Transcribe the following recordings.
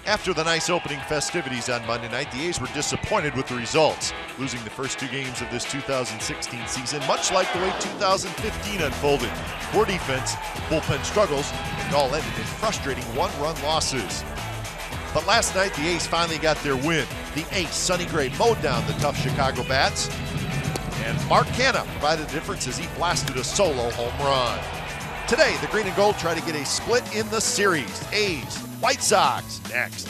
After the nice opening festivities on Monday night, the A's were disappointed with the results, losing the first two games of this 2016 season, much like the way 2015 unfolded. Poor defense, bullpen struggles, and all ended in frustrating one-run losses. But last night, the A's finally got their win. The ace, Sonny Gray, mowed down the tough Chicago bats, and Mark Canha provided the difference as he blasted a solo home run. Today, the Green and Gold try to get a split in the series. A's, White Sox, next.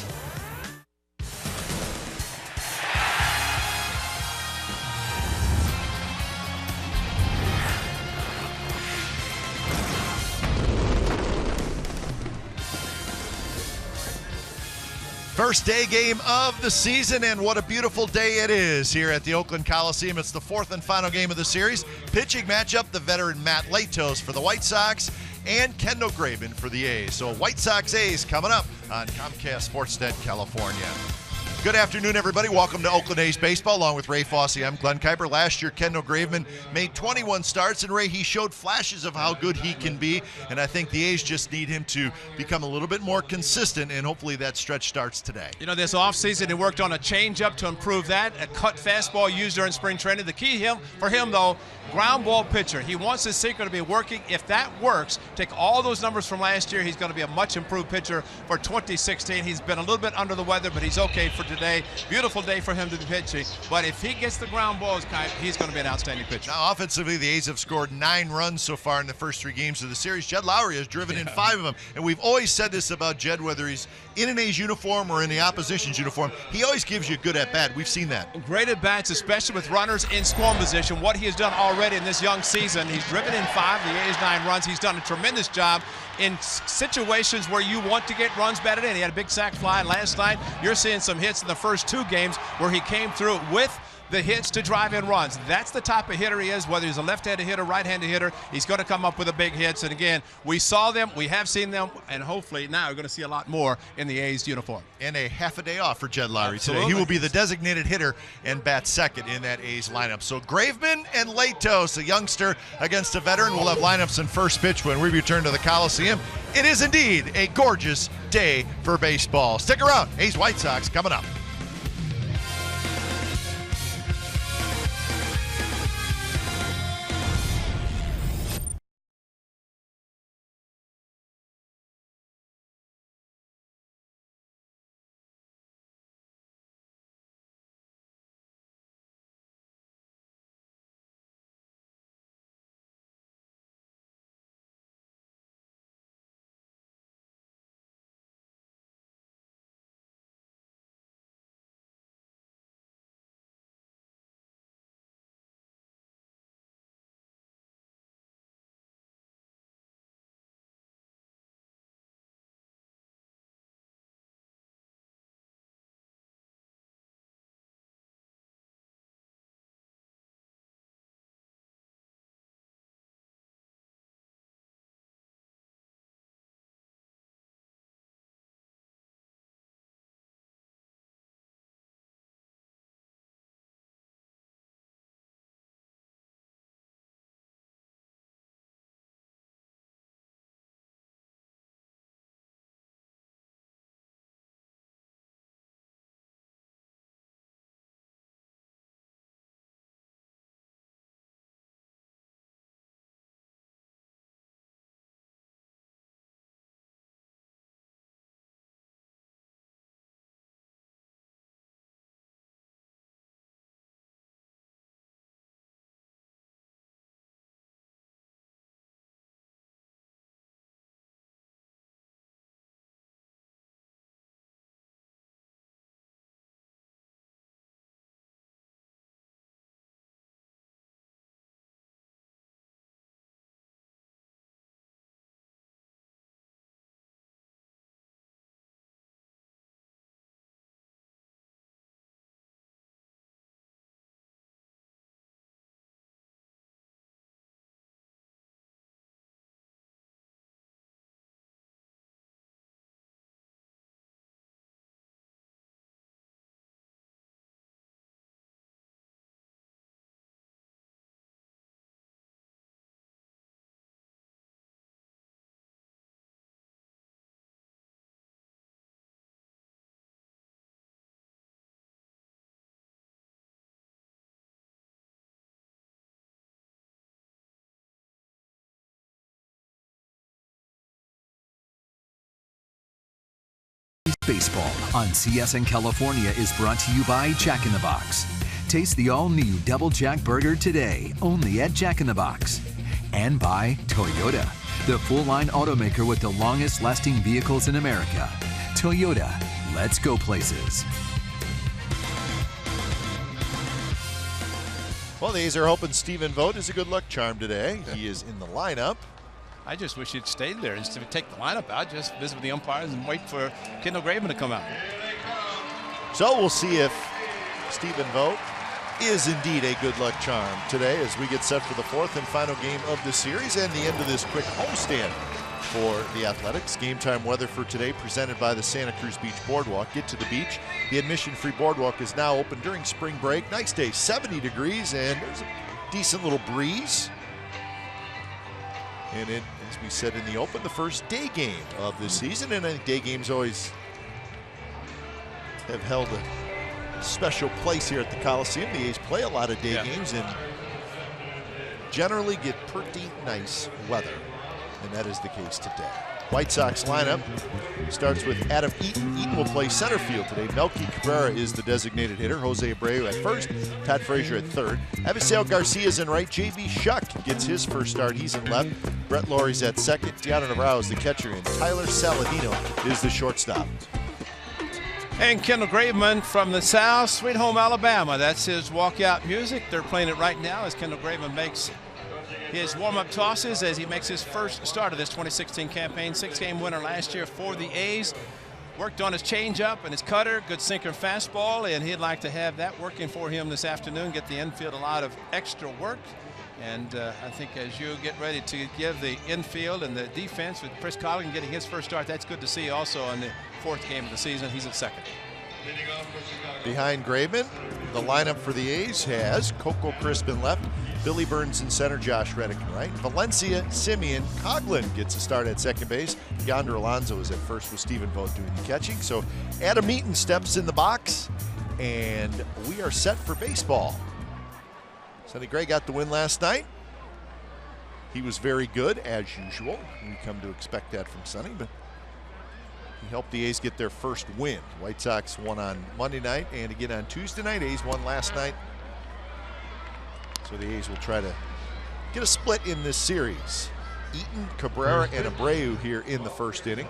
First day game of the season, and what a beautiful day it is here at the Oakland Coliseum. It's the fourth and final game of the series. Pitching matchup, the veteran Matt Latos for the White Sox and Kendall Graveman for the A's. So White Sox A's coming up on Comcast Sportsnet California. Good afternoon, everybody. Welcome to Oakland A's Baseball. Along with Ray Fosse, I'm Glenn Kuiper. Last year, Kendall Graveman made 21 starts, and Ray, he showed flashes of how good he can be, and I think the A's just need him to become a little bit more consistent, and hopefully that stretch starts today. You know, this offseason, he worked on a changeup to improve that, a cut fastball used during spring training. The key for him, though, ground ball pitcher. He wants his sinker to be working. If that works, take all those numbers from last year, he's going to be a much improved pitcher for 2016. He's been a little bit under the weather, but he's okay for today. Beautiful day for him to be pitching. But if he gets the ground balls, he's going to be an outstanding pitcher. Now, offensively, the A's have scored 9 runs so far in the first 3 games of the series. Jed Lowry has driven in 5 of them. And we've always said this about Jed, whether he's in an A's uniform or in the opposition's uniform, he always gives you a good at-bat. We've seen that. Great at-bats, especially with runners in scoring position. What he has done already in this young season, he's driven in 5, the A's 9 runs. He's done a tremendous job in situations where you want to get runs batted in. He had a big sac fly last night. You're seeing some hits in the first 2 games where he came through with the hits to drive in runs. That's the type of hitter he is, whether he's a left-handed hitter, right-handed hitter. He's going to come up with the big hits. And again, we saw them, we have seen them, and hopefully now we're going to see a lot more in the A's uniform. And a half a day off for Jed Lowry today. Absolutely. He will be the designated hitter and bat second in that A's lineup. So Graveman and Latos, a youngster against a veteran. We'll have lineups in first pitch when we return to the Coliseum. It is indeed a gorgeous day for baseball. Stick around. A's White Sox coming up. Baseball on CSN California is brought to you by Jack in the Box. Taste the all-new Double Jack Burger today, only at Jack in the Box. And by Toyota, the full-line automaker with the longest-lasting vehicles in America. Toyota, let's go places. Well, the A's are hoping Stephen Vogt is a good luck charm today. He is in the lineup. I just wish he'd stayed there instead of take the lineup out, just visit with the umpires and wait for Kendall Graveman to come out. So we'll see if Stephen Vogt is indeed a good luck charm today as we get set for the fourth and final game of the series and the end of this quick homestand for the Athletics. Game time weather for today presented by the Santa Cruz Beach Boardwalk. Get to the beach. The admission-free boardwalk is now open during spring break. Nice day, 70 degrees, and there's a decent little breeze. And it, as we said in the open, the first day game of the season, and I think day games always have held a special place here at the Coliseum. The A's play a lot of day games and generally get pretty nice weather, and that is the case today. White Sox lineup starts with Adam Eaton. Eaton will play center field today. Melky Cabrera is the designated hitter. Jose Abreu at first. Todd Frazier at third. Avisail Garcia's in right. J.B. Shuck gets his first start. He's in left. Brett Laurie's at second. Deanna Navarro is the catcher. And Tyler Saladino is the shortstop. And Kendall Graveman from the South, Sweet Home Alabama. That's his walkout music. They're playing it right now as Kendall Graveman makes his warm-up tosses as he makes his first start of this 2016 campaign. 6-game winner last year for the A's. Worked on his changeup and his cutter, good sinker fastball, and he'd like to have that working for him this afternoon, get the infield a lot of extra work. And I think as you get ready to give the infield and the defense with Chris Coghlan getting his first start, that's good to see also in the fourth game of the season. He's at second. Behind Graveman, the lineup for the A's has Coco Crispin left, Billy Burns in center, Josh Reddick in right, Valencia, Simeon, Coghlan gets a start at second base, Yonder Alonso is at first with Stephen Vogt doing the catching. So Adam Eaton steps in the box, and we are set for baseball. Sonny Gray got the win last night. He was very good, as usual. We come to expect that from Sonny, but he helped the A's get their first win. White Sox won on Monday night and again on Tuesday night. A's won last night. So the A's will try to get a split in this series. Eaton, Cabrera, and Abreu here in the first inning.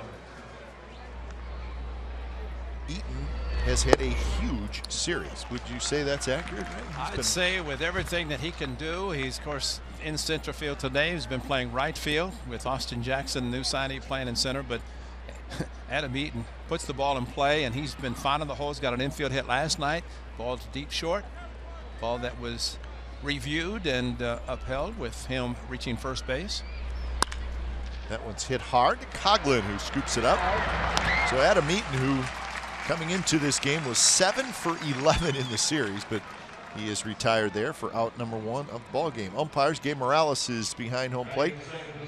Eaton has had a huge series. Would you say that's accurate? I'd say with everything that he can do, he's, of course, in center field today. He's been playing right field with Austin Jackson, new signee, playing in center. But Adam Eaton puts the ball in play, and he's been finding the holes. Got an infield hit last night. Ball to deep short. Ball that was reviewed and upheld with him reaching first base. That one's hit hard. Coghlan who scoops it up. So Adam Eaton, who coming into this game was 7 for 11 in the series, but he is retired there for out number 1 of the ball game. Umpires, Gabe Morales is behind home plate.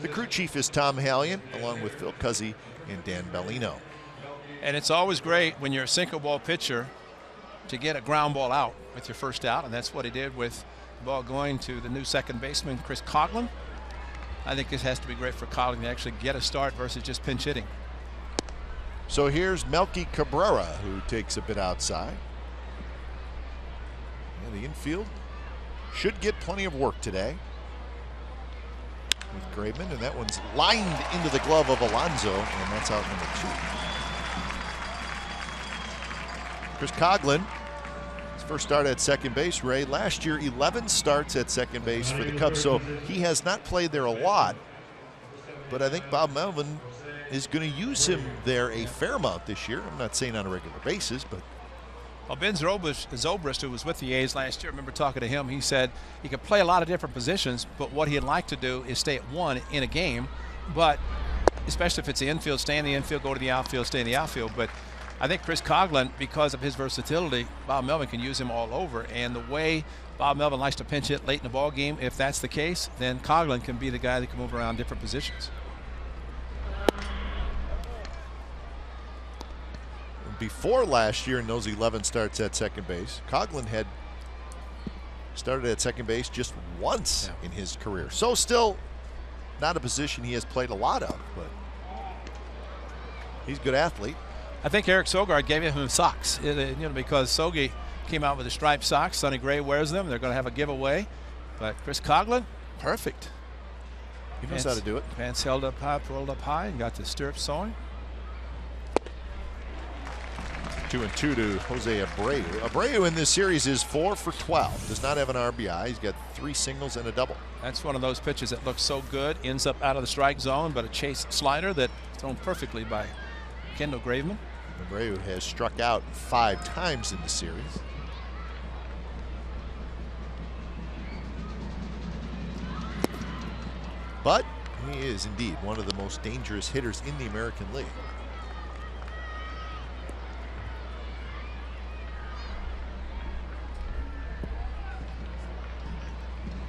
The crew chief is Tom Hallion, along with Phil Cuzzi and Dan Bellino. And it's always great when you're a single ball pitcher to get a ground ball out with your first out, and that's what he did with the ball going to the new second baseman, Chris Coghlan. I think this has to be great for Coghlan to actually get a start versus just pinch hitting. So here's Melky Cabrera, who takes a bit outside. And the infield should get plenty of work today with Graveman, and that one's lined into the glove of Alonso, and that's out number 2. Chris Coghlan, his first start at second base, Ray. Last year, 11 starts at second base for the Cubs, so he has not played there a lot, but I think Bob Melvin is going to use him there a fair amount this year. I'm not saying on a regular basis, but. Well, Ben Zobrist, who was with the A's last year, I remember talking to him. He said he could play a lot of different positions, but what he'd like to do is stay at one in a game. But especially if it's the infield, stay in the infield, go to the outfield, stay in the outfield. But I think Chris Coghlan, because of his versatility, Bob Melvin can use him all over. And the way Bob Melvin likes to pinch hit late in the ball game, if that's the case, then Coghlan can be the guy that can move around different positions. Before last year, in those 11 starts at second base, Coghlan had started at second base just once in his career. So still not a position he has played a lot of, but he's a good athlete. I think Eric Sogard gave him socks, because Sogi came out with the striped socks. Sonny Gray wears them. They're going to have a giveaway. But Chris Coughlin, perfect. He knows how to do it. Pants held up high, rolled up high, and got the stirrups sewing. 2-2 to Jose Abreu. Abreu in this series is 4 for 12. Does not have an RBI. He's got 3 singles and a double. That's one of those pitches that looks so good. Ends up out of the strike zone, but a chase slider that thrown perfectly by Kendall Graveman. Abreu has struck out 5 times in the series. But he is indeed one of the most dangerous hitters in the American League.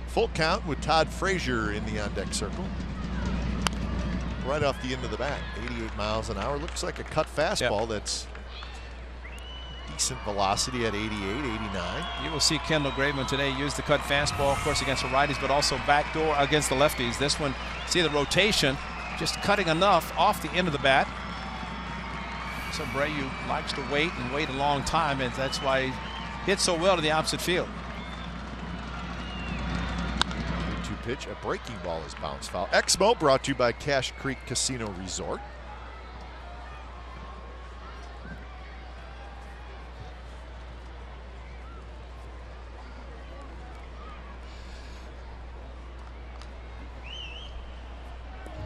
Full count with Todd Frazier in the on-deck circle. Right off the end of the bat, 88 miles an hour. Looks like a cut fastball. Yep. That's decent velocity at 88, 89. You will see Kendall Graveman today use the cut fastball, of course, against the righties, but also backdoor against the lefties. This one, see the rotation, just cutting enough off the end of the bat. So Abreu likes to wait and wait a long time, and that's why he hits so well to the opposite field. Pitch, a breaking ball is bounced foul. Exmo brought to you by Cache Creek Casino Resort.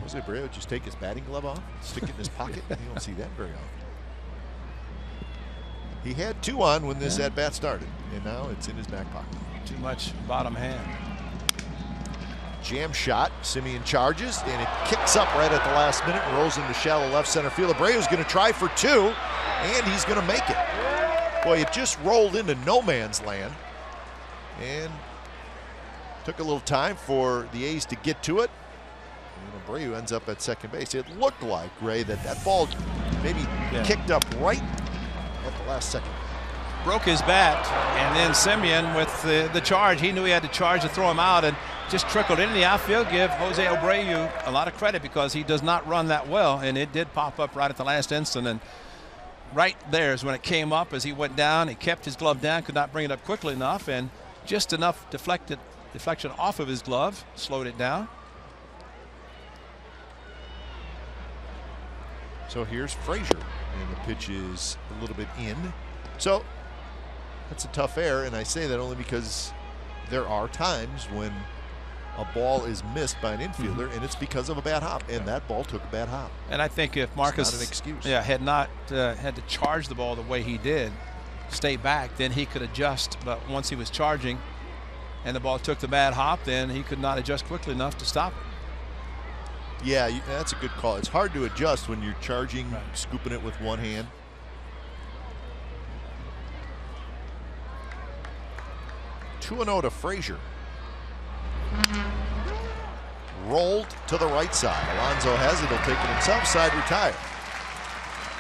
Jose Abreu just take his batting glove off, stick it in his pocket. You don't see that very often. He had 2 on when this at bat started, and now it's in his back pocket. Too much bottom hand. Jam shot, Simeon charges, and it kicks up right at the last minute and rolls into shallow left center field. Abreu's going to try for 2, and he's going to make it. Boy, it just rolled into no man's land, and took a little time for the A's to get to it. And Abreu ends up at second base. It looked like, Ray, that ball maybe kicked up right at the last second. Broke his bat, and then Simeon with the charge. He knew he had to charge to throw him out, and just trickled into the outfield. Give Jose Abreu a lot of credit because he does not run that well, and it did pop up right at the last instant. And right there is when it came up as he went down. He kept his glove down, could not bring it up quickly enough, and just enough deflection off of his glove slowed it down. So here's Frazier, and the pitch is a little bit in. So that's a tough error, and I say that only because there are times when a ball is missed by an infielder, and it's because of a bad hop, and that ball took a bad hop. And I think if Marcus not an excuse. had not had to charge the ball the way he did, stay back, then he could adjust. But once he was charging and the ball took the bad hop, then he could not adjust quickly enough to stop it. Yeah, that's a good call. It's hard to adjust when you're charging, scooping it with one hand. (2-0 to Frazier. Rolled to the right side. Alonso has it. He'll take it himself. Side retired.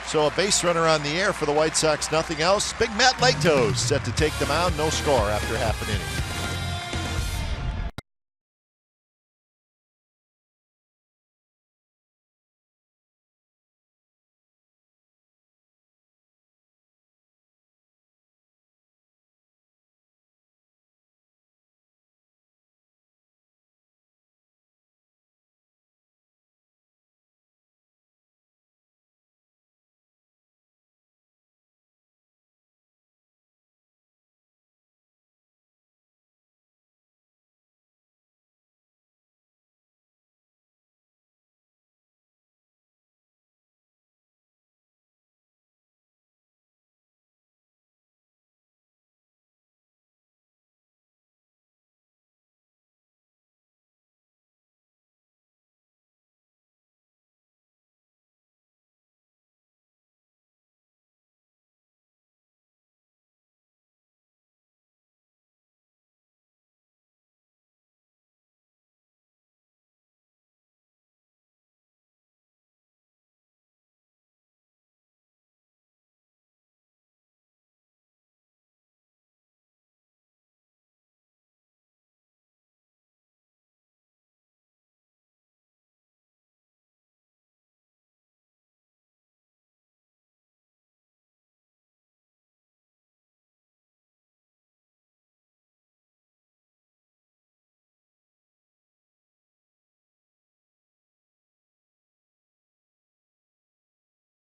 So a base runner on the air for the White Sox. Nothing else. Big Matt Latos set to take the mound. No score after half an inning.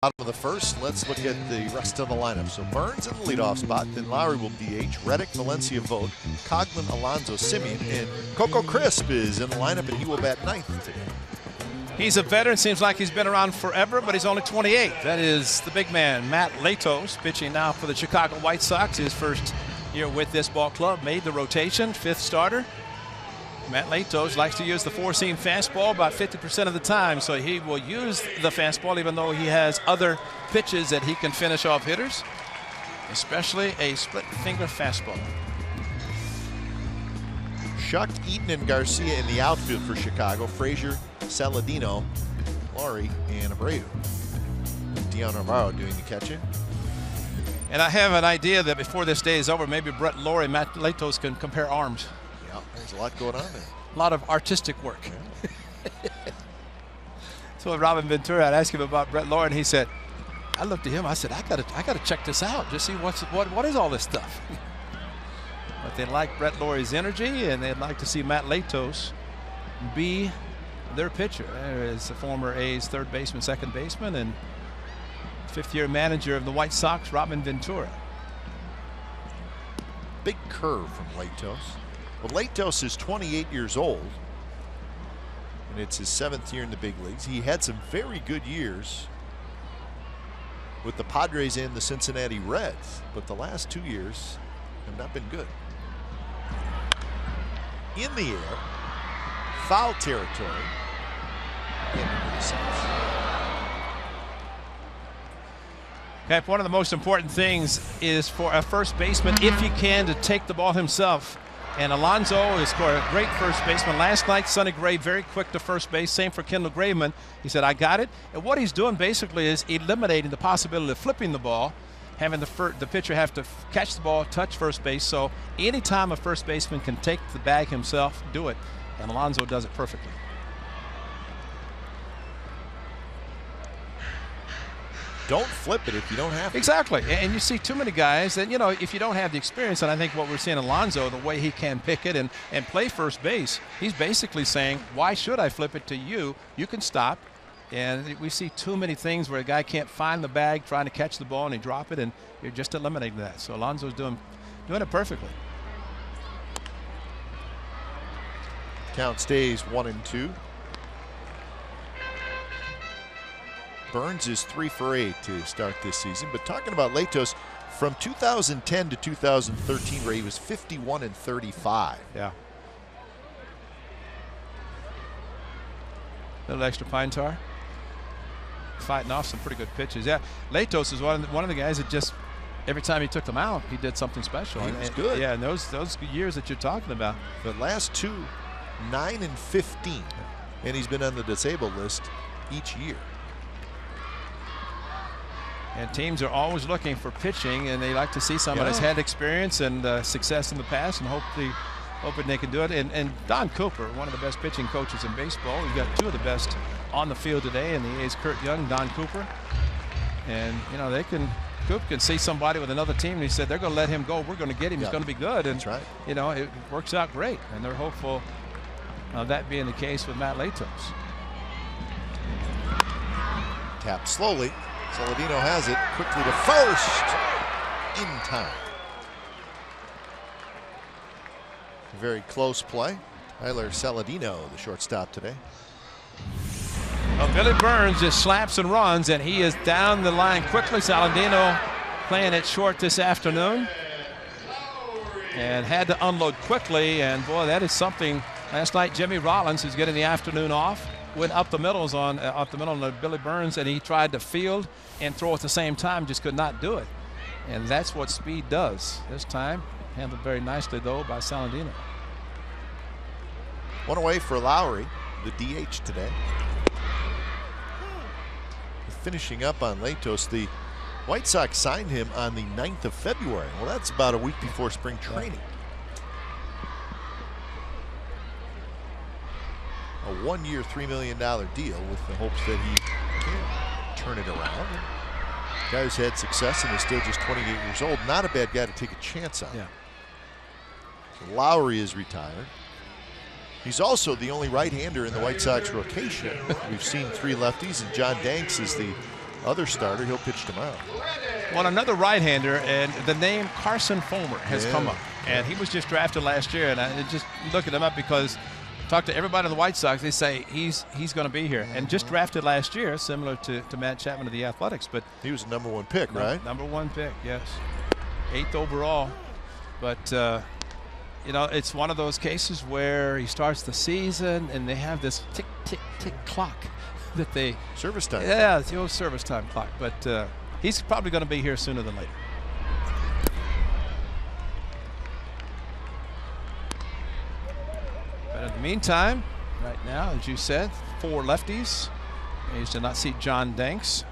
Bottom of the first, let's look at the rest of the lineup. So Burns in the leadoff spot, then Lowry will DH, Reddick, Valencia, Vogt, Coghlan, Alonso, Simeon, and Coco Crisp is in the lineup, and he will bat ninth today. He's a veteran, seems like he's been around forever, but he's only 28. That is the big man, Matt Latos, pitching now for the Chicago White Sox. His first year with this ball club, made the rotation, fifth starter. Matt Latos likes to use the four-seam fastball about 50% of the time, so he will use the fastball even though he has other pitches that he can finish off hitters, especially a split-finger fastball. Shuck, Eaton, and Garcia in the outfield for Chicago. Frazier, Saladino, Lowry, and Abreu. Dion Navarro doing the catching. And I have an idea that before this day is over, maybe Brett Lawrie and Matt Latos can compare arms. Yeah, there's a lot going on there. A lot of artistic work. Yeah. So Robin Ventura, I'd asked him about Brett Lawrie, and he said, I looked at him, I said, I gotta check this out, just see what is all this stuff. But they like Brett Lawrie's energy, and they'd like to see Matt Latos be their pitcher. There is a former A's third baseman, second baseman, and fifth-year manager of the White Sox, Robin Ventura. Big curve from Latos. Well, Latos is 28 years old, and it's his 7th year in the big leagues. He had some very good years with the Padres and the Cincinnati Reds, but the last 2 years have not been good. In the air, foul territory. Okay, one of the most important things is for a first baseman, if he can, to take the ball himself. And Alonso has scored a great first baseman. Last night, Sonny Gray very quick to first base. Same for Kendall Graveman. He said, I got it. And what he's doing basically is eliminating the possibility of flipping the ball, having the pitcher have to catch the ball, touch first base. So anytime a first baseman can take the bag himself, do it. And Alonso does it perfectly. Don't flip it if you don't have to. Exactly. And you see too many guys that, you know, if you don't have the experience, and I think what we're seeing Alonso, the way he can pick it and play first base, he's basically saying, why should I flip it to you? You can stop. And we see too many things where a guy can't find the bag trying to catch the ball and he drop it, and you're just eliminating that. So Alonso's doing it perfectly. Count stays 1-2. Burns is 3 for 8 to start this season. But talking about Latos, from 2010 to 2013, where he was 51-35. Yeah. Little extra pine tar. Fighting off some pretty good pitches. Yeah, Latos is one of the guys that just every time he took them out, he did something special. He was good. Yeah, and those years that you're talking about. The last two, 9 and 15, and he's been on the disabled list each year. And teams are always looking for pitching, and they like to see somebody that's had experience and success in the past, and hoping they can do it. And Don Cooper, one of the best pitching coaches in baseball. We've got two of the best on the field today, and the A's Kurt Young, Don Cooper. And, you know, Coop can see somebody with another team, and he said, they're going to let him go. We're going to get him. He's going to be good. And, that's right. You know, it works out great. And they're hopeful of that being the case with Matt Latos. Tapped slowly. Saladino has it quickly to first in time. A very close play. Tyler Saladino, the shortstop today. Well, Billy Burns just slaps and runs, and he is down the line quickly. Saladino playing it short this afternoon and had to unload quickly, and boy, that is something. Last night, Jimmy Rollins, who's getting the afternoon off, went up the middle on Billy Burns, and he tried to field and throw at the same time, just could not do it. And that's what speed does. This time, handled very nicely, though, by Saladino. One away for Lowry, the DH today. Finishing up on Latos, the White Sox signed him on the 9th of February. Well, that's about a week before spring training. A 1-year, $3 million deal with the hopes that he can turn it around. Guy who's had success and is still just 28 years old. Not a bad guy to take a chance on. Yeah. So Lowry is retired. He's also the only right-hander in the White Sox rotation. We've seen 3 lefties, and John Danks is the other starter, he'll pitch tomorrow. Well, another right-hander, and the name Carson Fulmer has come up. And he was just drafted last year, and I just looking him up because talk to everybody on the White Sox, they say he's going to be here. And just drafted last year, similar to Matt Chapman of the Athletics. But he was the #1 pick, right? #1 pick, yes. 8th overall. But, you know, it's one of those cases where he starts the season and they have this tick, tick, tick clock that they – service time. Yeah, it's the old service time clock. But he's probably going to be here sooner than later. But in the meantime, right now, as you said, 4 lefties. You did not see John Danks,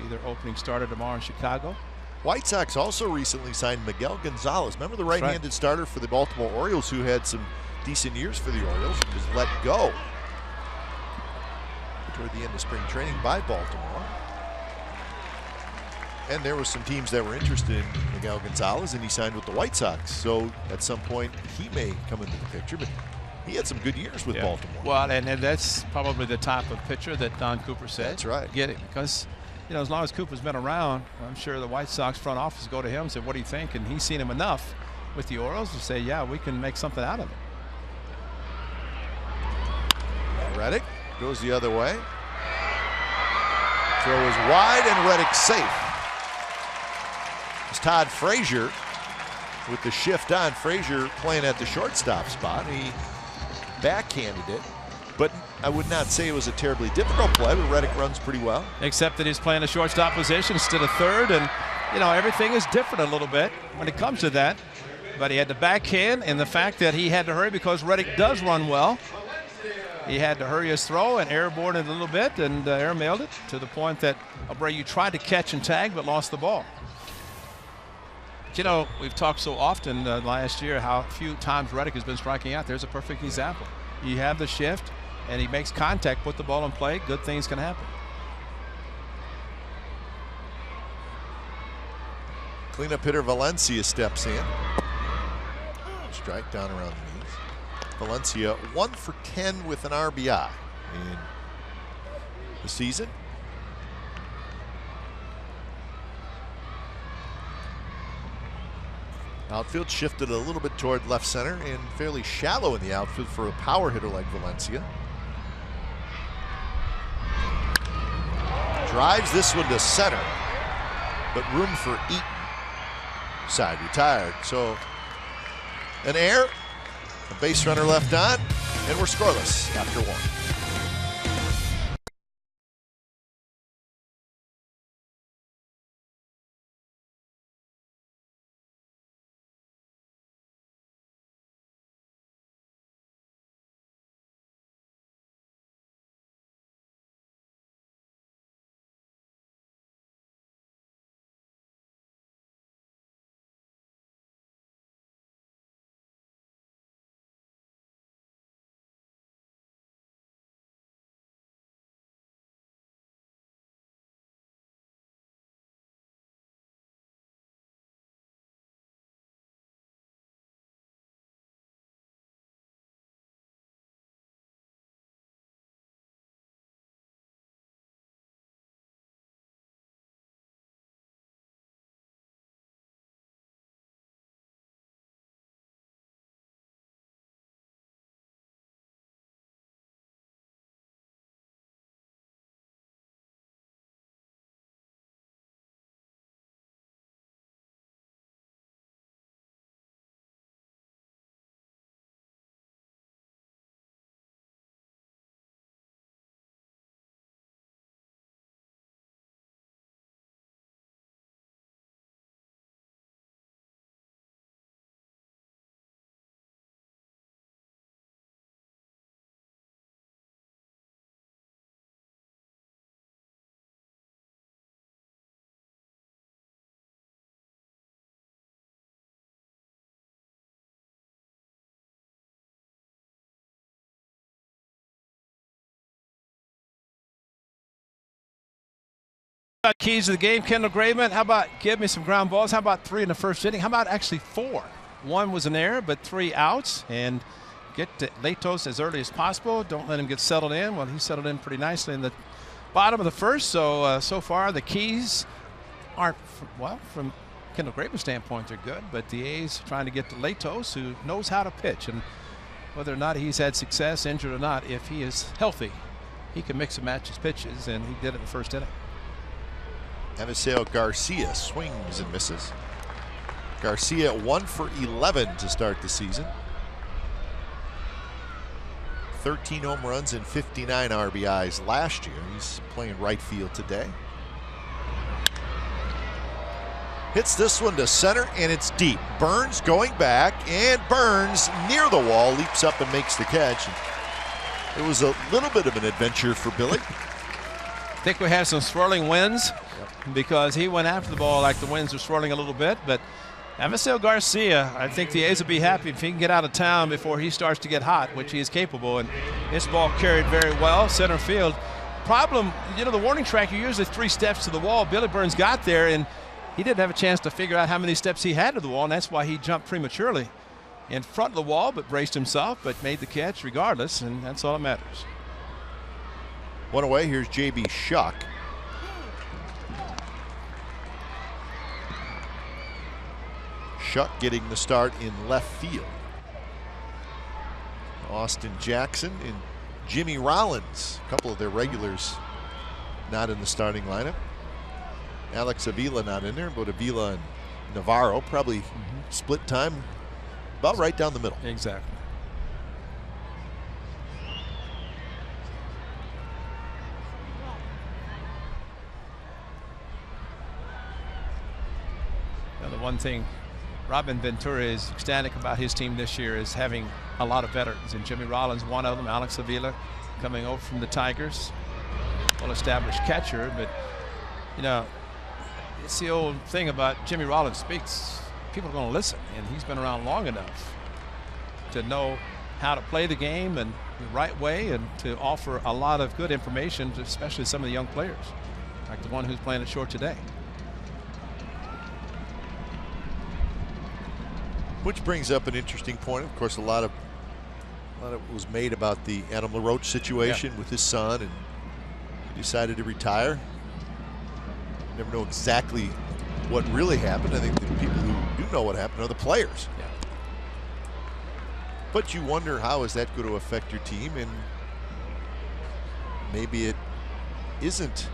either opening starter tomorrow in Chicago. White Sox also recently signed Miguel Gonzalez. Remember the right-handed starter for the Baltimore Orioles who had some decent years for the Orioles and was let go toward the end of spring training by Baltimore. And there were some teams that were interested in Miguel Gonzalez, and he signed with the White Sox. So at some point he may come into the picture, but he had some good years with Baltimore. Well, and that's probably the type of pitcher that Don Cooper said. That's right. Get it, because you know, as long as Cooper's been around, I'm sure the White Sox front office go to him and say, what do you think? And he's seen him enough with the Orioles to say, yeah, we can make something out of it. Reddick goes the other way. Throw is wide and Reddick safe. It's Todd Frazier with the shift on. Frazier playing at the shortstop spot. He backhanded it, but I would not say it was a terribly difficult play, but Reddick runs pretty well. Except that he's playing a shortstop position instead of third, and you know, everything is different a little bit when it comes to that. But he had the backhand, and the fact that he had to hurry because Reddick does run well. He had to hurry his throw and airborne it a little bit, and airmailed it to the point that Abreu tried to catch and tag but lost the ball. But, you know, we've talked so often last year how few times Reddick has been striking out. There's a perfect example. You have the shift, and he makes contact, put the ball in play, good things can happen. Cleanup hitter Valencia steps in. Strike down around the knees. Valencia 1 for 10 with an RBI in the season. Outfield shifted a little bit toward left center and fairly shallow in the outfield for a power hitter like Valencia. Drives this one to center, but room for Eaton. Side retired. So an error, a base runner left on, and we're scoreless after 1. Keys to the game, Kendall Graveman. How about give me some ground balls? How about 3 in the first inning? How about actually 4? 1 was an error, but 3 outs. And get to Latos as early as possible. Don't let him get settled in. Well, he settled in pretty nicely in the Bottom of the first, so far the keys aren't, from Kendall Graveman's standpoint, they're good, but the A's trying to get to Latos, who knows how to pitch, and whether or not he's had success, injured or not, if he is healthy, he can mix and match his pitches, and he did it in the first inning. Aviseo Garcia swings and misses. Garcia 1 for 11 to start the season. 13 home runs and 59 RBIs last year. He's playing right field today. Hits this one to center, and it's deep. Burns going back, and Burns near the wall leaps up and makes the catch. It was a little bit of an adventure for Billy. I think we had some swirling winds because he went after the ball like the winds were swirling a little bit. But Aviseo Garcia, I think the A's will be happy if he can get out of town before he starts to get hot, which he is capable. And this ball carried very well, center field. Problem, the warning track, you're usually 3 steps to the wall. Billy Burns got there, and he didn't have a chance to figure out how many steps he had to the wall, and that's why he jumped prematurely in front of the wall, but braced himself, but made the catch regardless, and that's all that matters. One away, here's J.B. Shuck. Shuck getting the start in left field. Austin Jackson and Jimmy Rollins, a couple of their regulars not in the starting lineup. Alex Avila not in there, but Avila and Navarro probably split time about right down the middle. Exactly. Now, the one thing Robin Ventura is ecstatic about his team this year is having a lot of veterans, and Jimmy Rollins, one of them. Alex Avila coming over from the Tigers, well-established catcher, but it's the old thing about Jimmy Rollins speaks. People are going to listen, and he's been around long enough to know how to play the game and the right way, and to offer a lot of good information to especially some of the young players, like the one who's playing it short today. Which brings up an interesting point. Of course, a lot of was made about the Adam LaRoche situation with his son, and he decided to retire. You never know exactly what really happened. I think the people who do know what happened are the players. Yeah. But you wonder, how is that going to affect your team? And maybe it isn't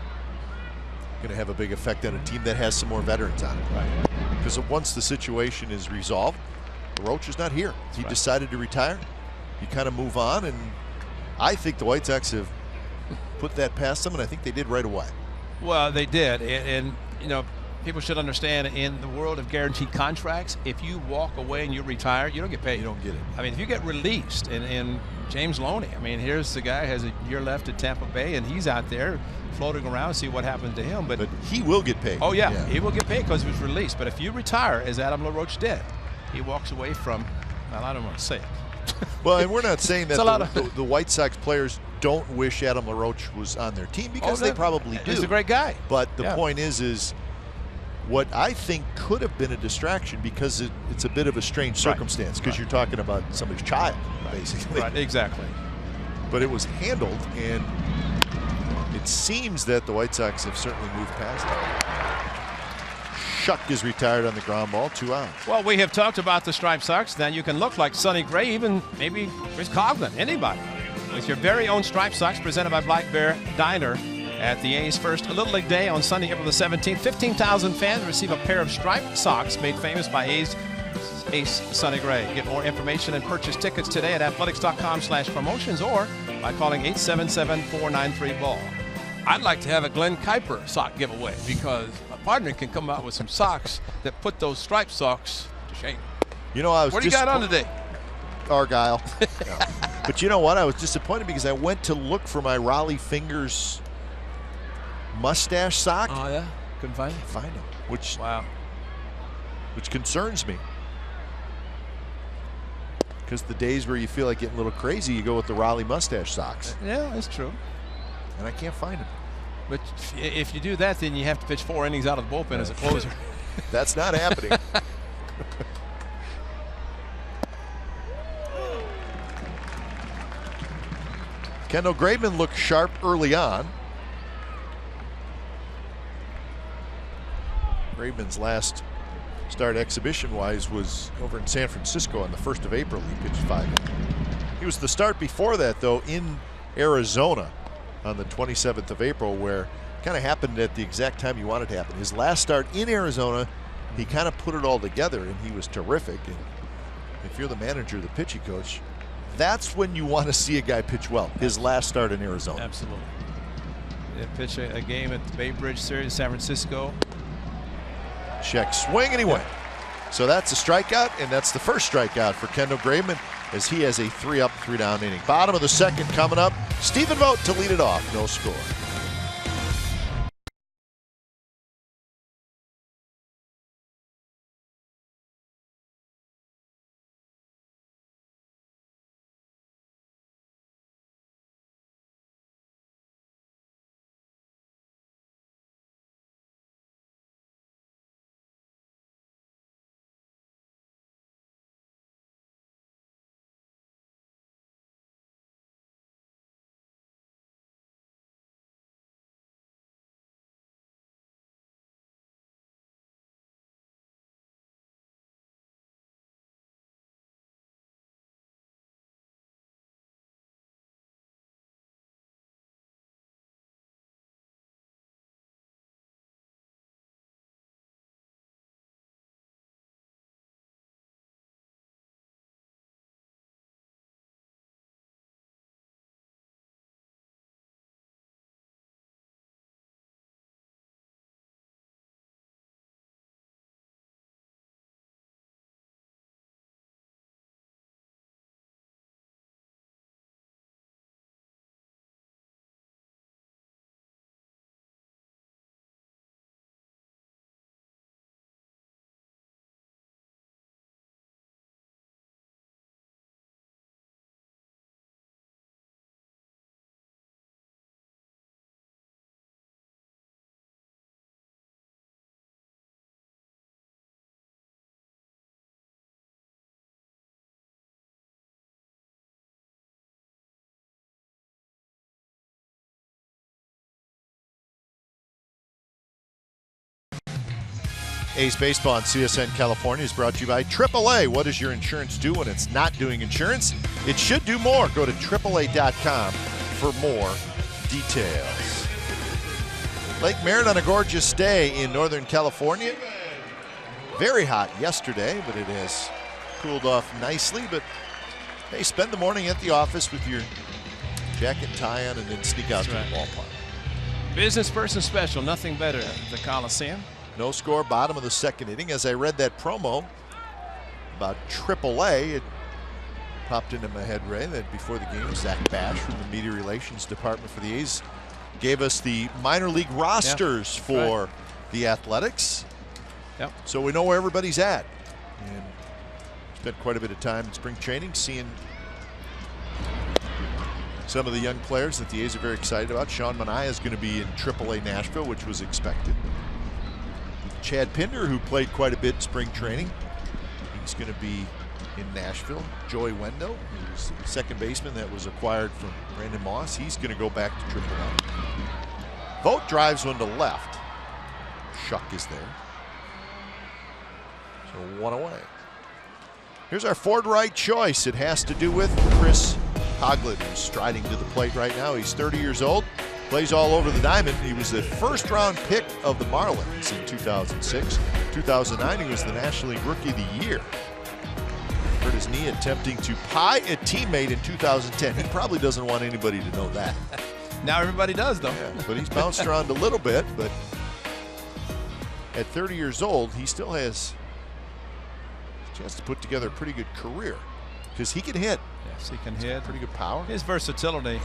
going to have a big effect on a team that has some more veterans on it. Right. Because once the situation is resolved, LaRoche is not here. He decided to retire. You kind of move on, and I think the White Sox have put that past them, and I think they did right away. Well, they did, and people should understand, in the world of guaranteed contracts, if you walk away and you retire, you don't get paid. You don't get it. I mean, if you get released, and James Loney, I mean, here's the guy has a year left at Tampa Bay, and he's out there floating around, see what happens to him. But he will get paid. Oh, yeah. He will get paid because he was released. But if you retire, as Adam LaRoche did, he walks away from, well, I don't want to say it. Well, and we're not saying that the White Sox players don't wish Adam LaRoche was on their team, because they probably do. He's a great guy. But the point is what I think could have been a distraction, because it's a bit of a strange circumstance, because you're talking about somebody's child, basically. Right, exactly. But it was handled, and it seems that the White Sox have certainly moved past it. Shuck is retired on the ground ball, 2 outs. Well, we have talked about the Striped Sox. Now you can look like Sonny Gray, even maybe Chris Coughlin, anybody, with your very own Striped Sox, presented by Black Bear Diner at the A's first Little League Day on Sunday, April the 17th. 15,000 fans receive a pair of striped socks made famous by A's ace Sonny Gray. Get more information and purchase tickets today at athletics.com/promotions or by calling 877-493-BALL. I'd like to have a Glenn Kuiper sock giveaway, because my partner can come out with some socks that put those striped socks to shame. What do you got on today? Argyle. But you know what? I was disappointed because I went to look for my Raleigh Fingers mustache sock. Oh, yeah? Couldn't find it? Find it. Which concerns me. Because the days where you feel like getting a little crazy, you go with the Raleigh mustache socks. Yeah, that's true. And I can't find them. But if you do that, then you have to pitch 4 innings out of the bullpen as a closer. That's not happening. Kendall Graveman looked sharp early on. Graveman's last start exhibition-wise was over in San Francisco on the 1st of April. He pitched 5 innings. He was the start before that, though, in Arizona on the 27th of April, where kind of happened at the exact time you wanted it to happen. His last start in Arizona, he kind of put it all together, and he was terrific. And if you're the manager, the pitching coach, that's when you want to see a guy pitch well. His last start in Arizona. Absolutely. They pitched a game at the Bay Bridge Series, San Francisco. Check swing, and he went. So that's a strikeout, and that's the first strikeout for Kendall Graveman, as he has a 3-up, 3-down inning. Bottom of the second coming up. Stephen Vogt to lead it off. No score. A's Baseball on CSN California is brought to you by AAA. What does your insurance do when it's not doing insurance? It should do more. Go to AAA.com for more details. Lake Merritt on a gorgeous day in Northern California. Very hot yesterday, but it has cooled off nicely. But hey, spend the morning at the office with your jacket and tie on, and then sneak out to the ballpark. Business person special, nothing better at the Coliseum. No score, bottom of the second inning. As I read that promo about AAA, it popped into my head, Ray, that before the game, Zach Bash from the Media Relations Department for the A's gave us the minor league rosters for the Athletics. Yep. So we know where everybody's at. And spent quite a bit of time in spring training seeing some of the young players that the A's are very excited about. Sean Manaea is going to be in AAA Nashville, which was expected. Chad Pinder, who played quite a bit in spring training, he's going to be in Nashville. Joey Wendell, who's the second baseman that was acquired from Brandon Moss, he's going to go back to AAA. Vogt drives one to left. Shuck is there. So one away. Here's our Ford right choice. It has to do with Chris Coghlan, who's striding to the plate right now. He's 30 years old. Plays all over the diamond. He was the first-round pick of the Marlins in 2006. 2009, he was the National League Rookie of the Year. Hurt his knee attempting to pie a teammate in 2010. He probably doesn't want anybody to know that. Now everybody does, though. Yeah, but he's bounced around a little bit. But at 30 years old, he still has a chance to put together a pretty good career because he can hit. Yes, he can hit. Pretty good power. His versatility.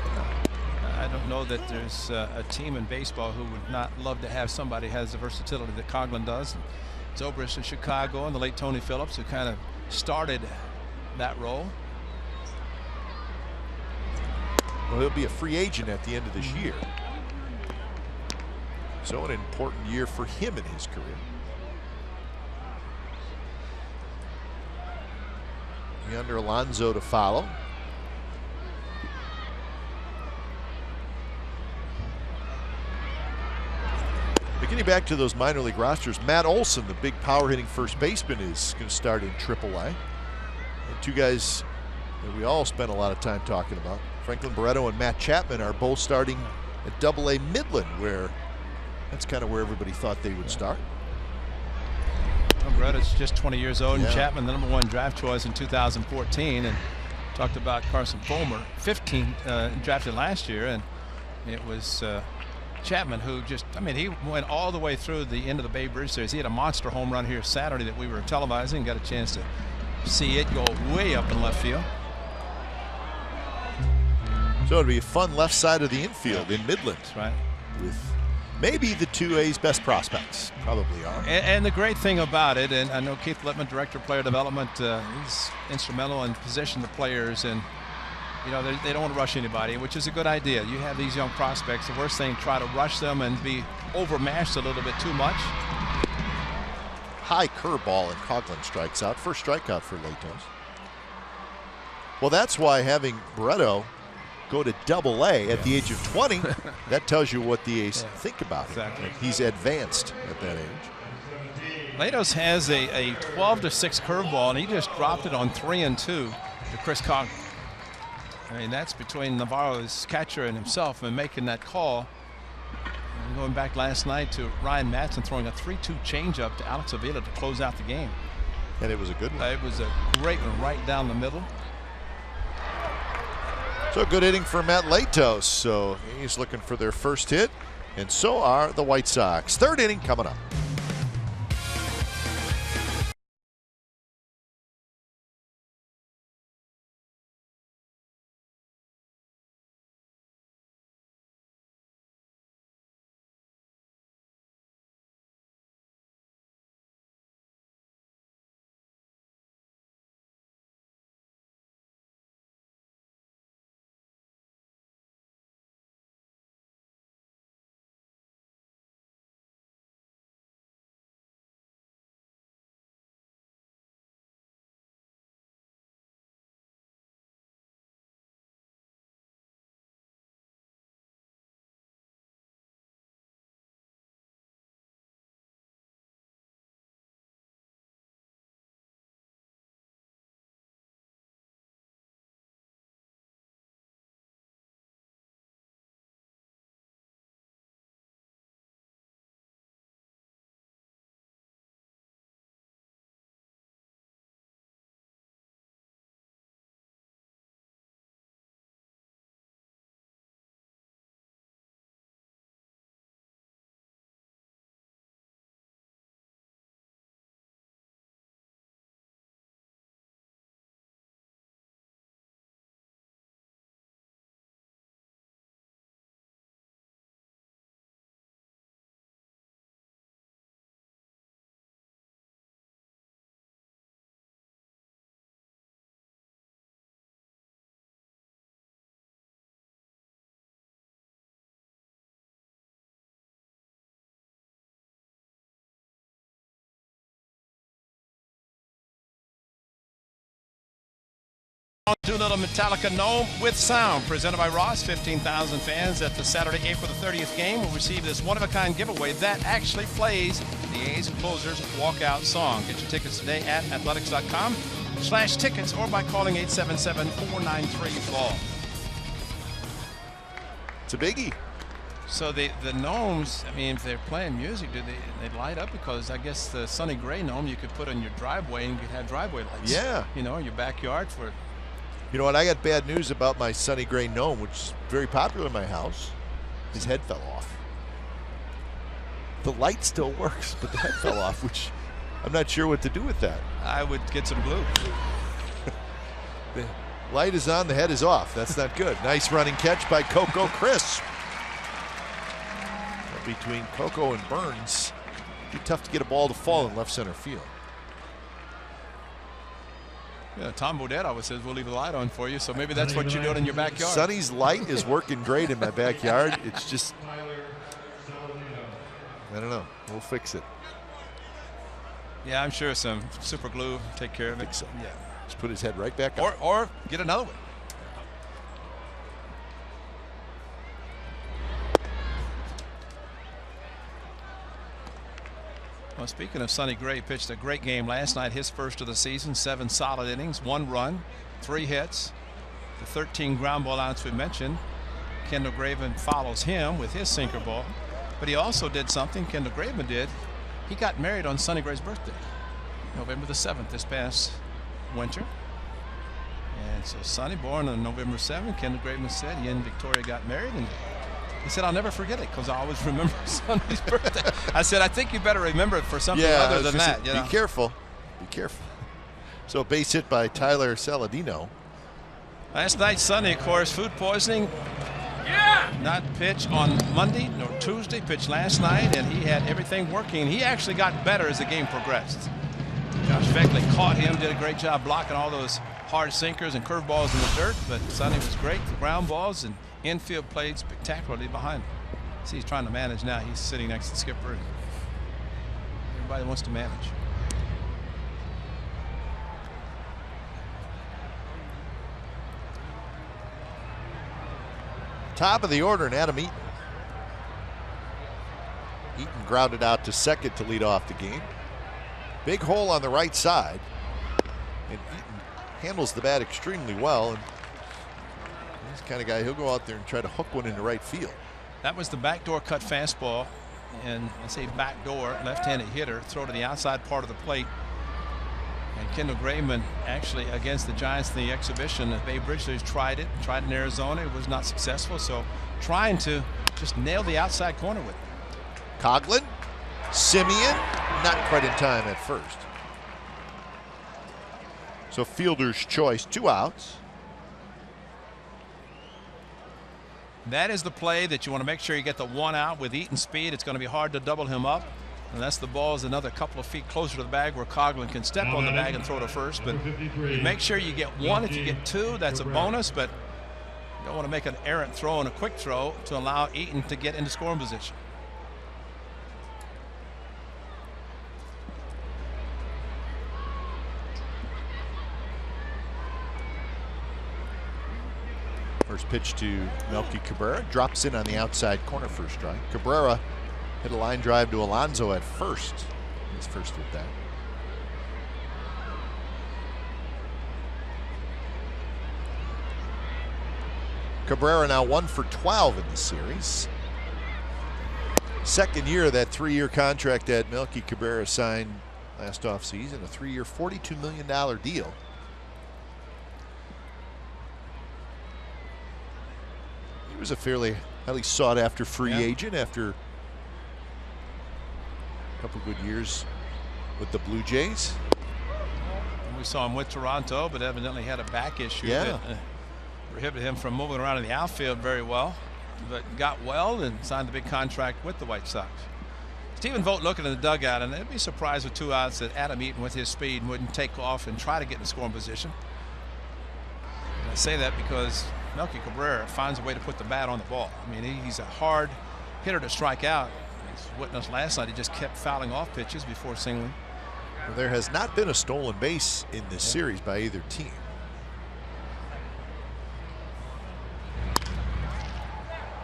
I don't know that there's a team in baseball who would not love to have somebody who has the versatility that Coghlan does. Zobrist in Chicago and the late Tony Phillips, who kind of started that role. Well, he'll be a free agent at the end of this year. So an important year for him in his career. Yonder Alonso to follow. Getting back to those minor league rosters, Matt Olson, the big power hitting first baseman, is going to start in AAA. And two guys that we all spent a lot of time talking about, Franklin Barreto and Matt Chapman, are both starting at AA Midland, where that's kind of where everybody thought they would start. Well, Barreto's just 20 years old, and Chapman, the #1 draft choice in 2014, and talked about Carson Fulmer, 15 drafted last year, and it was Chapman who just, I mean, he went all the way through the end of the Babe Ruth series. He had a monster home run here Saturday that we were televising, got a chance to see it go way up in left field. So it'll be a fun left side of the infield in Midland. That's right. With maybe the 2A's best prospects. Probably are. And the great thing about it, and I know Keith Littman, Director of Player Development, he's instrumental in positioning the players, and you know, they don't want to rush anybody, which is a good idea. You have these young prospects. The worst thing, try to rush them and be overmatched a little bit too much. High curveball, and Coughlin strikes out. First strikeout for Latos. Well, that's why having Barreto go to AA at the age of 20, that tells you what the A's think about him. Exactly. He's advanced at that age. Latos has a 12-6 curveball, and he just dropped it on 3-2 to Chris Coughlin. I mean, that's between Navarro's catcher and himself and making that call. And going back last night to Ryan Madsen throwing a 3-2 changeup to Alex Avila to close out the game. And it was a good one. It was a great one right down the middle. So good hitting for Matt Latos. So he's looking for their first hit, and so are the White Sox. Third inning coming up. Do Little Metallica Gnome with Sound, presented by Ross. 15,000 fans at the Saturday, April the 30th game will receive this one-of-a-kind giveaway that actually plays the A's closers walkout song. Get your tickets today at athletics.com/tickets or by calling 877-493-BALL. It's a biggie. So the gnomes, I mean, if they're playing music, do they light up? Because I guess the Sonny Gray gnome you could put on your driveway and you could have driveway lights. Yeah. You know, your backyard for. You know what? I got bad news about my Sonny Gray gnome, which is very popular in my house. His head fell off. The light still works, but the head fell off, which I'm not sure what to do with that. I would get some glue. The light is on, the head is off. That's not good. Nice running catch by Coco Crisp. Between Coco and Burns, it'd be tough to get a ball to fall in left center field. Yeah, Tom Bodette always says we'll leave the light on for you, so maybe that's what you're doing in your backyard. Sonny's light is working great in my backyard. It's just, I don't know. We'll fix it. Yeah, I'm sure some super glue take care of it. I think so. Yeah. Just put his head right back up. Or get another one. Well, speaking of Sonny Gray, pitched a great game last night, his first of the season, 7 solid innings, 1 run, 3 hits, the 13 ground ball outs we mentioned. Kendall Graveman follows him with his sinker ball, but he also did something Kendall Graveman did. He got married on Sonny Gray's birthday, November the 7th, this past winter. And so Sonny, born on November 7th, Kendall Graveman said he and Victoria got married, and he said, I'll never forget it because I always remember Sonny's birthday. I said, I think you better remember it for something other than that. Be careful. Be careful. So base hit by Tyler Saladino. Last night, Sonny, of course, food poisoning. Not pitch on Monday nor Tuesday, pitched last night, and he had everything working. He actually got better as the game progressed. Josh Beckley caught him, did a great job blocking all those hard sinkers and curveballs in the dirt, but Sonny was great. The ground balls and infield played spectacularly behind him. See, he's trying to manage now. He's sitting next to the skipper. Everybody wants to manage. Top of the order, and Adam Eaton. Eaton grounded out to second to lead off the game. Big hole on the right side, and Eaton handles the bat extremely well. And he's the kind of guy, he'll go out there and try to hook one into right field. That was the backdoor cut fastball, and I say backdoor, left-handed hitter, throw to the outside part of the plate. And Kendall Graveman actually against the Giants in the exhibition. Babe Bridgers tried it in Arizona. It was not successful. So trying to just nail the outside corner with it. Coughlin, Simeon, not quite in time at first. So fielder's choice, 2 outs. That is the play that you want to make sure you get the 1 out with Eaton speed. It's going to be hard to double him up. And that's the ball is another couple of feet closer to the bag where Coughlin can step on the bag and throw to first. But make sure you get 1. If you get 2, that's a bonus. But you don't want to make an errant throw and a quick throw to allow Eaton to get into scoring position. First pitch to Melky Cabrera, drops in on the outside corner for a strike. Cabrera hit a line drive to Alonso at first. His first at that. Cabrera now 1 for 12 in the series. Second year of that 3-year contract that Melky Cabrera signed last offseason, a 3-year, $42 million deal. He was a fairly highly sought after free agent after couple good years with the Blue Jays. We saw him with Toronto, but evidently had a back issue that prohibited him from moving around in the outfield very well, but got well and signed the big contract with the White Sox. Stephen Vogt looking in the dugout, and they'd be surprised with 2 outs that Adam Eaton with his speed wouldn't take off and try to get in the scoring position. And I say that because Melky Cabrera finds a way to put the bat on the ball. I mean, he's a hard hitter to strike out. As witnessed last night, he just kept fouling off pitches before singling. Well, there has not been a stolen base in this series by either team.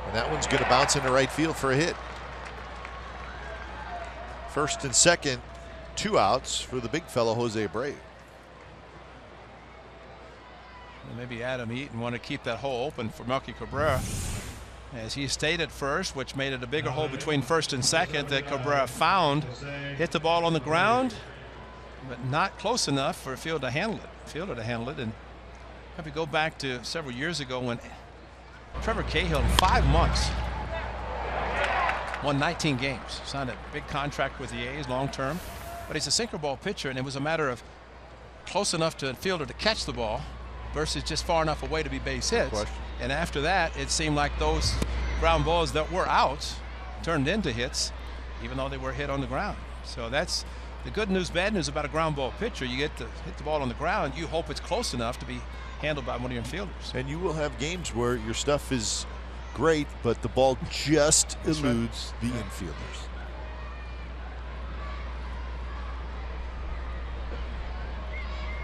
And that one's going to bounce into right field for a hit. First and second, 2 outs for the big fellow, Jose Abreu. And maybe Adam Eaton wanted to keep that hole open for Melky Cabrera, as he stayed at first, which made it a bigger hole between first and second that Cabrera found. Hit the ball on the ground, but not close enough for a fielder to handle it. And if we go back to several years ago when Trevor Cahill in 5 months won 19 games, signed a big contract with the A's long term, but he's a sinker ball pitcher, and it was a matter of close enough to a fielder to catch the ball versus just far enough away to be base hits. And after that, it seemed like those ground balls that were outs turned into hits, even though they were hit on the ground. So that's the good news, bad news about a ground ball pitcher. You get to hit the ball on the ground, you hope it's close enough to be handled by one of your infielders. And you will have games where your stuff is great, but the ball just eludes the infielders.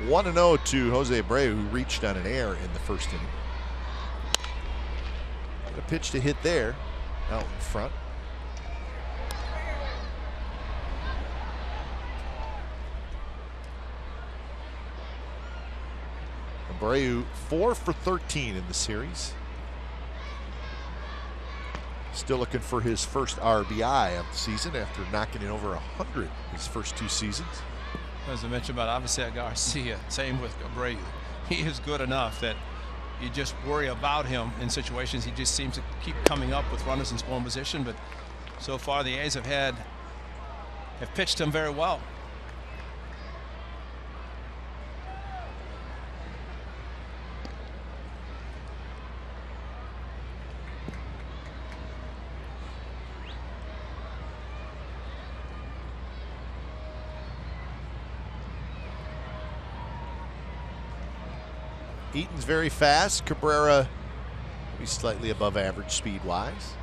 One 1-0 to Jose Abreu, who reached on an error in the first inning. A pitch to hit there, out in front. Abreu 4 for 13 in the series. Still looking for his first RBI of the season after knocking in over 100 his first 2 seasons. As I mentioned about Avisail Garcia, same with Abreu. He is good enough that you just worry about him in situations. He just seems to keep coming up with runners in scoring position, but so far the A's have pitched him very well. Eaton's very fast. Cabrera maybe slightly above average speed-wise.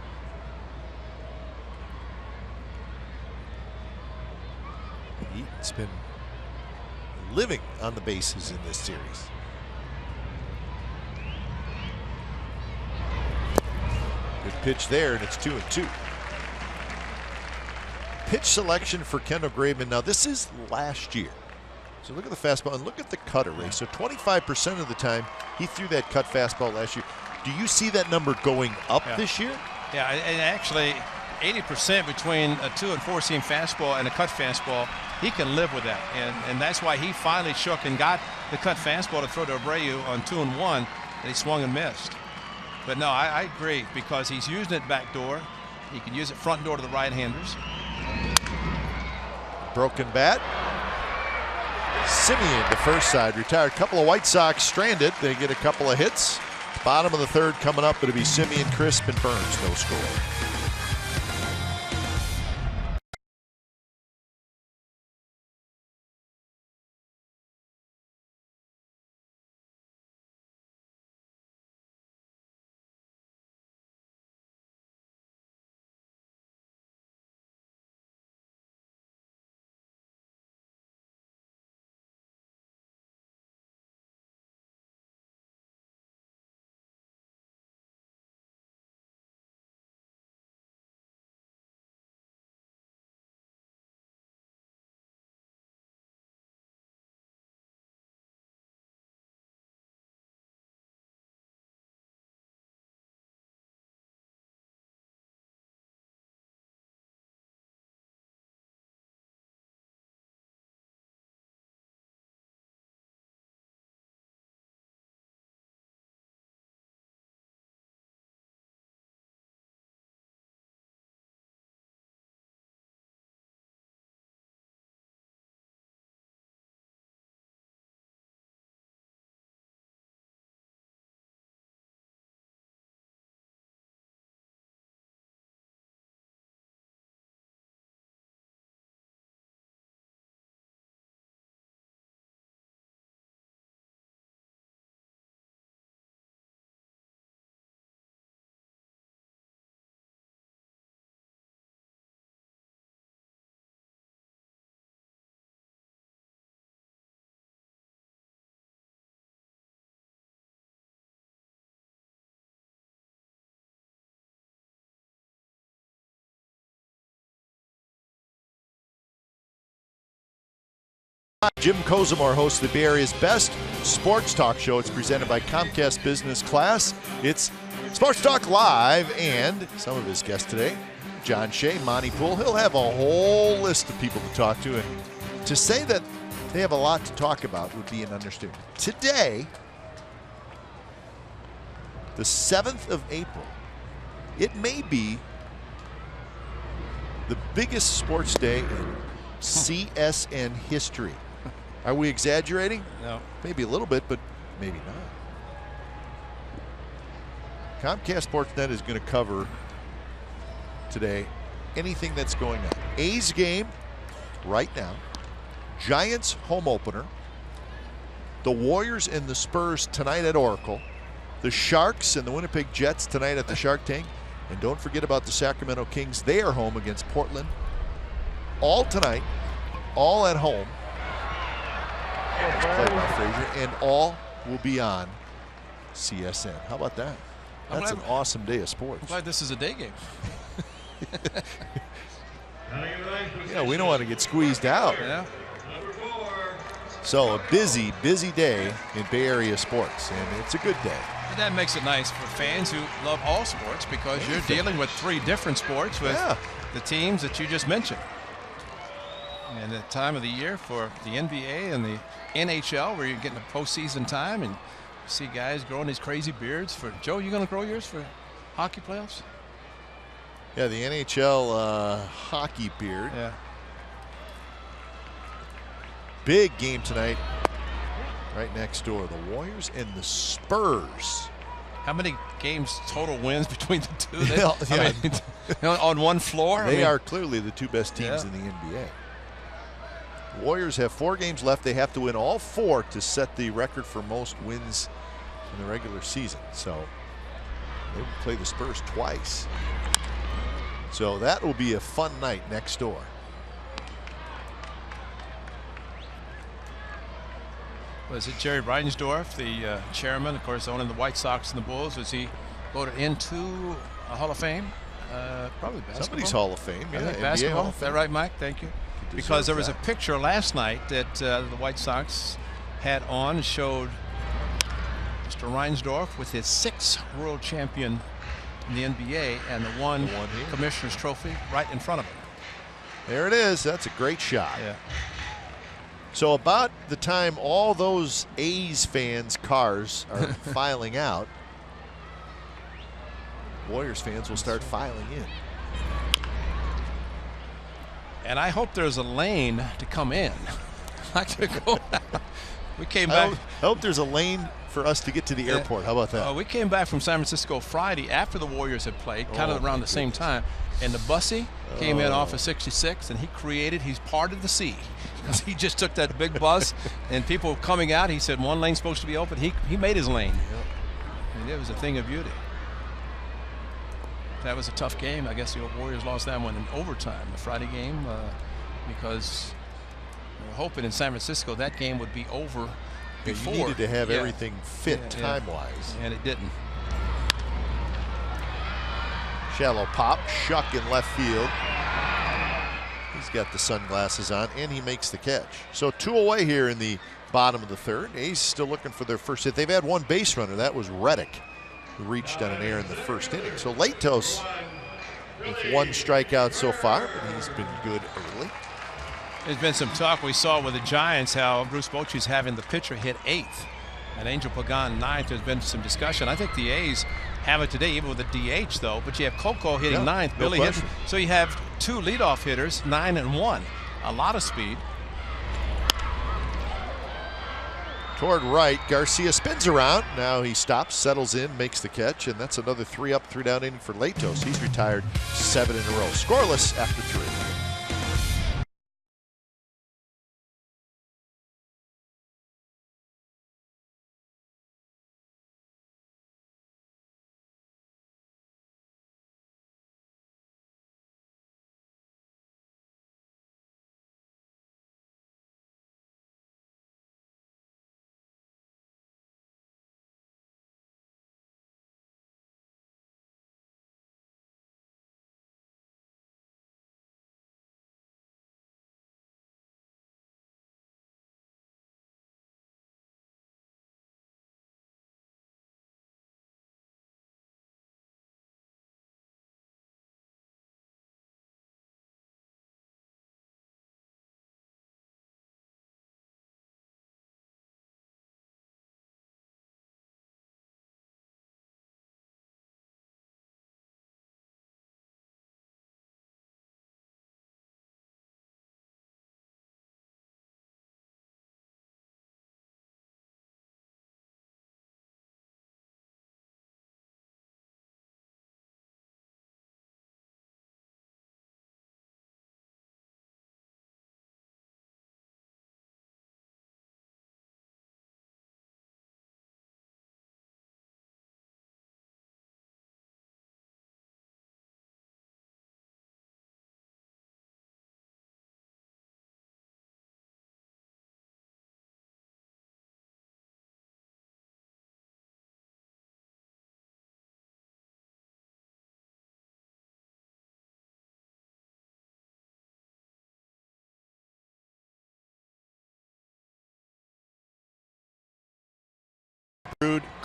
Eaton's been living on the bases in this series. Good pitch there, and it's 2-2. Pitch selection for Kendall Graveman. Now, this is last year. So look at the fastball and look at the cutter rate. So 25% of the time he threw that cut fastball last year. Do you see that number going up this year? Yeah, and actually 80% between a 2- and 4-seam fastball and a cut fastball, he can live with that. And that's why he finally shook and got the cut fastball to throw to Abreu on 2-1, and he swung and missed. But no, I agree, because he's using it back door. He can use it front door to the right-handers. Broken bat. Simeon, the first side, retired. Couple of White Sox stranded. They get a couple of hits. Bottom of the third coming up. It'll be Simeon, Crisp, and Burns. No score. Jim Kozimar hosts the Bay Area's best sports talk show. It's presented by Comcast Business Class. It's Sports Talk Live, and some of his guests today, John Shea, Monty Poole. He'll have a whole list of people to talk to, and to say that they have a lot to talk about would be an understatement. Today, the 7th of April, it may be the biggest sports day in CSN history. Are we exaggerating? No. Maybe a little bit, but maybe not. Comcast Sportsnet is going to cover today anything that's going on. A's game right now. Giants home opener. The Warriors and the Spurs tonight at Oracle. The Sharks and the Winnipeg Jets tonight at the Shark Tank. And don't forget about the Sacramento Kings. They are home against Portland. All tonight, all at home. Played by Frazier, and all will be on CSN. How about that? That's an awesome day of sports. I'm glad this is a day game. Yeah, we don't want to get squeezed out. Yeah. So a busy, busy day in Bay Area sports, and it's a good day. And that makes it nice for fans who love all sports because you're dealing with 3 different sports with the teams that you just mentioned. And the time of the year for the NBA and the NHL where you're getting the postseason time and you see guys growing these crazy beards. For Joe, you going to grow yours for hockey playoffs? Yeah, the NHL hockey beard. Yeah. Big game tonight right next door. The Warriors and the Spurs. How many games total wins between the two? I mean, on one floor? They are clearly the 2 best teams in the NBA. The Warriors have 4 games left. They have to win all 4 to set the record for most wins in the regular season. So they will play the Spurs twice. So that will be a fun night next door. Was it Jerry Reinsdorf, the chairman, of course, owning the White Sox and the Bulls? Was he voted into a Hall of Fame? Probably basketball. Somebody's Hall of Fame. Yeah, NBA basketball. Hall of Is Fame. that right, Mike? Thank you. Because there was a picture last night that the White Sox had on and showed Mr. Reinsdorf with his 6th world champion in the NBA and the one Commissioner's Trophy right in front of him. There it is. That's a great shot. Yeah. So about the time all those A's fans' cars are filing out, Warriors fans will start filing in. And I hope there's a lane to come in. Not to go out. We came back. I hope there's a lane for us to get to the airport. How about that? We came back from San Francisco Friday after the Warriors had played, kind of around the same time. And the bussy came in off of 66, and he's part of the sea. Because he just took that big bus, and people coming out, he said one lane's supposed to be open. He made his lane. Yep. And it was a thing of beauty. That was a tough game. I guess the Warriors lost that one in overtime, the Friday game, because we were hoping in San Francisco that game would be over before. You needed to have everything fit time-wise. And it didn't. Shallow pop, Shuck in left field. He's got the sunglasses on, and he makes the catch. So 2 away here in the bottom of the 3rd. A's still looking for their first hit. They've had 1 base runner. That was Reddick, who reached on an error in the 1st inning. So Latos with 1 strikeout so far, but he's been good early. There's been some talk we saw with the Giants how Bruce Bochy's having the pitcher hit 8th and Angel Pagan 9th. There's been some discussion. I think the A's have it today, even with the DH though. But you have Coco hitting 9th, Billy hitting. So you have 2 leadoff hitters, 9 and 1. A lot of speed. Toward right, Garcia spins around. Now he stops, settles in, makes the catch, and that's another 3 up, 3 down inning for Latos. He's retired 7 in a row. Scoreless after 3.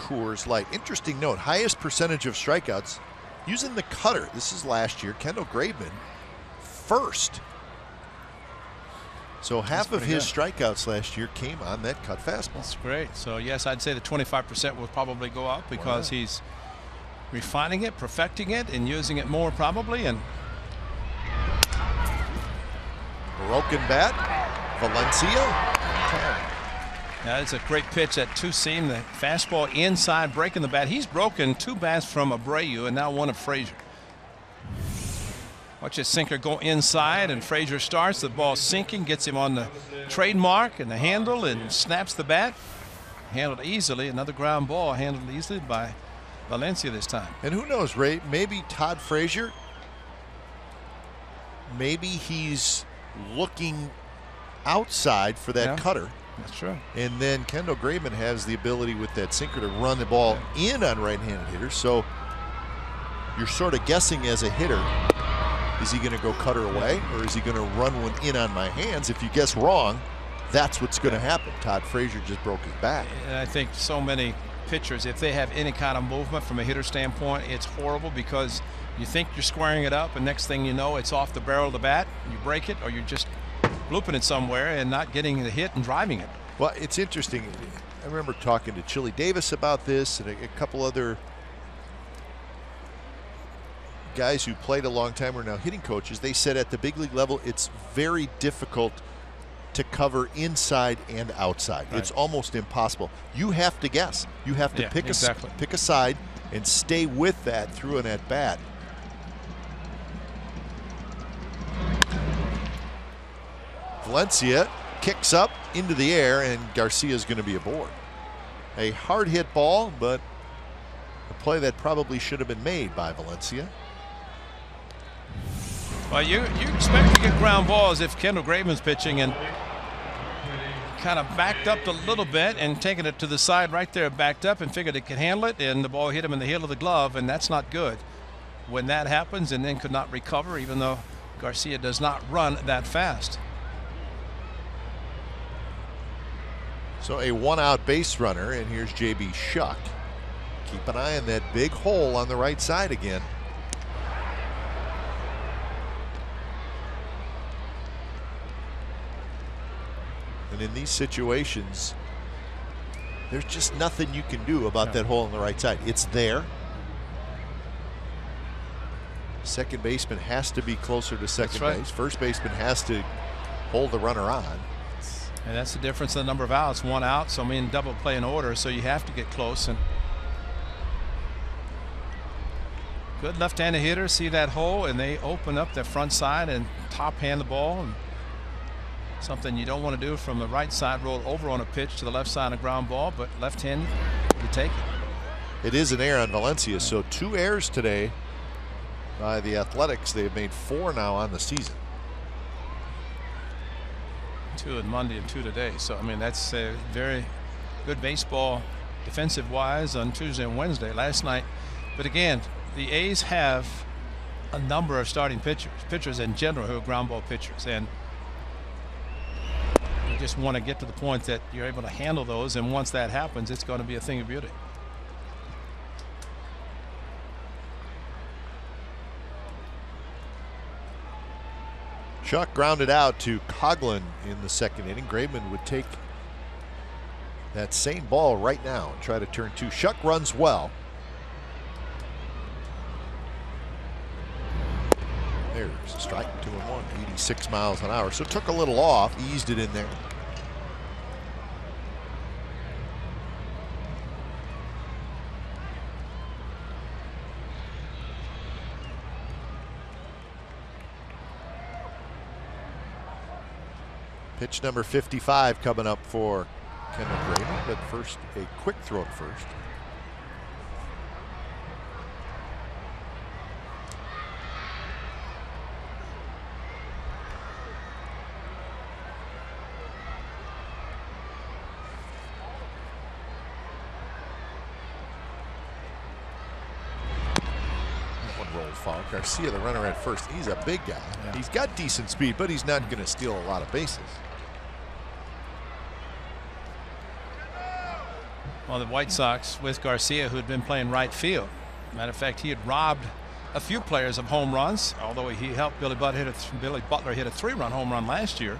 Coors Light. Interesting note, highest percentage of strikeouts using the cutter. This is last year. Kendall Graveman, first. So half of his strikeouts last year came on that cut fastball. That's great. So, yes, I'd say the 25% will probably go up because he's refining it, perfecting it, and using it more probably. And broken bat, Valencia. That's a great pitch at two-seam. The fastball inside, breaking the bat. He's broken 2 bats from Abreu and now 1 of Frazier. Watch his sinker go inside, and Frazier starts. The ball sinking, gets him on the trademark and the handle, and snaps the bat. Handled easily. Another ground ball handled easily by Valencia this time. And who knows, Ray? Maybe Todd Frazier, maybe he's looking outside for that cutter. That's true. And then Kendall Graveman has the ability with that sinker to run the ball in on right-handed hitters. So you're sort of guessing as a hitter, is he going to go cutter away or is he going to run one in on my hands? If you guess wrong, that's what's going to happen. Todd Frazier just broke his back. And I think so many pitchers, if they have any kind of movement from a hitter standpoint, it's horrible because you think you're squaring it up and next thing you know, it's off the barrel of the bat. You break it or you're just blooping it somewhere and not getting the hit and driving it. Well, it's interesting. I remember talking to Chili Davis about this and a couple other guys who played a long time who are now hitting coaches. They said at the big league level, it's very difficult to cover inside and outside. Right. It's almost impossible. You have to guess. You have to pick a side and stay with that through an at bat. Valencia kicks up into the air, and Garcia's going to be aboard. A hard hit ball, but a play that probably should have been made by Valencia. Well, you expect to get ground balls if Kendall Graveman's pitching, and kind of backed up a little bit and taking it to the side right there, backed up and figured it could handle it, and the ball hit him in the heel of the glove, and that's not good when that happens, and then could not recover, even though Garcia does not run that fast. So a 1-out base runner, and here's J.B. Shuck. Keep an eye on that big hole on the right side again. And in these situations, there's just nothing you can do about that hole on the right side. It's there. Second baseman has to be closer to second base. First baseman has to hold the runner on. And that's the difference in the number of outs. 1 out, so I mean double play in order, so you have to get close. And good left-handed hitters see that hole and they open up their front side and top hand the ball. And something you don't want to do from the right side, roll over on a pitch to the left side of ground ball, but left-handed, you take it. It is an error on Valencia, so 2 errors today by the Athletics. They've made 4 now on the season. 2 on Monday and 2 today. So, I mean, that's a very good baseball defensive-wise on Tuesday and Wednesday last night. But again, the A's have a number of starting pitchers in general who are ground ball pitchers. And you just want to get to the point that you're able to handle those. And once that happens, it's going to be a thing of beauty. Shuck grounded out to Coughlin in the second inning. Graveman would take that same ball right now and try to turn 2. Shuck runs well. There's a strike, 2-1, 86 miles an hour. So took a little off, eased it in there. Pitch number 55 coming up for Kendall Graveman, but first a quick throw at first. Foul. Garcia, the runner at first. He's a big guy. Yeah. He's got decent speed, but he's not going to steal a lot of bases. Well, the White Sox with Garcia, who had been playing right field. Matter of fact, he had robbed a few players of home runs, although he helped Billy Butler hit a 3-run home run last year.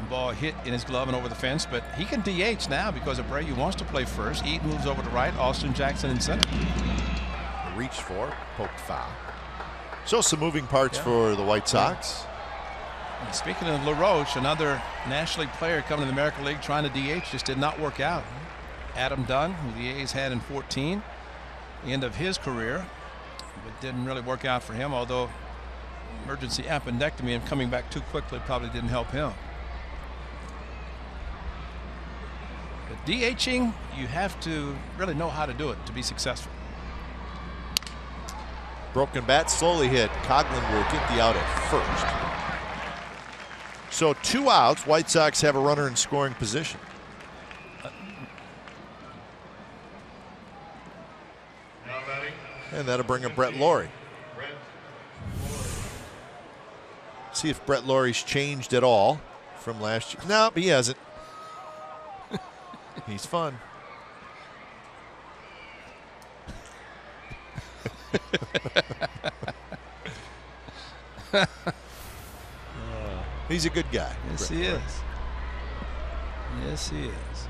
The ball hit in his glove and over the fence, but he can DH now because Abreu wants to play first. Eaton moves over to right, Austin Jackson in center. Reached for, poked foul. So some moving parts for the White Sox. And speaking of LaRoche, another National League player coming to the American League trying to DH, just did not work out. Adam Dunn, who the A's had in 14, the end of his career, but didn't really work out for him, although emergency appendectomy and coming back too quickly probably didn't help him. But DHing, you have to really know how to do it to be successful. Broken bat, slowly hit. Coughlin will get the out at first. So 2 outs. White Sox have a runner in scoring position. And that'll bring up Brett Lawrie. See if Brett Laurie's changed at all from last year. No, he hasn't. He's fun. He's a good guy. Yes, he is. Yes, he is.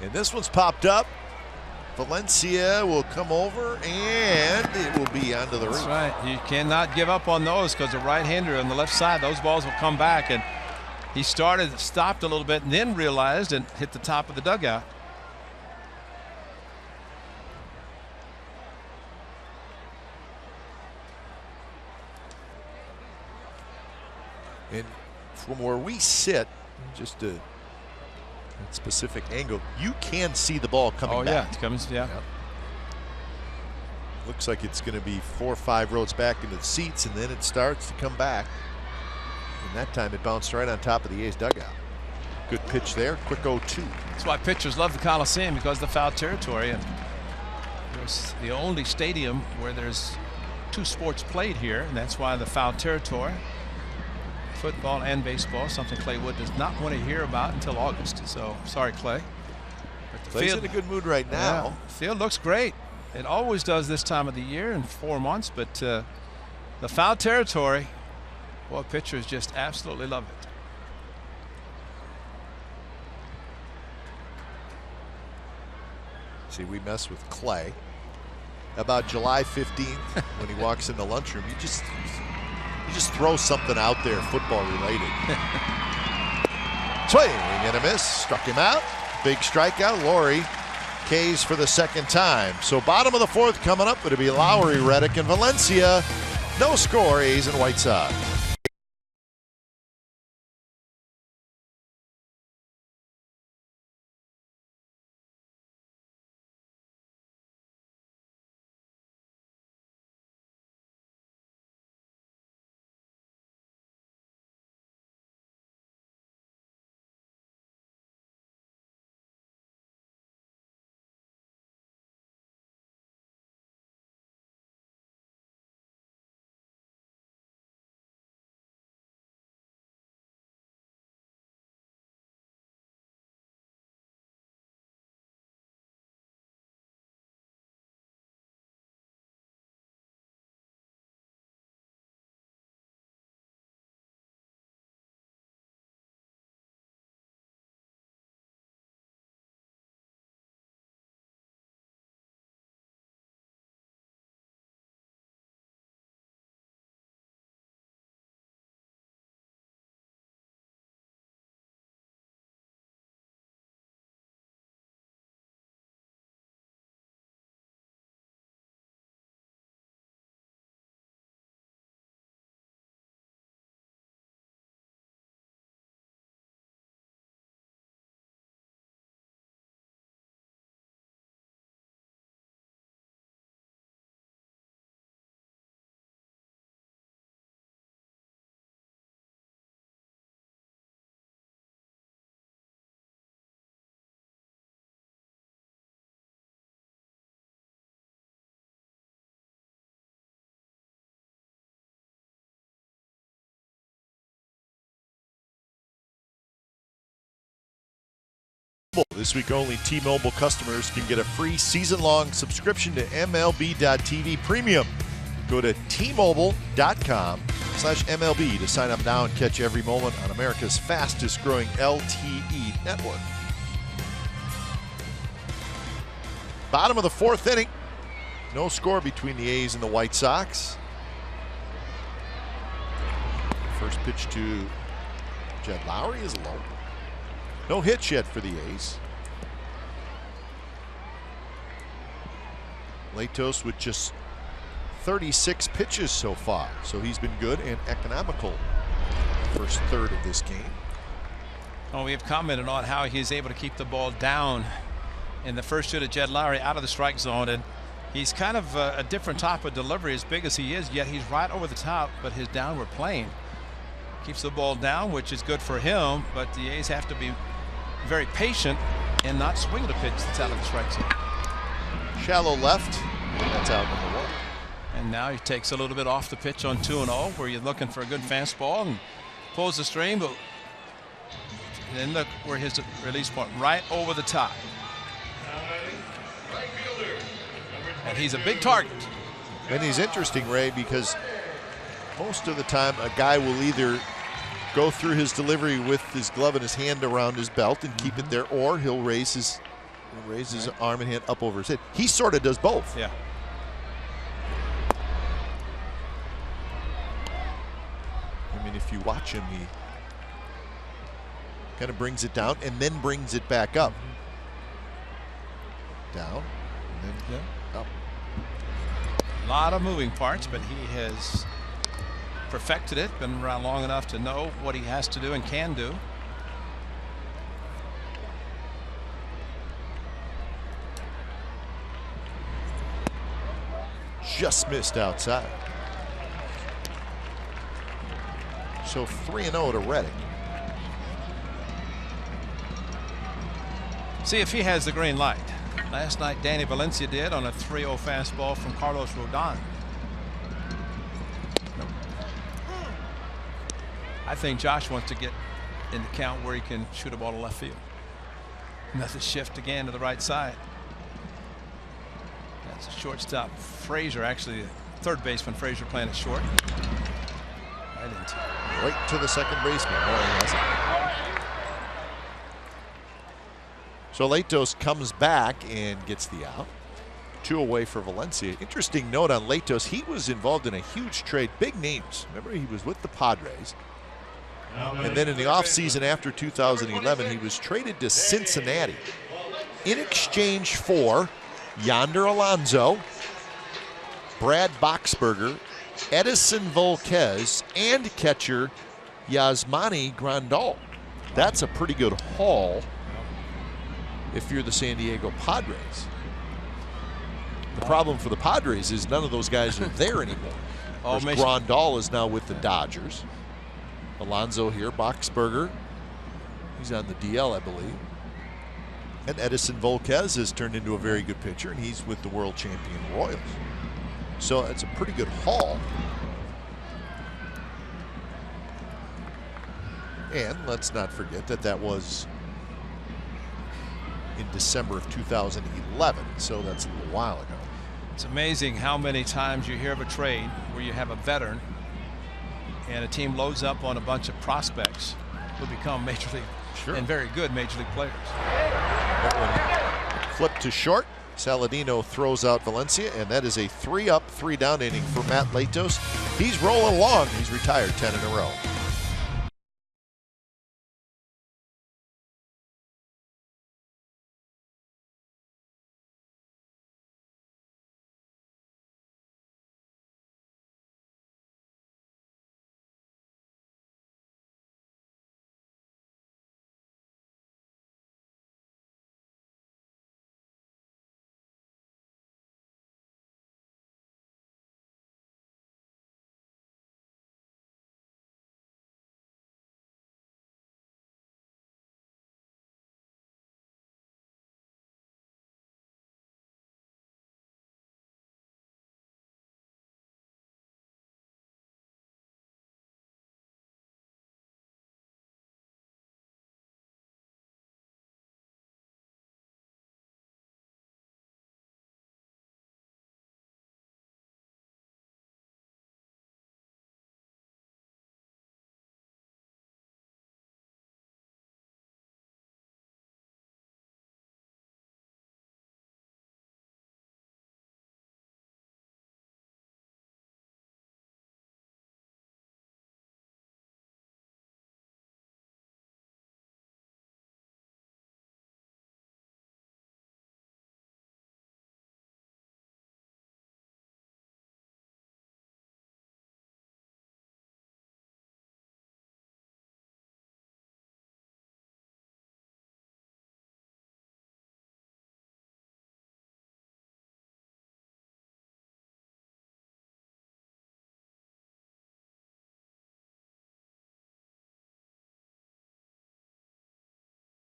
And this one's popped up. Valencia will come over, and it will be onto the roof. That's right. You cannot give up on those because the right-hander on the left side, those balls will come back. And he stopped a little bit, and then realized and hit the top of the dugout. And from where we sit, just a specific angle, you can see the ball coming back. Oh, yeah. It comes, yeah. Yep. Looks like it's going to be 4 or 5 rows back into the seats, and then it starts to come back. And that time it bounced right on top of the A's dugout. Good pitch there. Quick 0-2. That's why pitchers love the Coliseum, because of the foul territory. And there's the only stadium where there's 2 sports played here, and that's why the foul territory. Football and baseball, something Clay Wood does not want to hear about until August. So sorry, Clay. But the Clay's field in a good mood right now. Yeah, the field looks great. It always does this time of the year in 4 months, but the foul territory, boy, pitchers just absolutely love it. See, we mess with Clay. About July 15th, when he walks in the lunchroom, you just throw something out there football related. Swing and a miss. Struck him out. Big strikeout. Lawrie K's for the second time. So bottom of the 4th coming up. It'll be Lowry, Reddick, and Valencia. No score. A's and White Sox. This week only, T-Mobile customers can get a free season-long subscription to MLB.TV Premium. Go to T-Mobile.com/MLB to sign up now and catch every moment on America's fastest-growing LTE network. Bottom of the fourth inning. No score between the A's and the White Sox. First pitch to Jed Lowry is low. No hits yet for the A's. Latos with just 36 pitches so far, so he's been good and economical first third of this game. Oh, we have commented on how he's able to keep the ball down in the first two to Jed Lowry out of the strike zone, and he's kind of a different type of delivery, as big as he is, yet he's right over the top, but his downward plane keeps the ball down, which is good for him, but the A's have to be very patient and not swing the pitch that's out of the strike zone. Shallow left, that's out number one. And now he takes a little bit off the pitch on 2-0, where you're looking for a good fastball and pulls the string, but then look where his release point, right over the top. And he's a big target. And he's interesting, Ray, because most of the time a guy will either go through his delivery with his glove and his hand around his belt and keep it there, or he'll raise his arm and hand up over his head. He sort of does both. Yeah. I mean, if you watch him, he kind of brings it down and then brings it back up. Down and then up. A lot of moving parts, but he has perfected it, been around long enough to know what he has to do and can do. Just missed outside. So 3-0 to Reddick. See if he has the green light. Last night Danny Valencia did on a 3-0 fastball from Carlos Rodon. I think Josh wants to get in the count where he can shoot a ball to left field. Another shift again to the right side. That's a shortstop. Frazier, actually, third baseman Frazier playing it short. Right to the second baseman. So Latos comes back and gets the out. 2 away for Valencia. Interesting note on Latos, he was involved in a huge trade. Big names. Remember, he was with the Padres. And then in the offseason after 2011, he was traded to Cincinnati in exchange for Yonder Alonso, Brad Boxberger, Edison Volquez, and catcher Yasmani Grandal. That's a pretty good haul if you're the San Diego Padres. The problem for the Padres is none of those guys are there anymore. Grandal is now with the Dodgers. Alonso here, Boxberger, he's on the DL, I believe. And Edison Volquez has turned into a very good pitcher, and he's with the world champion Royals. So it's a pretty good haul. And let's not forget that that was in December of 2011, so that's a little while ago. It's amazing how many times you hear of a trade where you have a veteran and a team loads up on a bunch of prospects who become major league and very good major league players. That one flipped to short. Saladino throws out Valencia, and that is a 3-up, 3-down inning for Matt Latos. He's rolling along. He's retired 10 in a row.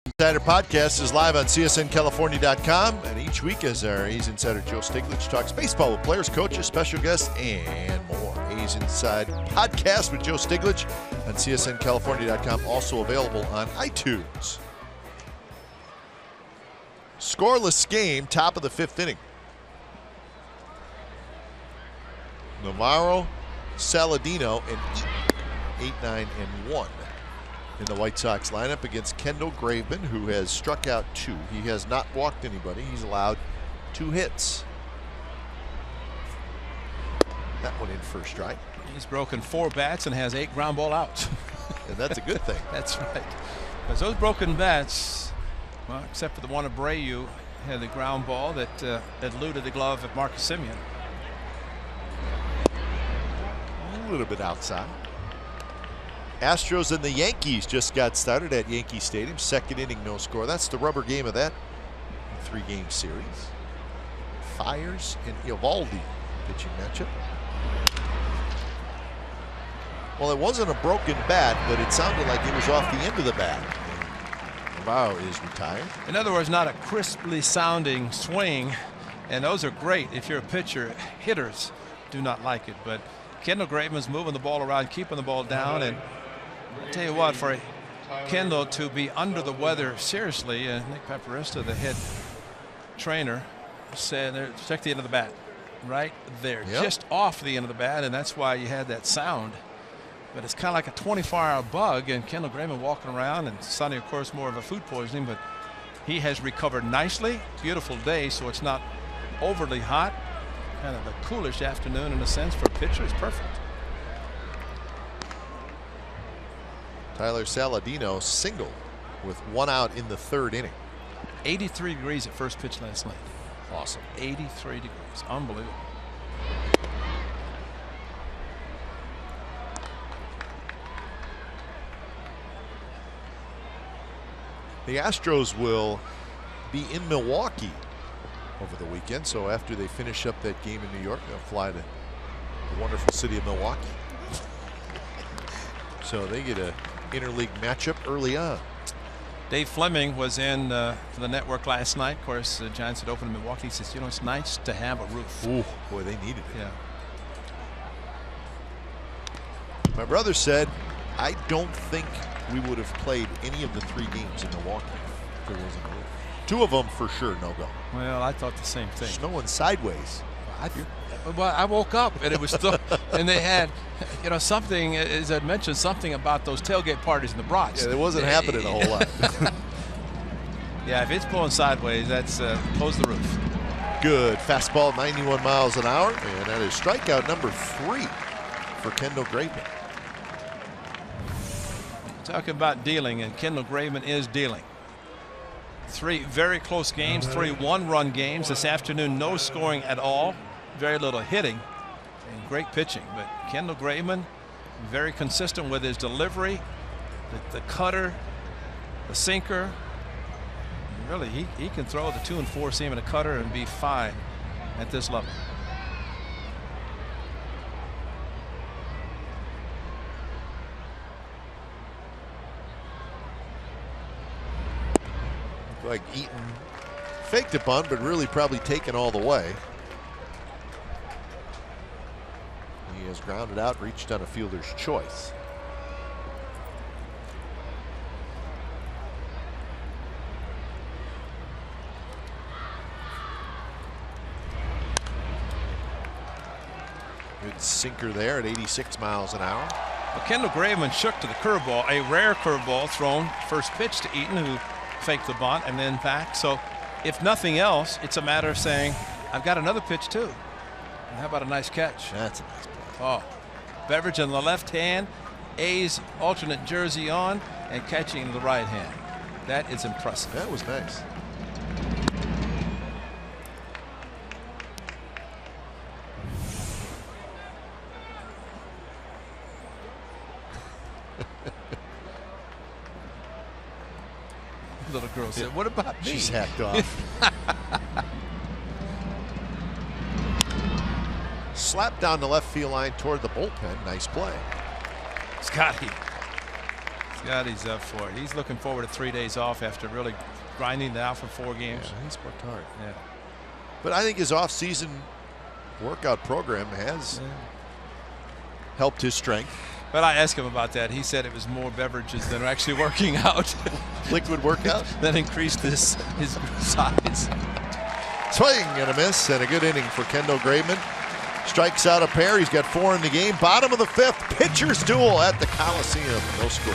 Insider Podcast is live on CSNCalifornia.com, and each week as our A's Insider Joe Stiglitz talks baseball with players, coaches, special guests, and more. A's Inside Podcast with Joe Stiglitz on CSNCalifornia.com, also available on iTunes. Scoreless game, top of the 5th inning. Navarro, Saladino, and Eaton, 8, 9, and 1. In the White Sox lineup against Kendall Graveman, who has struck out 2. He has not walked anybody. He's allowed 2 hits. That one in first strike. He's broken 4 bats and has 8 ground ball outs. And that's a good thing. That's right. Because those broken bats, well, except for the one Abreu, had the ground ball that eluded the glove of Marcus Semien. A little bit outside. Astros and the Yankees just got started at Yankee Stadium. 2nd inning, no score. That's the rubber game of that 3-game series. Fires and Eovaldi pitching matchup. Well, it wasn't a broken bat, but it sounded like it was off the end of the bat. Navarro is retired. In other words, not a crisply sounding swing, and those are great if you're a pitcher. Hitters do not like it, but Kendall Graveman's moving the ball around, keeping the ball down, and I'll tell you what, for Kendall to be under the weather seriously, Nick Paparista, the head trainer, said, check the end of the bat. Right there, yep. Just off the end of the bat, and that's why you had that sound. But it's kind of like a 24-hour bug, and Kendall Graveman walking around, and Sonny, of course, more of a food poisoning, but he has recovered nicely. Beautiful day, so it's not overly hot. Kind of a coolish afternoon in a sense for a pitcher. It's perfect. Tyler Saladino single with 1 out in the 3rd inning. 83 degrees at first pitch last night. Awesome. 83 degrees. Unbelievable. The Astros will be in Milwaukee over the weekend, so after they finish up that game in New York, they'll fly to the wonderful city of Milwaukee. So they get a interleague matchup early on. Dave Fleming was in for the network last night. Of course, the Giants had opened in Milwaukee. He says, you know, it's nice to have a roof. Ooh, boy, they needed it. Yeah. My brother said, I don't think we would have played any of the 3 games in Milwaukee if there wasn't a roof. 2 of them for sure, no go. Well, I thought the same thing. Snowing sideways. Well, I woke up and it was still, and they had, you know, something, as I mentioned, something about those tailgate parties in the brats. Yeah, it wasn't happening a whole lot. Yeah, if it's blowing sideways, that's close the roof. Good fastball, 91 miles an hour, and that is strikeout number 3 for Kendall Graveman. Talking about dealing, and Kendall Graveman is dealing. 3 very close games, 3 one-run games. This afternoon, no scoring at all, very little hitting, and great pitching. But Kendall Graveman, very consistent with his delivery, the cutter, the sinker. Really, he can throw the 2 and 4 seam and a cutter and be fine at this level. Like Eaton faked a bunt, but really probably taken all the way. He has grounded out, reached on a fielder's choice. Good sinker there at 86 miles an hour. Well, Kendall Graveman shook to the curveball, a rare curveball thrown first pitch to Eaton, who faked the bunt and then back. So if nothing else, it's a matter of saying, I've got another pitch too. And how about a nice catch? That's a nice play. Oh, Beverage in the left hand, A's alternate jersey on, and catching in the right hand. That is impressive. That was nice. Little girl said, what about me? She's hacked off. Slap down the left field line toward the bullpen. Nice play. Scotty. God, he's up for it. He's looking forward to 3 days off after really grinding it out for 4 games. Yeah, he's worked hard. Yeah. But I think his off-season workout program has helped his strength. But I asked him about that. He said it was more beverages than actually working out. Liquid workout? That increased his size. Swing and a miss, and a good inning for Kendall Graveman. Strikes out a pair. He's got 4 in the game. Bottom of the 5th, pitcher's duel at the Coliseum. No score.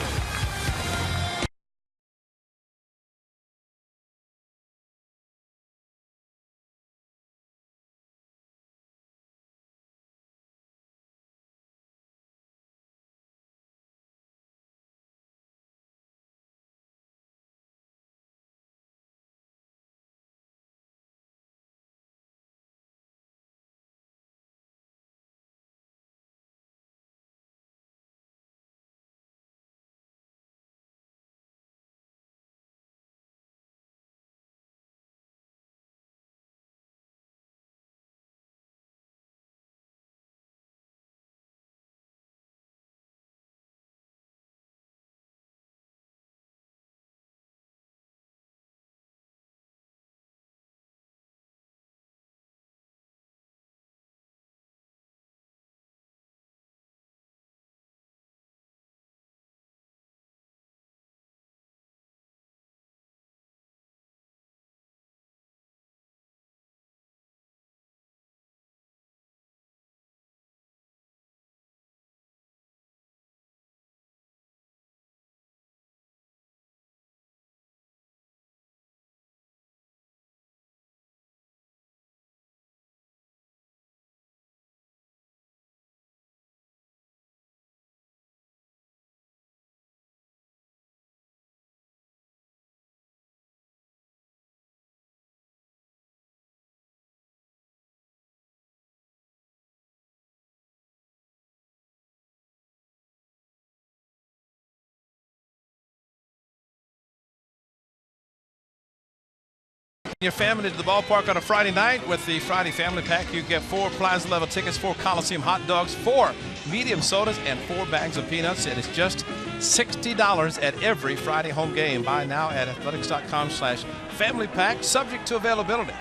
Your family to the ballpark on a Friday night with the Friday Family Pack. You get 4 Plaza level tickets, 4 Coliseum hot dogs, 4 medium sodas, and 4 bags of peanuts. It is just $60 at every Friday home game. Buy now at athletics.com/family pack, subject to availability.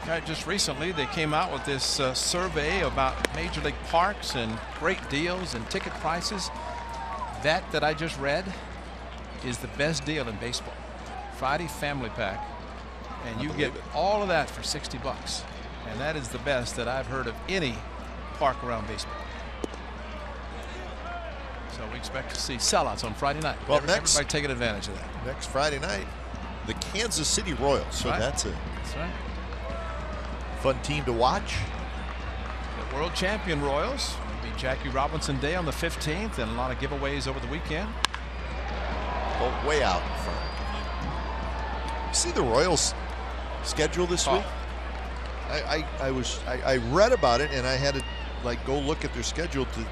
Okay, just recently they came out with this survey about Major League parks and great deals and ticket prices. That I just read is the best deal in baseball. Friday Family Pack. And you get all of that for $60. And that is the best that I've heard of any park around baseball. So we expect to see sellouts on Friday night. Well, everybody taking advantage of that. Next Friday night, the Kansas City Royals. So that's a fun team to watch. The world champion Royals. It'll be Jackie Robinson Day on the 15th, and a lot of giveaways over the weekend. Oh, way out in front. You see the Royals schedule this week? I read about it, and I had to go look at their schedule to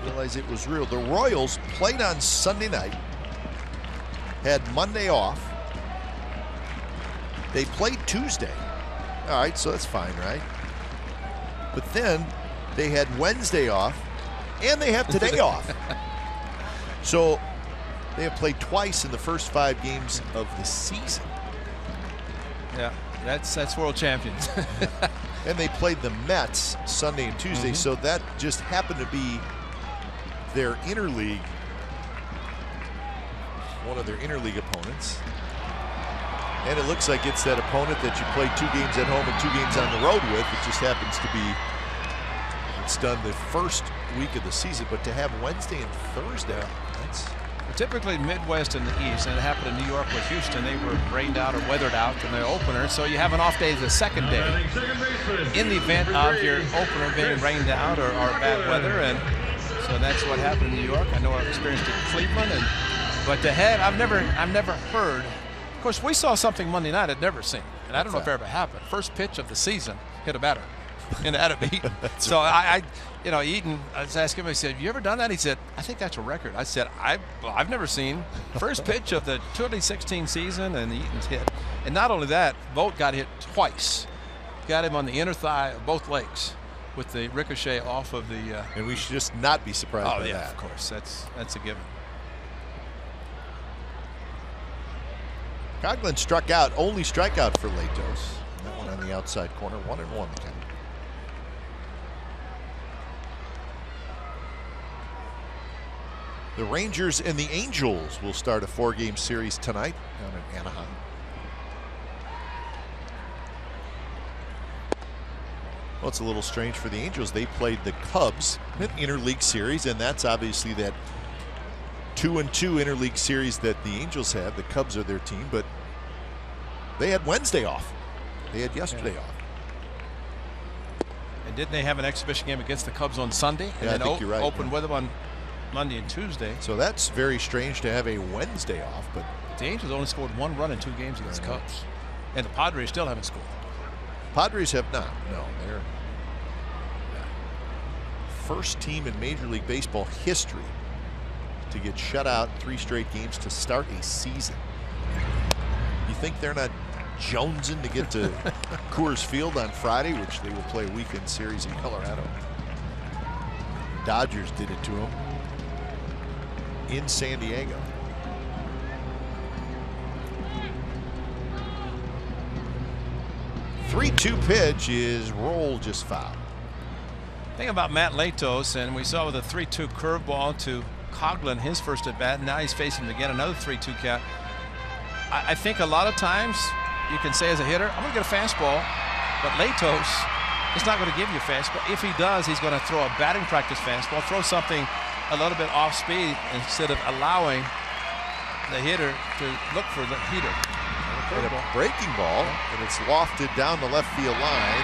realize it was real. The Royals played on Sunday night, had Monday off. They played Tuesday. All right, so that's fine, right? But then they had Wednesday off, and they have today off. So they have played twice in the first 5 games of the season. Yeah, that's world champions. And they played the Mets Sunday and Tuesday, so that just happened to be their interleague, one of their interleague opponents. And it looks like it's that opponent that you played 2 games at home and 2 games on the road with. It just happens to be, it's done the first week of the season, but to have Wednesday and Thursday, that's... Typically Midwest and the East, and it happened in New York with Houston. They were rained out or weathered out in their opener, so you have an off day the second day in the event of your opener being rained out or bad weather, and so that's what happened in New York. I know I've experienced it in Cleveland, but to have I've never heard. Of course, we saw something Monday night I'd never seen, and I don't know if it ever happened. First pitch of the season, hit a batter, and that beat. So right. Eaton, I was asking him, I said, have you ever done that? He said, I think that's a record. I said, I've never seen first pitch of the 2016 season, and Eaton's hit. And not only that, Vogt got hit twice. Got him on the inner thigh of both legs. with the ricochet off of the. And we should just not be surprised by that. Of course, that's a given. Coughlin struck out, only strikeout for Latos. That one on the outside corner, 1-1 the count. The Rangers and the Angels will start a 4-game series tonight down in Anaheim. Well, it's a little strange for the Angels. They played the Cubs in an interleague series, and that's obviously that 2-2 interleague series that the Angels have. The Cubs are their team, but they had Wednesday off. They had yesterday off. And didn't they have an exhibition game against the Cubs on Sunday? And I then think you're right. Opened with them on Monday and Tuesday. So that's very strange to have a Wednesday off, but the Angels only scored 1 run in 2 games against the Cubs. And the Padres still haven't scored. Padres have not. No, they're first team in Major League Baseball history to get shut out 3 straight games to start a season. You think they're not jonesing to get to Coors Field on Friday, which they will play a weekend series in Colorado? Dodgers did it to them in San Diego. The 3-2 pitch is rolled, just foul. Thing about Matt Latos, and we saw with a 3-2 curveball to Coughlin his first at bat. Now he's facing him again, another 3-2 count. I think a lot of times you can say as a hitter, I'm going to get a fastball, but Latos is not going to give you a fastball. If he does, he's going to throw a batting practice fastball, throw something a little bit off speed instead of allowing the hitter to look for the heater. And a breaking ball, and it's lofted down the left field line.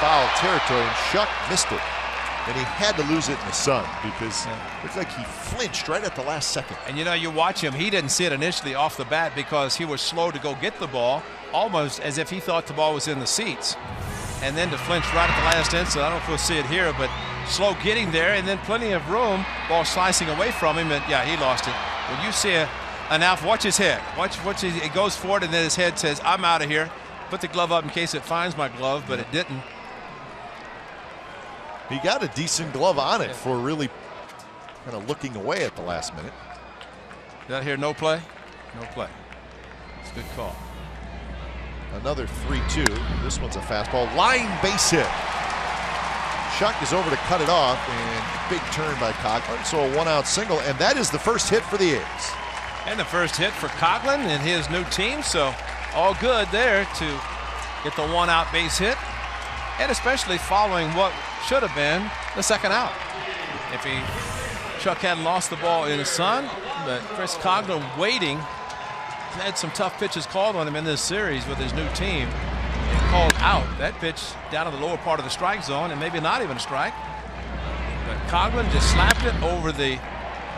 Foul territory, and Shuck missed it. And he had to lose it in the sun because it looked like he flinched right at the last second. And you watch him, he didn't see it initially off the bat because he was slow to go get the ball, almost as if he thought the ball was in the seats. And then to flinch right at the last instant, I don't know if we'll see it here, but slow getting there and then plenty of room, ball slicing away from him, and he lost it. When you see an out, watch his head. Watch it goes forward and then his head says, I'm out of here. Put the glove up in case it finds my glove, but it didn't. He got a decent glove on it for really kind of looking away at the last minute. Did I hear no play? No play. It's a good call. Another 3-2. This one's a fastball. Line base hit. Shuck is over to cut it off, and big turn by Coughlin. So a 1-out single, and that is the first hit for the A's. And the first hit for Coughlin and his new team. So all good there to get the 1-out base hit, and especially following what should have been the second out. If Chuck hadn't lost the ball in the sun, but Chris Coughlin waiting, had some tough pitches called on him in this series with his new team, and called out. That pitch down in the lower part of the strike zone, and maybe not even a strike. But Coughlin just slapped it over the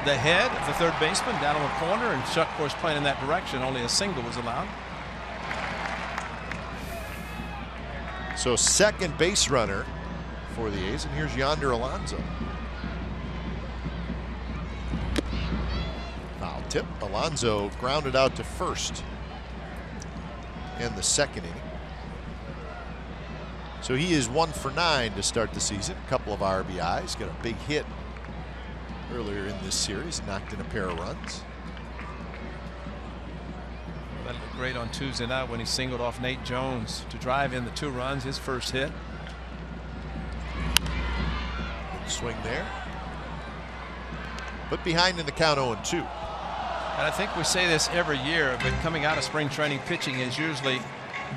head of the third baseman down on the corner, and Chuck, of course, playing in that direction. Only a single was allowed. So second base runner for the A's, and here's Yonder Alonso. Foul tip. Alonso grounded out to first in the second inning. So he is 1 for 9 to start the season. A couple of RBIs. Got a big hit earlier in this series. Knocked in a pair of runs. That looked great on Tuesday night when he singled off Nate Jones to drive in the 2 runs, his first hit. Good swing there. But behind in the count 0-2. And I think we say this every year, but coming out of spring training, pitching is usually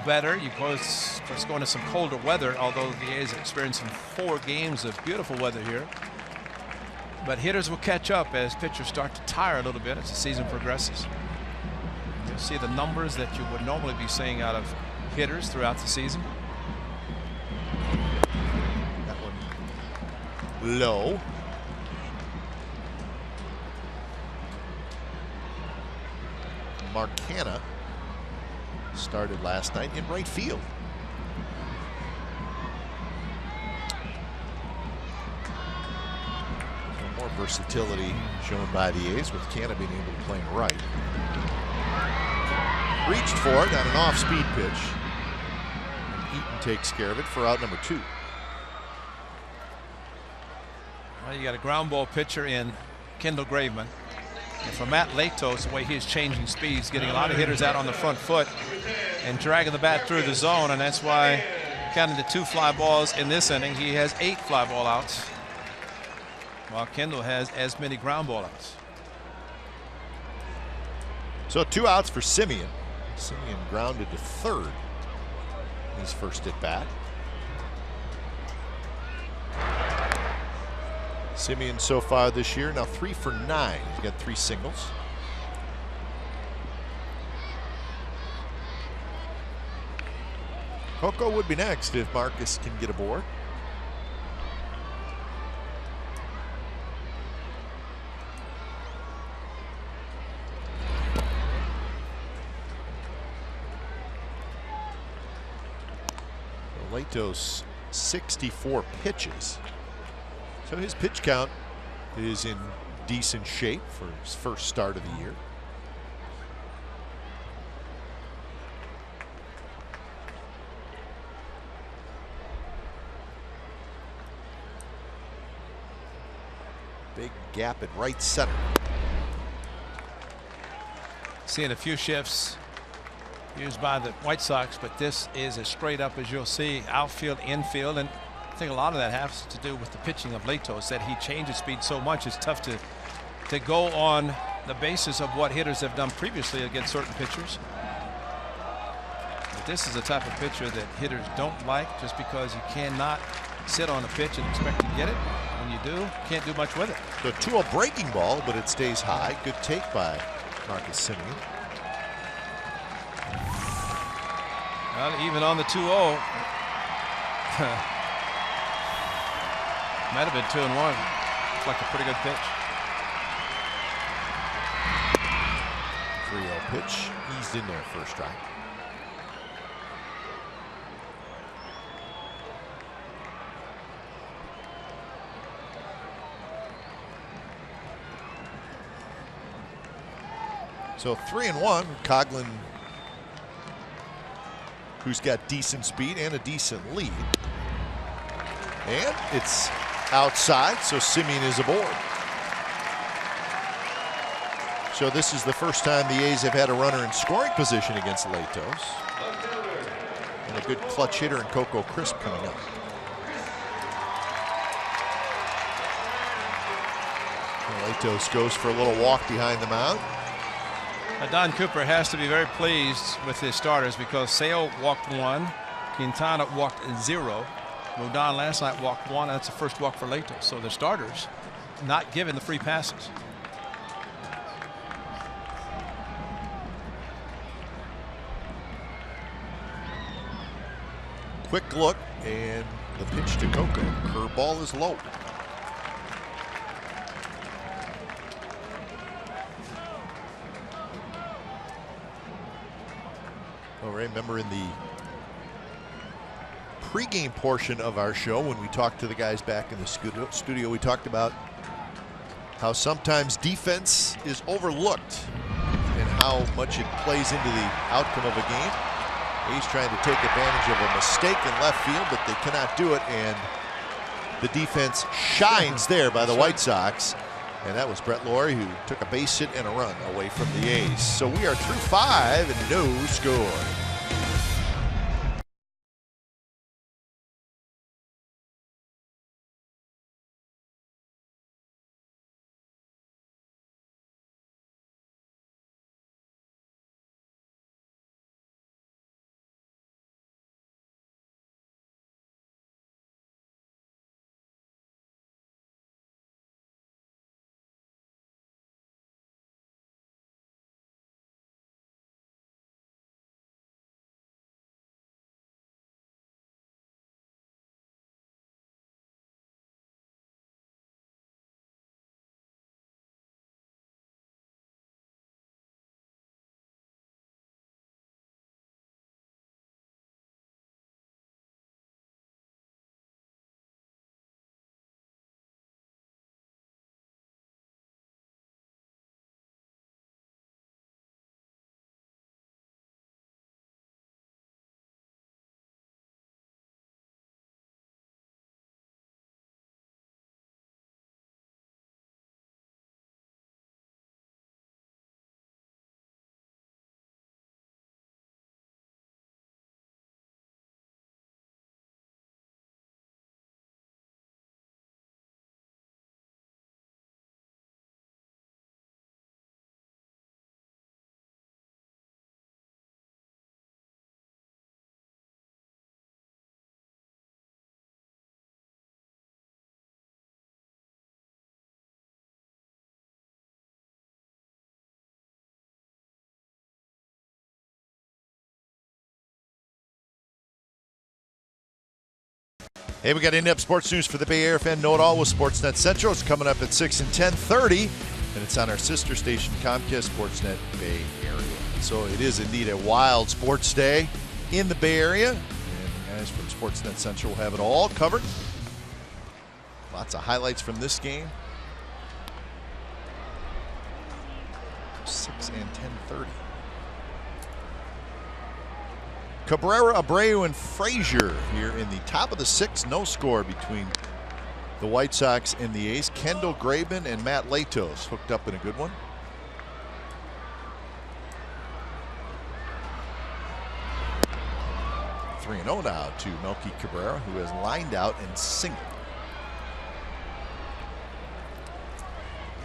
better. You go, it's going to some colder weather, although the A's are experiencing 4 games of beautiful weather here. But hitters will catch up as pitchers start to tire a little bit as the season progresses. You'll see the numbers that you would normally be seeing out of hitters throughout the season. That one low. Marcana started last night in right field. So more versatility shown by the A's with Canna being able to play in right. Reached for it on an off-speed pitch. And Eaton takes care of it for out number 2. Well, you got a ground ball pitcher in Kendall Graveman. And for Matt Latos, the way he is changing speeds, getting a lot of hitters out on the front foot and dragging the bat through the zone, and that's why, counting the 2 fly balls in this inning, he has 8 fly ball outs, while Kendall has as many ground ball outs. So 2 outs for Semien. Semien grounded to third in his first at bat. Semien so far this year now 3 for 9. He's got 3 singles. Coco would be next if Marcus can get aboard. Latos 64 pitches. So his pitch count is in decent shape for his first start of the year. Big gap at right center. Seeing a few shifts used by the White Sox, but this is as straight up as you'll see, outfield, infield, and I think a lot of that has to do with the pitching of Latos, that he changes speed so much. It's tough to go on the basis of what hitters have done previously against certain pitchers. But this is the type of pitcher that hitters don't like, just because you cannot sit on a pitch and expect to get it. When you do, can't do much with it. The 2-0 breaking ball, but it stays high. Good take by Marcus Semien. Well, even on the 2-0, might have been 2-1. Looks like a pretty good pitch. 3-0 pitch eased in there first strike. So 3-1. Coughlin, who's got decent speed and a decent lead. And it's outside, so Semien is aboard. So this is the first time the A's have had a runner in scoring position against Latos. And a good clutch hitter in Coco Crisp coming up. And Latos goes for a little walk behind the mound. Don Cooper has to be very pleased with his starters, because Sale walked 1, Quintana walked 0. Rodon last night walked 1. That's the first walk for Latos. So the starters not given the free passes. Quick look, and the pitch to Coco. Curveball is low. Well, remember in the pregame portion of our show, when we talked to the guys back in the studio, we talked about how sometimes defense is overlooked and how much it plays into the outcome of a game. He's trying to take advantage of a mistake in left field, but they cannot do it, and the defense shines there by the White Sox. And that was Brett Lawrie, who took a base hit and a run away from the A's. So we are through 5 and no score. Hey, we got in-depth sports news for the Bay Area fan. Know it all with Sportsnet Central. It's coming up at 6 and 10:30, and it's on our sister station, Comcast Sportsnet Bay Area. So it is indeed a wild sports day in the Bay Area, and the guys from Sportsnet Central will have it all covered. Lots of highlights from this game. 6 and 10:30. Cabrera, Abreu, and Frazier here in the top of the 6th. No score between the White Sox and the A's. Kendall Graveman and Matt Latos hooked up in a good one. Three and 0 now to Melky Cabrera, who has lined out and singled.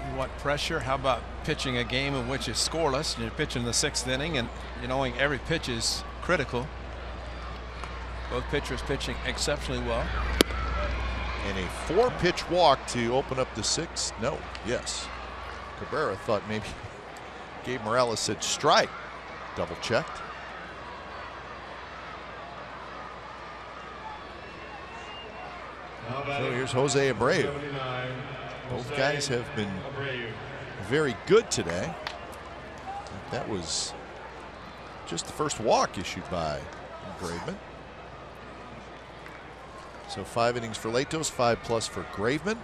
You want pressure? How about pitching a game in which it's scoreless and you're pitching the 6th inning and you knowing every pitch is critical? Both pitchers pitching exceptionally well. And a 4-pitch walk to open up the 6th. No, yes. Cabrera thought maybe Gabe Morales said strike. Double checked. So here's Jose Abreu. Both guys have been very good today. That was just the first walk issued by Graveman. So 5 innings for Latos, 5+ for Graveman.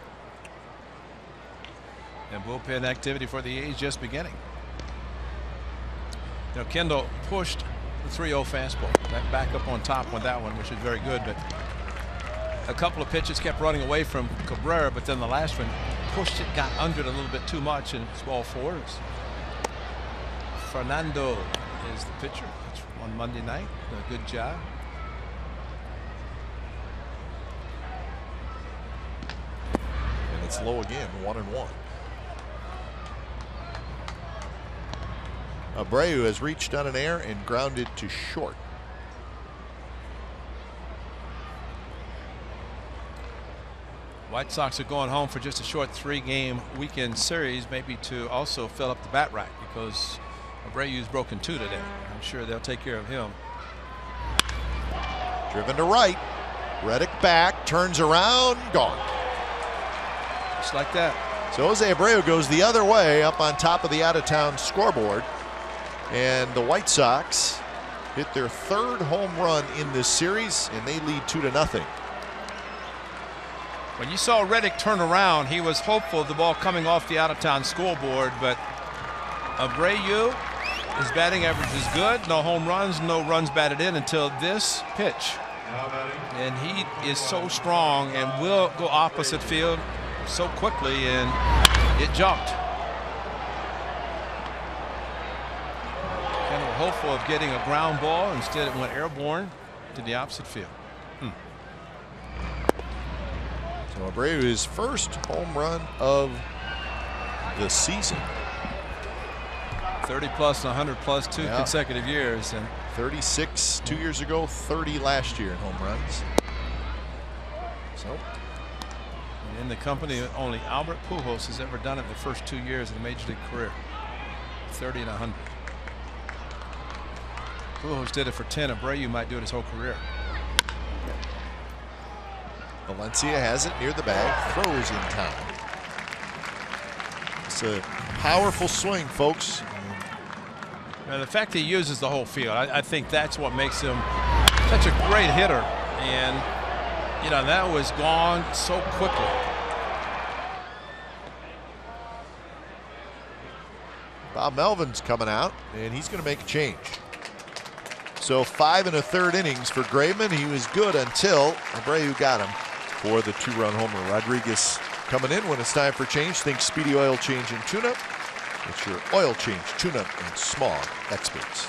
And bullpen activity for the A's just beginning. You know, Kendall pushed the 3-0 fastball. That back up on top with that one, which is very good. But a couple of pitches kept running away from Cabrera, but then the last one pushed it, got under it a little bit too much, and it's ball 4. Fernando is the pitcher on Monday night. A good job. And it's low again, 1-1. Abreu has reached on an air and grounded to short. White Sox are going home for just a short 3-game weekend series, maybe to also fill up the bat rack because Abreu's broken 2 today. I'm sure they'll take care of him. Driven to right. Reddick back, turns around, gone. Just like that. So Jose Abreu goes the other way up on top of the out-of-town scoreboard. And the White Sox hit their 3rd home run in this series, and they lead 2-0. When you saw Reddick turn around, he was hopeful of the ball coming off the out-of-town scoreboard, but Abreu, his batting average is good. No home runs, no runs batted in until this pitch. And he is so strong and will go opposite field so quickly, and it jumped. Kind of hopeful of getting a ground ball. Instead, it went airborne to the opposite field. So Abreu, his first home run of the season. 30+ and 100+ 2 consecutive years. And 36 2 years ago, 30 last year in home runs. So in the company, only Albert Pujols has ever done it in the first 2 years of a major league career. 30 and 100. Pujols did it for 10. Abreu might do it his whole career. Valencia has it near the bag, throws in time. It's a powerful swing, folks. Now, the fact he uses the whole field, I think that's what makes him such a great hitter. And, you know, that was gone so quickly. Bob Melvin's coming out, and he's going to make a change. So 5 1/3 innings for Graveman. He was good until Abreu got him for the 2-run homer. Rodriguez coming in when it's time for change. Think Speedy Oil Change and Tune-Up. It's your oil change, tune-up, and smog experts.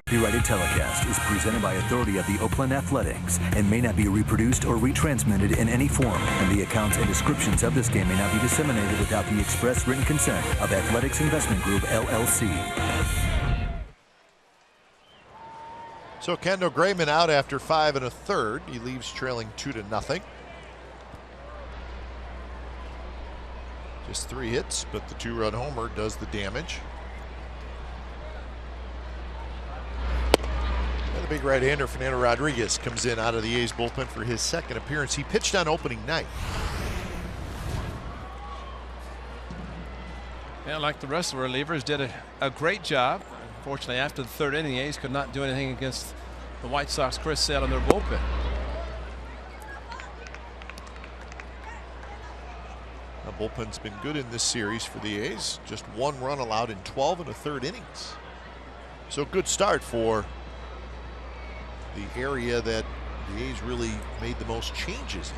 Copyrighted telecast is presented by authority of the Oakland Athletics and may not be reproduced or retransmitted in any form, and the accounts and descriptions of this game may not be disseminated without the express written consent of Athletics Investment Group, LLC. So Kendall Graveman out after 5 1/3. He leaves trailing 2-0. Just 3 hits, but the 2-run homer does the damage. And the big right-hander Fernando Rodriguez comes in out of the A's bullpen for his second appearance. He pitched on opening night. Yeah, like the rest of the relievers, did a great job. Unfortunately, after the 3rd inning, the A's could not do anything against the White Sox. Chris said on their bullpen. The bullpen's been good in this series for the A's. Just 1 run allowed in 12 1/3 innings. So good start for the area that the A's really made the most changes in.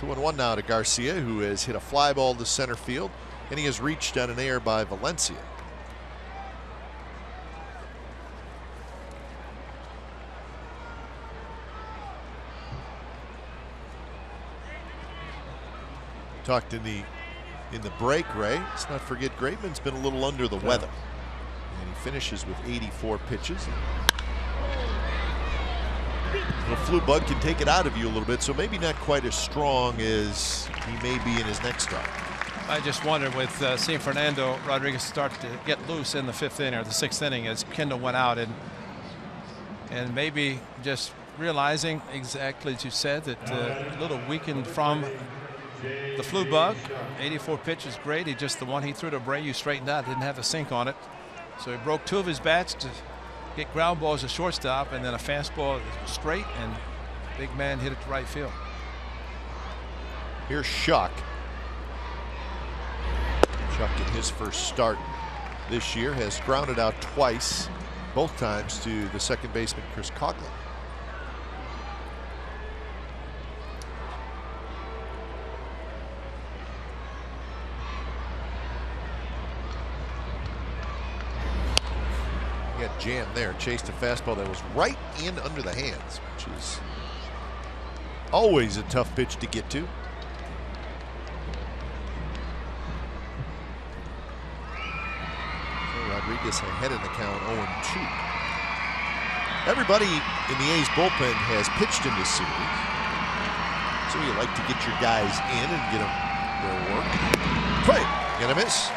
2-1 now to Garcia, who has hit a fly ball to center field, and he has reached on an error by Valencia. Talked in the break, Ray. Let's not forget Graveman's been a little under the weather, and he finishes with 84 pitches. The flu bug can take it out of you a little bit, so maybe not quite as strong as he may be in his next start. I just wondered with seeing Fernando Rodriguez start to get loose in the 5th inning or the 6th inning as Kendall went out, and maybe just realizing exactly as you said that a little weakened from the flu bug. 84 pitches, great. He just the one he threw to Abreu straightened out, didn't have a sink on it, so he broke 2 of his bats to get ground balls to shortstop, and then a fastball straight, and big man hit it to right field. Here's Schuck. Schuck in his first start this year has grounded out twice, both times to the second baseman Chris Coughlin. Got jammed there, chased a fastball that was right in under the hands, which is always a tough pitch to get to. So Rodriguez ahead in the count, 0-2. Everybody in the A's bullpen has pitched in this series, so you like to get your guys in and get them their work. Play, gonna miss.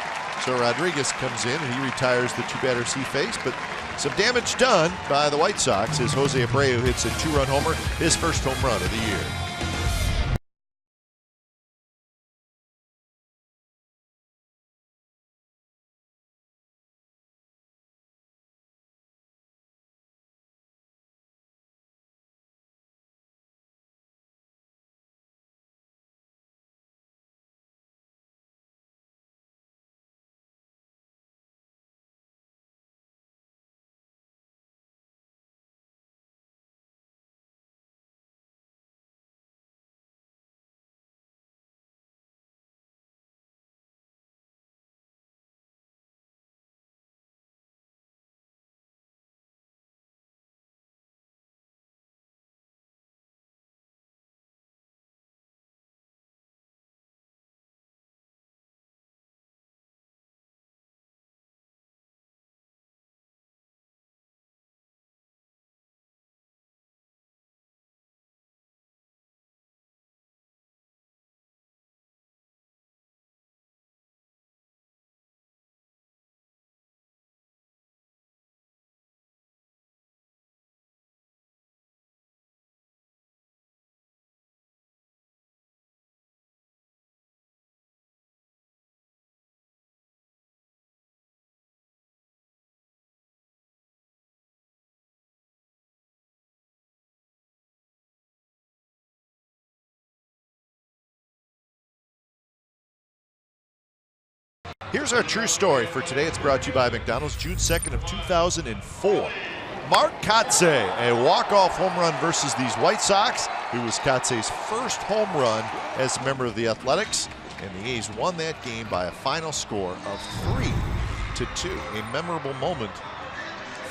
So Rodriguez comes in and he retires the 2 batters he faced, but some damage done by the White Sox as Jose Abreu hits a 2-run homer, his first home run of the year. Here's our true story for today. It's brought to you by McDonald's, June 2nd of 2004. Mark Kotsay, a walk-off home run versus these White Sox. It was Kotsay's first home run as a member of the Athletics. And the A's won that game by a final score of 3-2. A memorable moment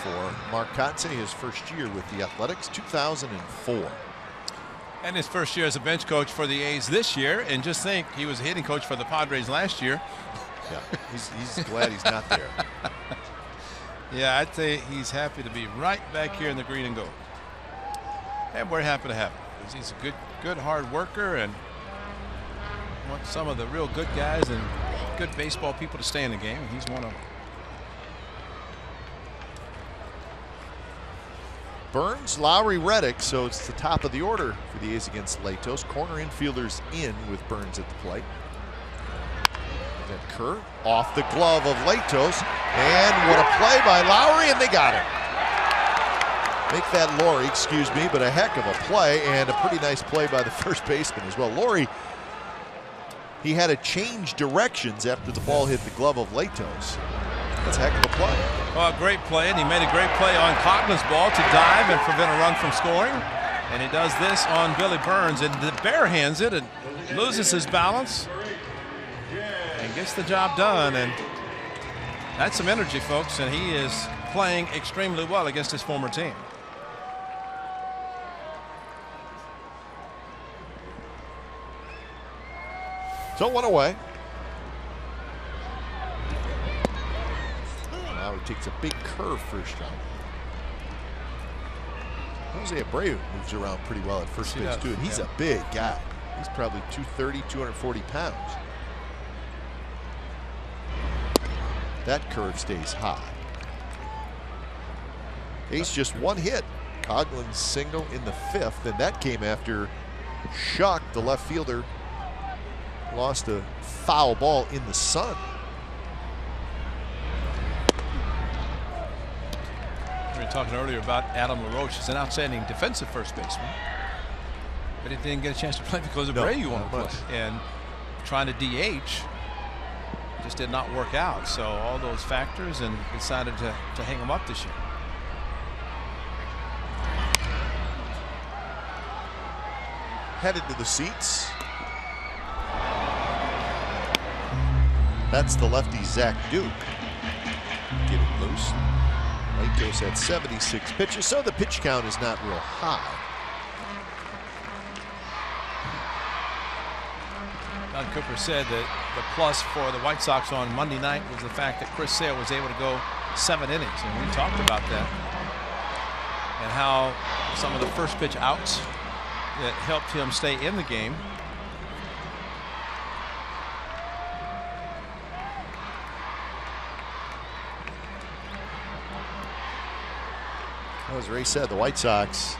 for Mark Kotsay, his first year with the Athletics, 2004. And his first year as a bench coach for the A's this year. And just think, he was a hitting coach for the Padres last year. Yeah, he's glad he's not there. Yeah, I'd say he's happy to be right back here in the green and gold. And we're happy to have him, because he's a good hard worker, and want some of the real good guys and good baseball people to stay in the game, and he's one of them. Burns, Lowry, Reddick, so it's the top of the order for the A's against Latos. Corner infielders in with Burns at the plate. Then Kerr off the glove of Latos, and what a play by Lowry, and they got him. Make that Laurie, excuse me, but a heck of a play, and a pretty nice play by the first baseman as well. Laurie, he had to change directions after the ball hit the glove of Latos. That's a heck of a play. Well, a great play, and he made a great play on Coglin's ball to dive and prevent a run from scoring. And he does this on Billy Burns, and barehands it and loses his balance and gets the job done. And that's some energy, folks, and he is playing extremely well against his former team. So one away. Now he takes a big curve first time. Jose Abreu moves around pretty well at first base too, and he's a big guy. He's probably 230, 240 pounds. That curve stays high. Ace just one hit. Coglin's single in the 5th, and that came after Shuck, the left fielder, lost a foul ball in the sun. We were talking earlier about Adam LaRoche. He's an outstanding defensive first baseman, but he didn't get a chance to play because of Abreu on the play. And trying to DH just did not work out. So all those factors, and decided to hang him up this year. Headed to the seats. That's the lefty Zach Duke. Get it loose. Latos had 76 pitches, so the pitch count is not real high. Don Cooper said that the plus for the White Sox on Monday night was the fact that Chris Sale was able to go 7 innings, and we talked about that, and how some of the first pitch outs that helped him stay in the game. Well, as Ray said, the White Sox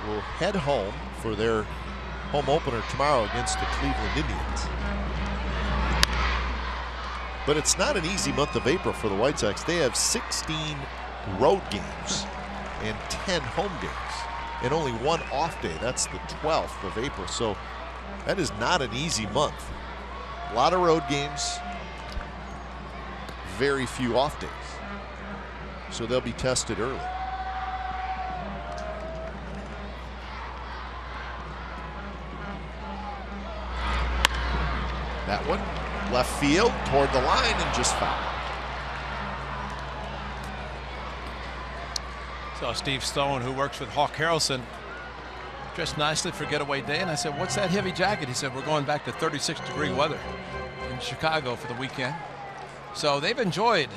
will head home for their home opener tomorrow against the Cleveland Indians. But it's not an easy month of April for the White Sox. They have 16 road games and 10 home games, and only one off day. That's the 12th of April. So that is not an easy month. A lot of road games, very few off days. So they'll be tested early. That one, left field, toward the line, and just foul. So Steve Stone, who works with Hawk Harrelson, dressed nicely for getaway day, and I said, what's that heavy jacket? He said, we're going back to 36-degree weather in Chicago for the weekend. So they've enjoyed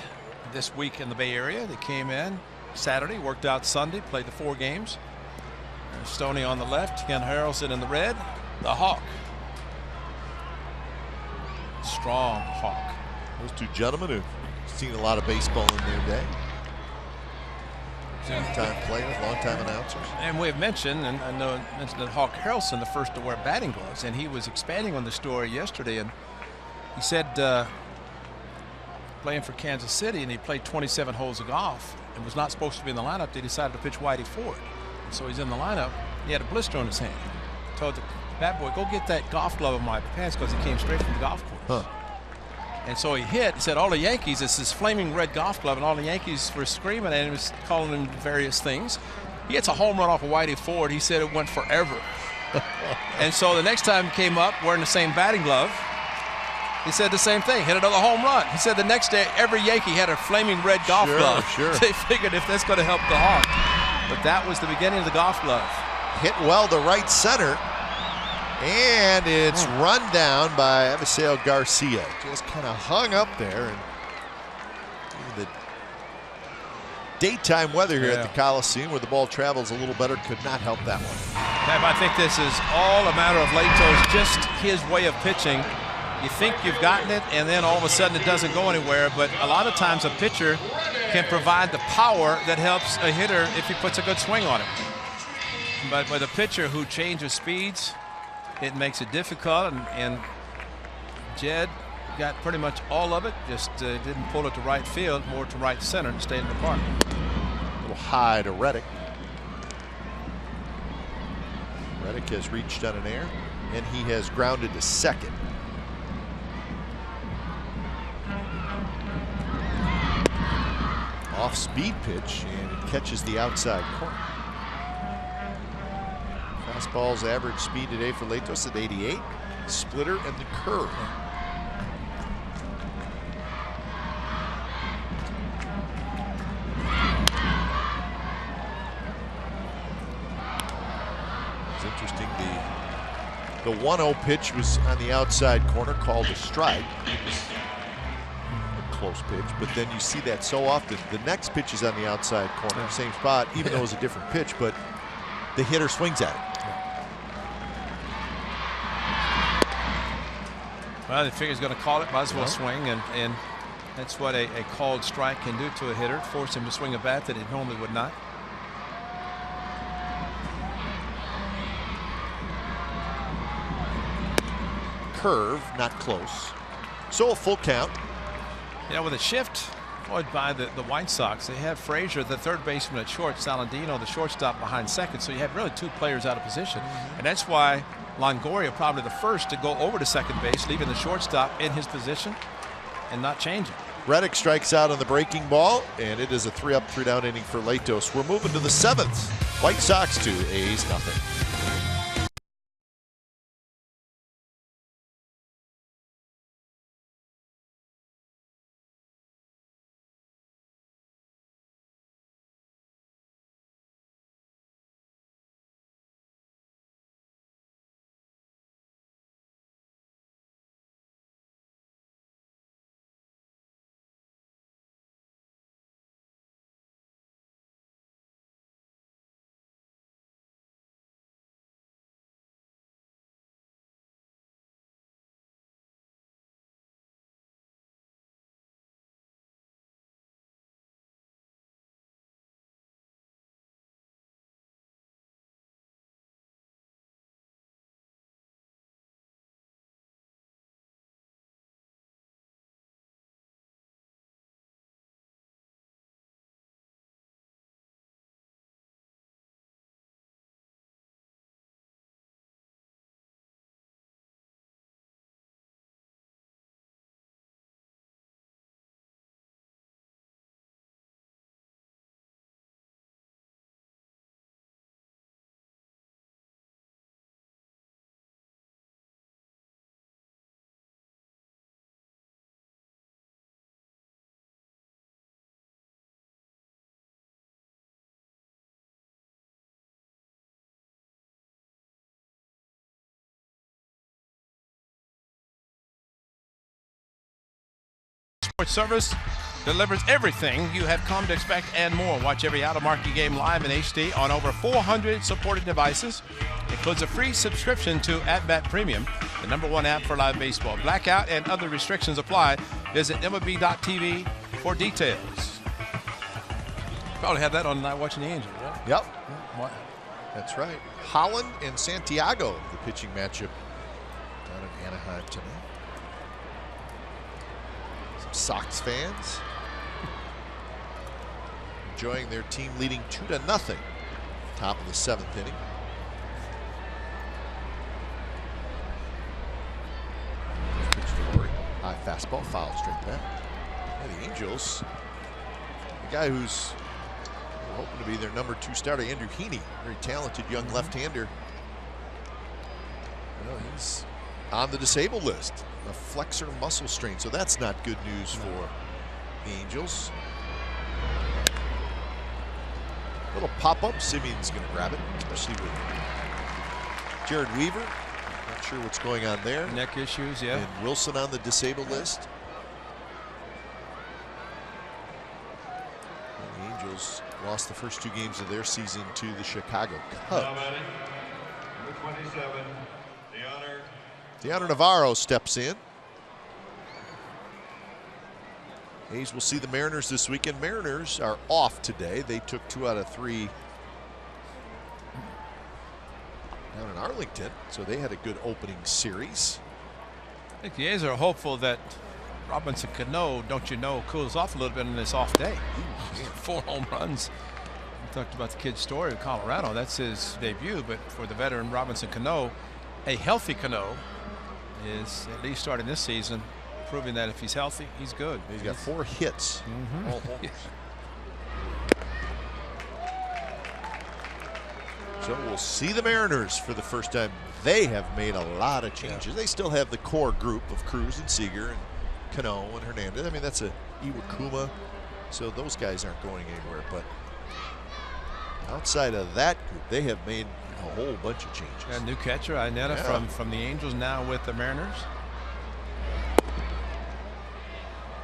this week in the Bay Area. They came in Saturday, worked out Sunday, played the 4 games. Stoney on the left, Ken Harrelson in the red, the Hawk. Strong Hawk. Those two gentlemen who've seen a lot of baseball in their day. Long-time players, long-time announcers. And we have mentioned, and I know I mentioned that Hawk Harrelson, the first to wear batting gloves, and he was expanding on the story yesterday, and he said playing for Kansas City, and he played 27 holes of golf and was not supposed to be in the lineup. They decided to pitch Whitey Ford. And so he's in the lineup. He had a blister on his hand. Told the bat boy, go get that golf glove of my pants, because he came straight from the golf course. And so he hit. He said, all the Yankees, it's this flaming red golf glove, and all the Yankees were screaming at him, was calling him various things. He hits a home run off of Whitey Ford. He said it went forever. And so the next time he came up wearing the same batting glove, He said the same thing, hit another home run. He said the next day every Yankee had a flaming red golf glove. Sure. They figured if that's going to help the Hawk. But that was the beginning of the golf glove. Hit well to right center. And it's run down by Aviseo Garcia. Just kind of hung up there. And the daytime weather here at the Coliseum, where the ball travels a little better, could not help that one. Pep, I think this is all a matter of Lato's, just his way of pitching. You think you've gotten it, and then all of a sudden it doesn't go anywhere. But a lot of times a pitcher can provide the power that helps a hitter if he puts a good swing on it. But with a pitcher who changes speeds, it makes it difficult. And Jed got pretty much all of it, just didn't pull it to right field, more to right center, and stayed in the park. A little high to Reddick. Reddick has reached on an error, and he has grounded to second. Off-speed pitch, and it catches the outside corner. Fastball's average speed today for Latos at 88. Splitter and the curve. It's interesting. The 1-0 pitch was on the outside corner, called a strike. It was close pitch, but then you see that so often. The next pitch is on the outside corner, same spot, even though it was a different pitch, but the hitter swings at it. Well, the figure is going to call it, might as well swing, and that's what a called strike can do to a hitter, force him to swing a bat that he normally would not. Curve, not close. So a full count. Yeah, with a shift employed by the White Sox, they have Frazier, the third baseman, at short, Saladino, the shortstop, behind second. So you have really two players out of position. And that's why Longoria probably the first to go over to second base, leaving the shortstop in his position and not changing. Reddick strikes out on the breaking ball, and it is a 3-up, 3-down inning for Latos. We're moving to the 7th. White Sox 2, A's nothing. Sports Service delivers everything you have come to expect and more. Watch every out-of-market game live in HD on over 400 supported devices. Includes a free subscription to @Bat Premium, the #1 app for live baseball. Blackout and other restrictions apply. Visit MLB.tv for details. Probably have that on Night Watching the Angels, right? Yep. What? That's right. Holland and Santiago, the pitching matchup down in Anaheim tonight. Some Sox fans enjoying their team leading 2-0. Top of the 7th inning. Pitch to Lori. High fastball, foul straight back. And the Angels, the guy who's hoping to be their #2 starter, Andrew Heaney, very talented young left-hander. Well, he's on the disabled list, a flexor muscle strain. So that's not good news for the Angels. Little pop-up. Simeon's going to grab it, especially with Jared Weaver. Not sure what's going on there. Neck issues, yeah. And Wilson on the disabled list. And the Angels lost the first 2 games of their season to the Chicago Cubs. Number 27, Deanna Navarro steps in. A's will see the Mariners this weekend. Mariners are off today. They took 2 out of 3 down in Arlington, so they had a good opening series. I think the A's are hopeful that Robinson Cano, don't you know, cools off a little bit on this off day. 4 home runs. We talked about the kid's story of Colorado. That's his debut, but for the veteran Robinson Cano, a healthy Cano is at least starting this season, proving that if he's healthy, he's good. He's got 4 hits. All homers. So we'll see the Mariners for the first time. They have made a lot of changes. They still have the core group of Cruz and Seager and Cano and Hernandez. I mean, that's a Iwakuma. So those guys aren't going anywhere. But outside of that group, they have made a whole bunch of changes. A new catcher, Ineta, from the Angels, now with the Mariners.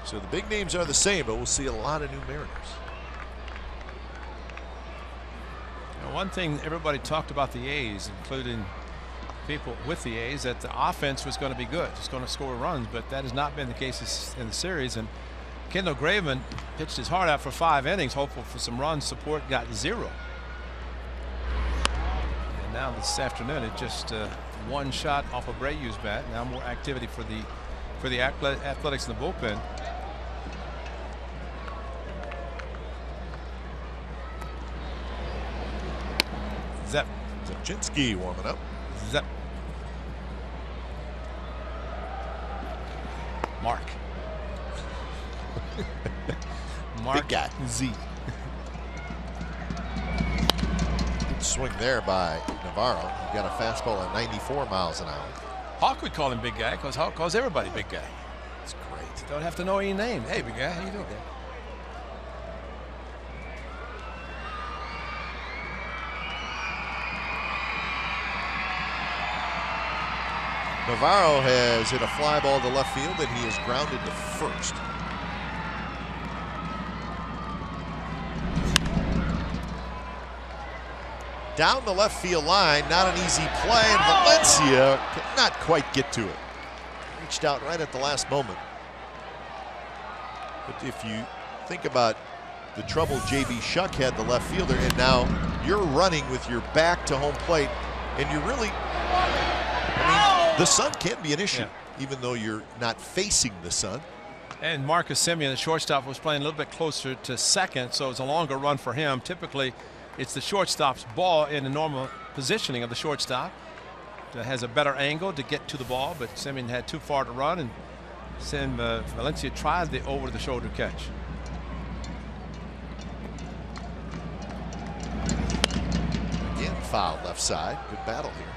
So the big names are the same, but we'll see a lot of new Mariners. Now, one thing everybody talked about the A's, including people with the A's, that the offense was going to be good. It's going to score runs, but that has not been the case in the series. And Kendall Graveman pitched his heart out for 5 innings, hopeful for some runs. Support got 0. And now this afternoon, it just 1 shot off of Brayu's bat. Now more activity for the Athletics in the bullpen. Zep. Zepchinski warming up. Zep. Mark. Mark. Big guy. Z. Good swing there by Navarro. He got a fastball at 94 miles an hour. Hawk would call him big guy because Hawk calls everybody big guy. That's great. Don't have to know any name. Hey, big guy, how you doing? Navarro has hit a fly ball to left field, and he is grounded to first. Down the left field line, not an easy play, and Valencia could not quite get to it. Reached out right at the last moment. But if you think about the trouble J.B. Shuck had, the left fielder, and now you're running with your back to home plate, and you're really, I mean, the sun can be an issue, even though you're not facing the sun. And Marcus Semien, the shortstop, was playing a little bit closer to second, so it's a longer run for him. Typically, it's the shortstop's ball in the normal positioning of the shortstop that has a better angle to get to the ball, but Semien had too far to run, and Valencia tried the over-the-shoulder catch. Again, foul left side. Good battle here.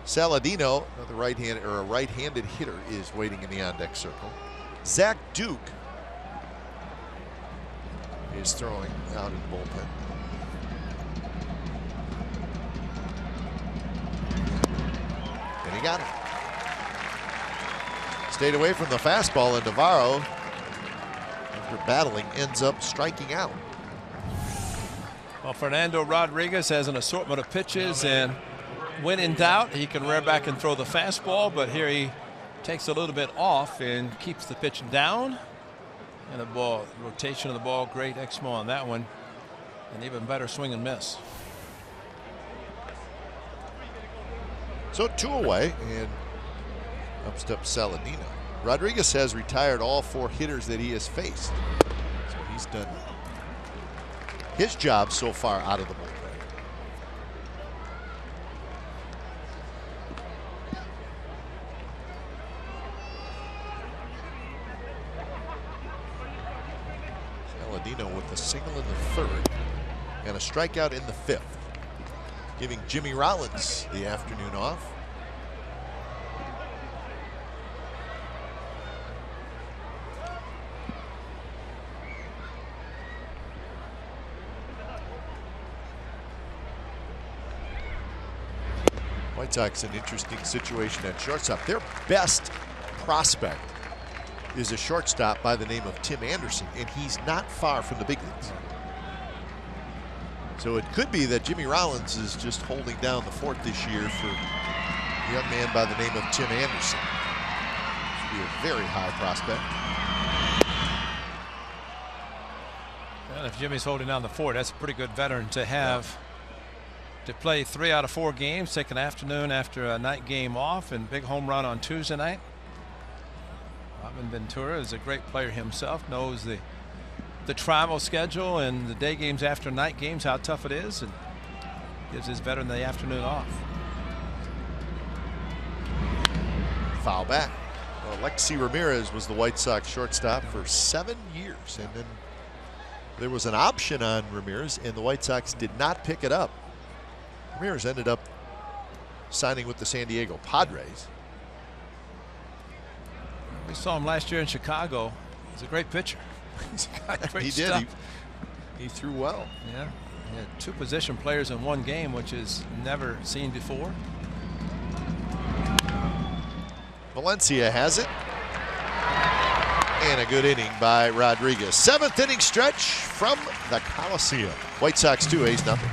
Saladino, another right-handed hitter, is waiting in the on-deck circle. Zach Duke is throwing out in the bullpen. And he got it. Stayed away from the fastball, and Navarro, after battling, ends up striking out. Well, Fernando Rodriguez has an assortment of pitches, and when in doubt, he can rear back and throw the fastball, but here he takes a little bit off and keeps the pitch down. And the ball, rotation of the ball, great Exmo on that one. An even better swing and miss. So 2 away, and up steps Saladino. Rodriguez has retired all 4 hitters that he has faced. So he's done his job so far out of the bullpen. Saladino with the single in the 3rd. and a strikeout in the 5th, giving Jimmy Rollins the afternoon off. White Sox in an interesting situation at shortstop. Their best prospect is a shortstop by the name of Tim Anderson, and he's not far from the big leagues. So it could be that Jimmy Rollins is just holding down the fort this year for a young man by the name of Tim Anderson. Should be a very high prospect. Well, if Jimmy's holding down the fort, that's a pretty good veteran to have. To play 3 out of 4 games, take an afternoon after a night game off, and big home run on Tuesday night. Robin Ventura is a great player himself, knows the travel schedule and the day games after night games, how tough it is, and gives his veteran the afternoon off. Foul back. Well, Alexi Ramirez was the White Sox shortstop for 7 years, and then there was an option on Ramirez, and the White Sox did not pick it up. Ramirez ended up signing with the San Diego Padres. We saw him last year in Chicago. He's a great pitcher. He's got great stuff. He did. He threw well. Yeah. He had 2 position players in one game, which is never seen before. Valencia has it. And a good inning by Rodriguez. 7th inning stretch from the Coliseum. White Sox 2, A's nothing.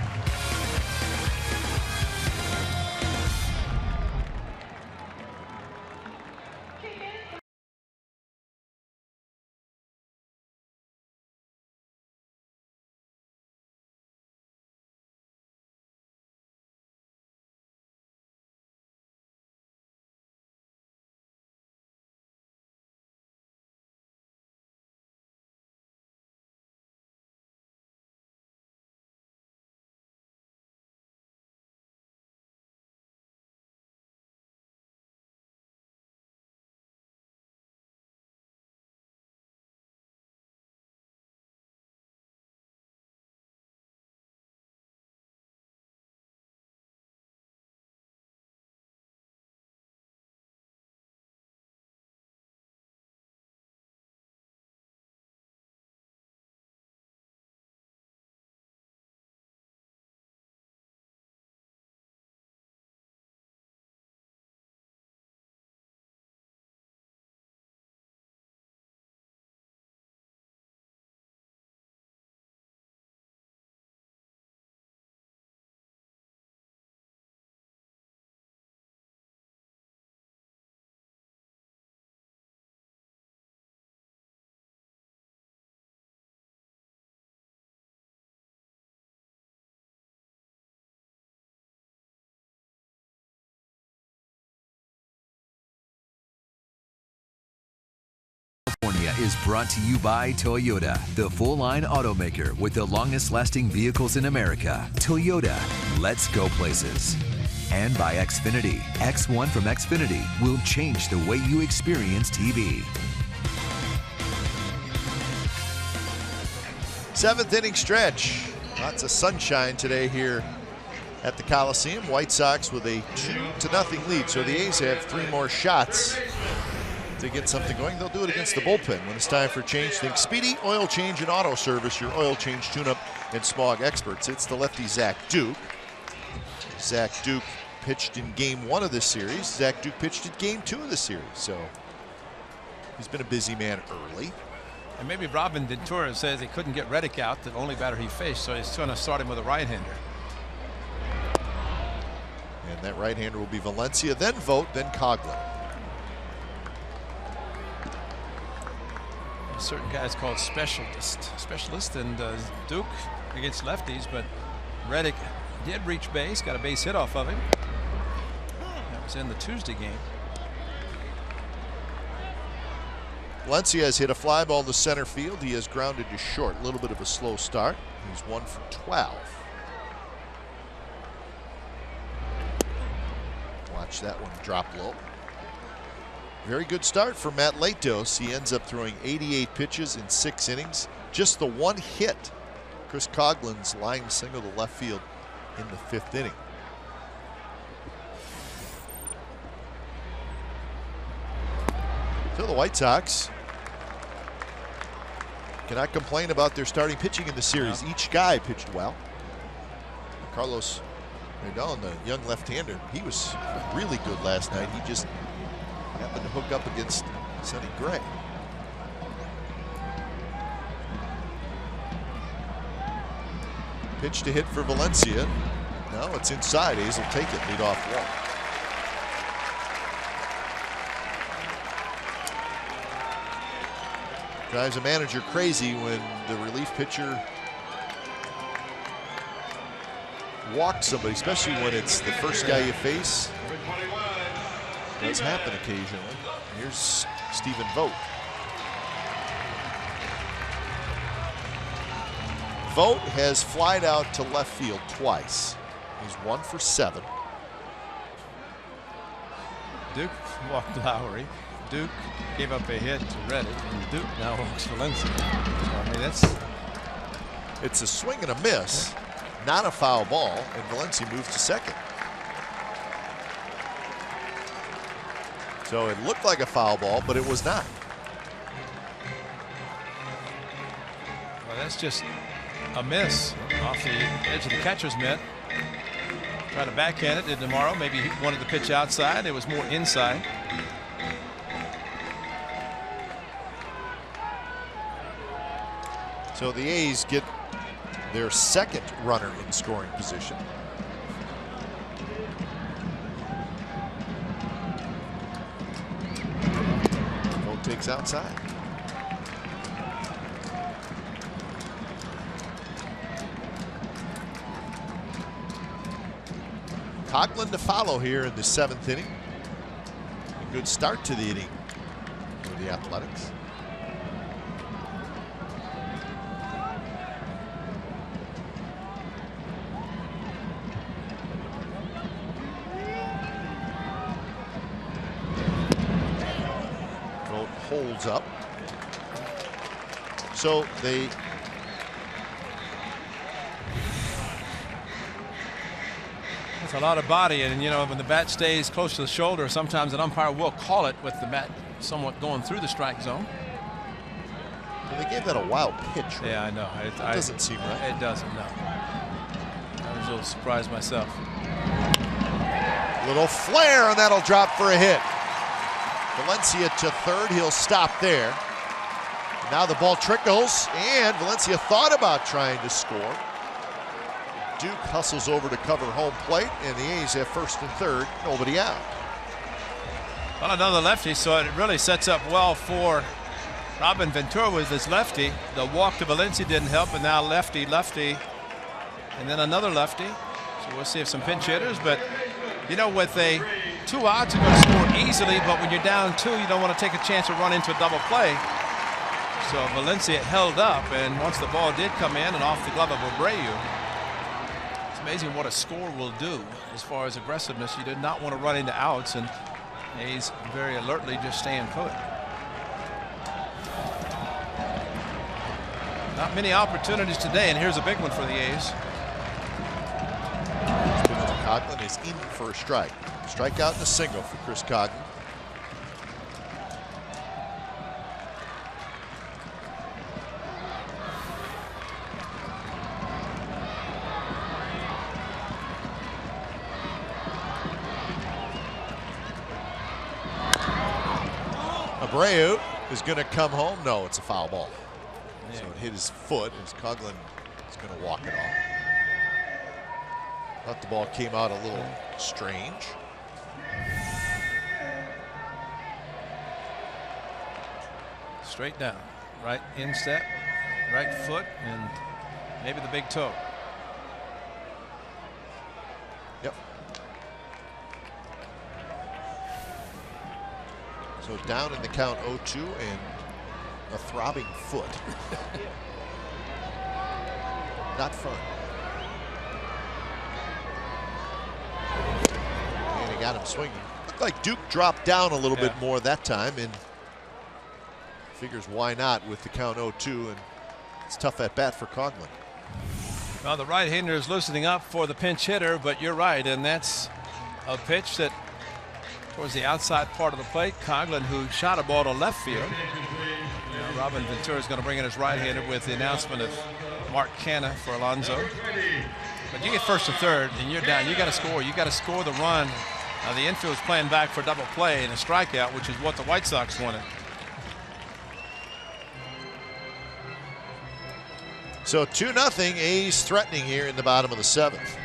Is brought to you by Toyota, the full-line automaker with the longest-lasting vehicles in America. Toyota, let's go places. And by Xfinity. X1 from Xfinity will change the way you experience TV. 7th inning stretch. Lots of sunshine today here at the Coliseum. White Sox with a 2-0 lead. So the A's have 3 more shots to get something going. They'll do it against the bullpen when it's time for change. Think Speedy Oil Change and Auto Service, your oil change, tune-up, and smog experts. It's the lefty Zach Duke. Zach Duke pitched in Game 1 of this series. Zach Duke pitched in Game 2 of the series. So he's been a busy man early. And maybe Robin Ventura says he couldn't get Reddick out, the only batter he faced, so he's going to start him with a right-hander. And that right-hander will be Valencia, then Vogt, then Coghlan. Certain guys called specialist, and Duke against lefties, but Reddick did reach base, got a base hit off of him. That was in the Tuesday game. Valencia has hit a fly ball to center field. He has grounded to short. A little bit of a slow start. He's 1 for 12. Watch that one drop low. Very good start for Matt Latos. He ends up throwing 88 pitches in 6 innings. Just the 1 hit Chris Coughlin's line single to left field in the 5th inning. So the White Sox cannot complain about their starting pitching in the series. Each guy pitched well. Carlos Rodon, the young left-hander, he was really good last night. He just happened to hook up against Sonny Gray. Pitch to hit for Valencia. No, it's inside. A's will take it. Leadoff walk. Drives a manager crazy when the relief pitcher walks somebody, especially when it's the first guy you face. It does happen occasionally. Here's Stephen Vogt. Vogt has flied out to left field twice. He's 1 for 7. Duke walked Lowry. Duke gave up a hit to Reddick, and Duke now walks Valencia. So, I mean, it's a swing and a miss, not a foul ball, and Valencia moves to second. So it looked like a foul ball, but it was not. Well, that's just a miss off the edge of the catcher's mitt. Try to backhand it. Did tomorrow. Maybe he wanted to pitch outside. It was more inside. So the A's get their second runner in scoring position. Vogt takes outside. Coughlin to follow here in the 7th inning. A good start to the inning for the Athletics. Holds up. So they It's a lot of body, and you know, when the bat stays close to the shoulder, sometimes an umpire will call it with the bat somewhat going through the strike zone. Well, they gave that a wild pitch. Right? Yeah, I know. It doesn't seem right. It doesn't, no. I was a little surprised myself. Little flare, and that'll drop for a hit. Valencia to third. He'll stop there. Now the ball trickles, and Valencia thought about trying to score. Duke hustles over to cover home plate, and the A's have first and third, nobody out. Well, another lefty, so it really sets up well for Robin Ventura with his lefty. The walk to Valencia didn't help, and now lefty, and then another lefty. So we'll see if some pinch hitters, but you know, with a 2 outs, you're going to score easily, but when you're down 2, you don't want to take a chance to run into a double play. So Valencia held up, and once the ball did come in and off the glove of Abreu, it's amazing what a score will do as far as aggressiveness. You did not want to run into outs, and A's very alertly just staying put. Not many opportunities today, and here's a big one for the A's. Coughlin is in for a strike. Strikeout and a single for Chris Coughlin. Abreu is going to come home. No, it's a foul ball. Yeah. So it hit his foot as Coughlin is going to walk it off. Thought the ball came out a little strange. Straight down, right instep, right foot, and maybe the big toe. Yep. So down in the count 0-2 and a throbbing foot. Not fun. And he got him swinging. Looked like Duke dropped down a little bit more that time, and figures why not with the count 0-2, and it's tough at bat for Coughlin. Well, the right-hander is loosening up for the pinch hitter, but you're right, and that's a pitch that towards the outside part of the plate. Coughlin, who shot a ball to left field. Now, Robin Ventura is going to bring in his right-hander with the announcement of Mark Canha for Alonso. But you get first and third, and you're down. You got to score. You got to score the run. The infield's playing back for double play and a strikeout, which is what the White Sox wanted. So 2-0, A's threatening here in the bottom of the 7th.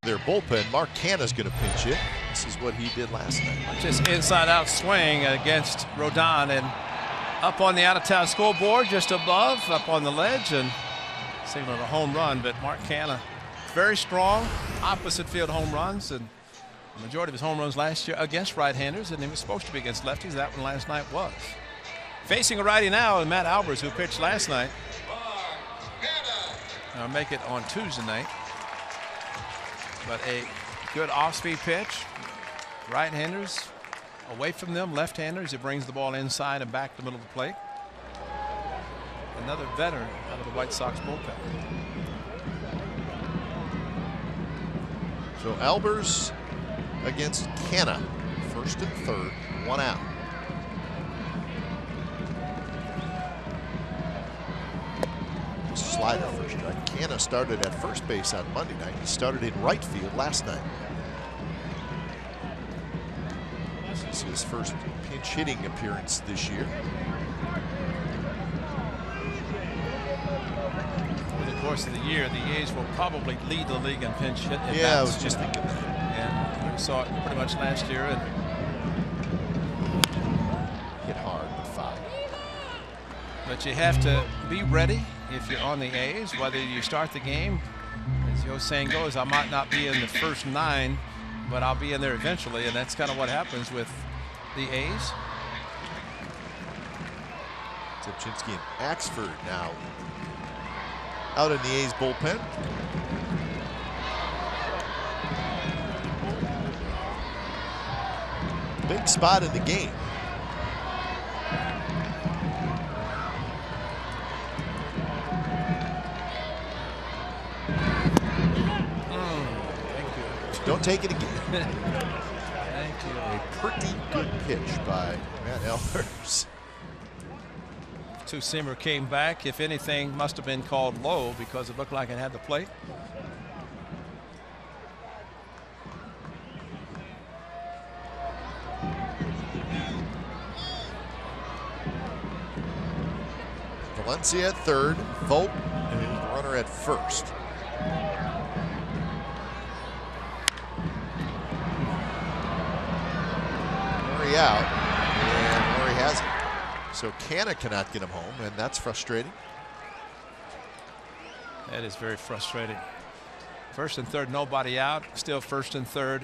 Their bullpen. Mark Canha is going to pinch hit. This is what he did last night. Just inside out swing against Rodon, and up on the out of town scoreboard, just above, up on the ledge, and signaling a home run. But Mark Canha, very strong opposite field home runs, and the majority of his home runs last year against right-handers, and he was supposed to be against lefties. That one last night was. Facing a righty now, Matt Albers, who pitched last night. I'll make it on Tuesday night. But a good off-speed pitch. Right-handers away from them. Left-handers, it brings the ball inside and back to the middle of the plate. Another veteran out of the White Sox bullpen. So Albers against Canha. First and third, 1 out. Slider first strike. Canha started at first base on Monday night. He started in right field last night. This is his first pinch hitting appearance this year. Over the course of the year, the A's will probably lead the league in pinch hit. Yeah, I was just thinking that. And we saw it pretty much last year. And hit hard with 5. but you have to be ready if you're on the A's, whether you start the game, as the old saying goes, I might not be in the first 9, but I'll be in there eventually, and that's kind of what happens with the A's. Zipchinski and Axford now out in the A's bullpen. Big spot in the game. Don't take it again. Thank you. A pretty good pitch by Matt Albers. Two-seamer came back. If anything, must have been called low because it looked like it had the plate. Valencia at third, Vogt and the runner at first. Murray out, and Murray has it. So Canha cannot get him home, and that's frustrating. That is very frustrating. First and third, nobody out, still first and third.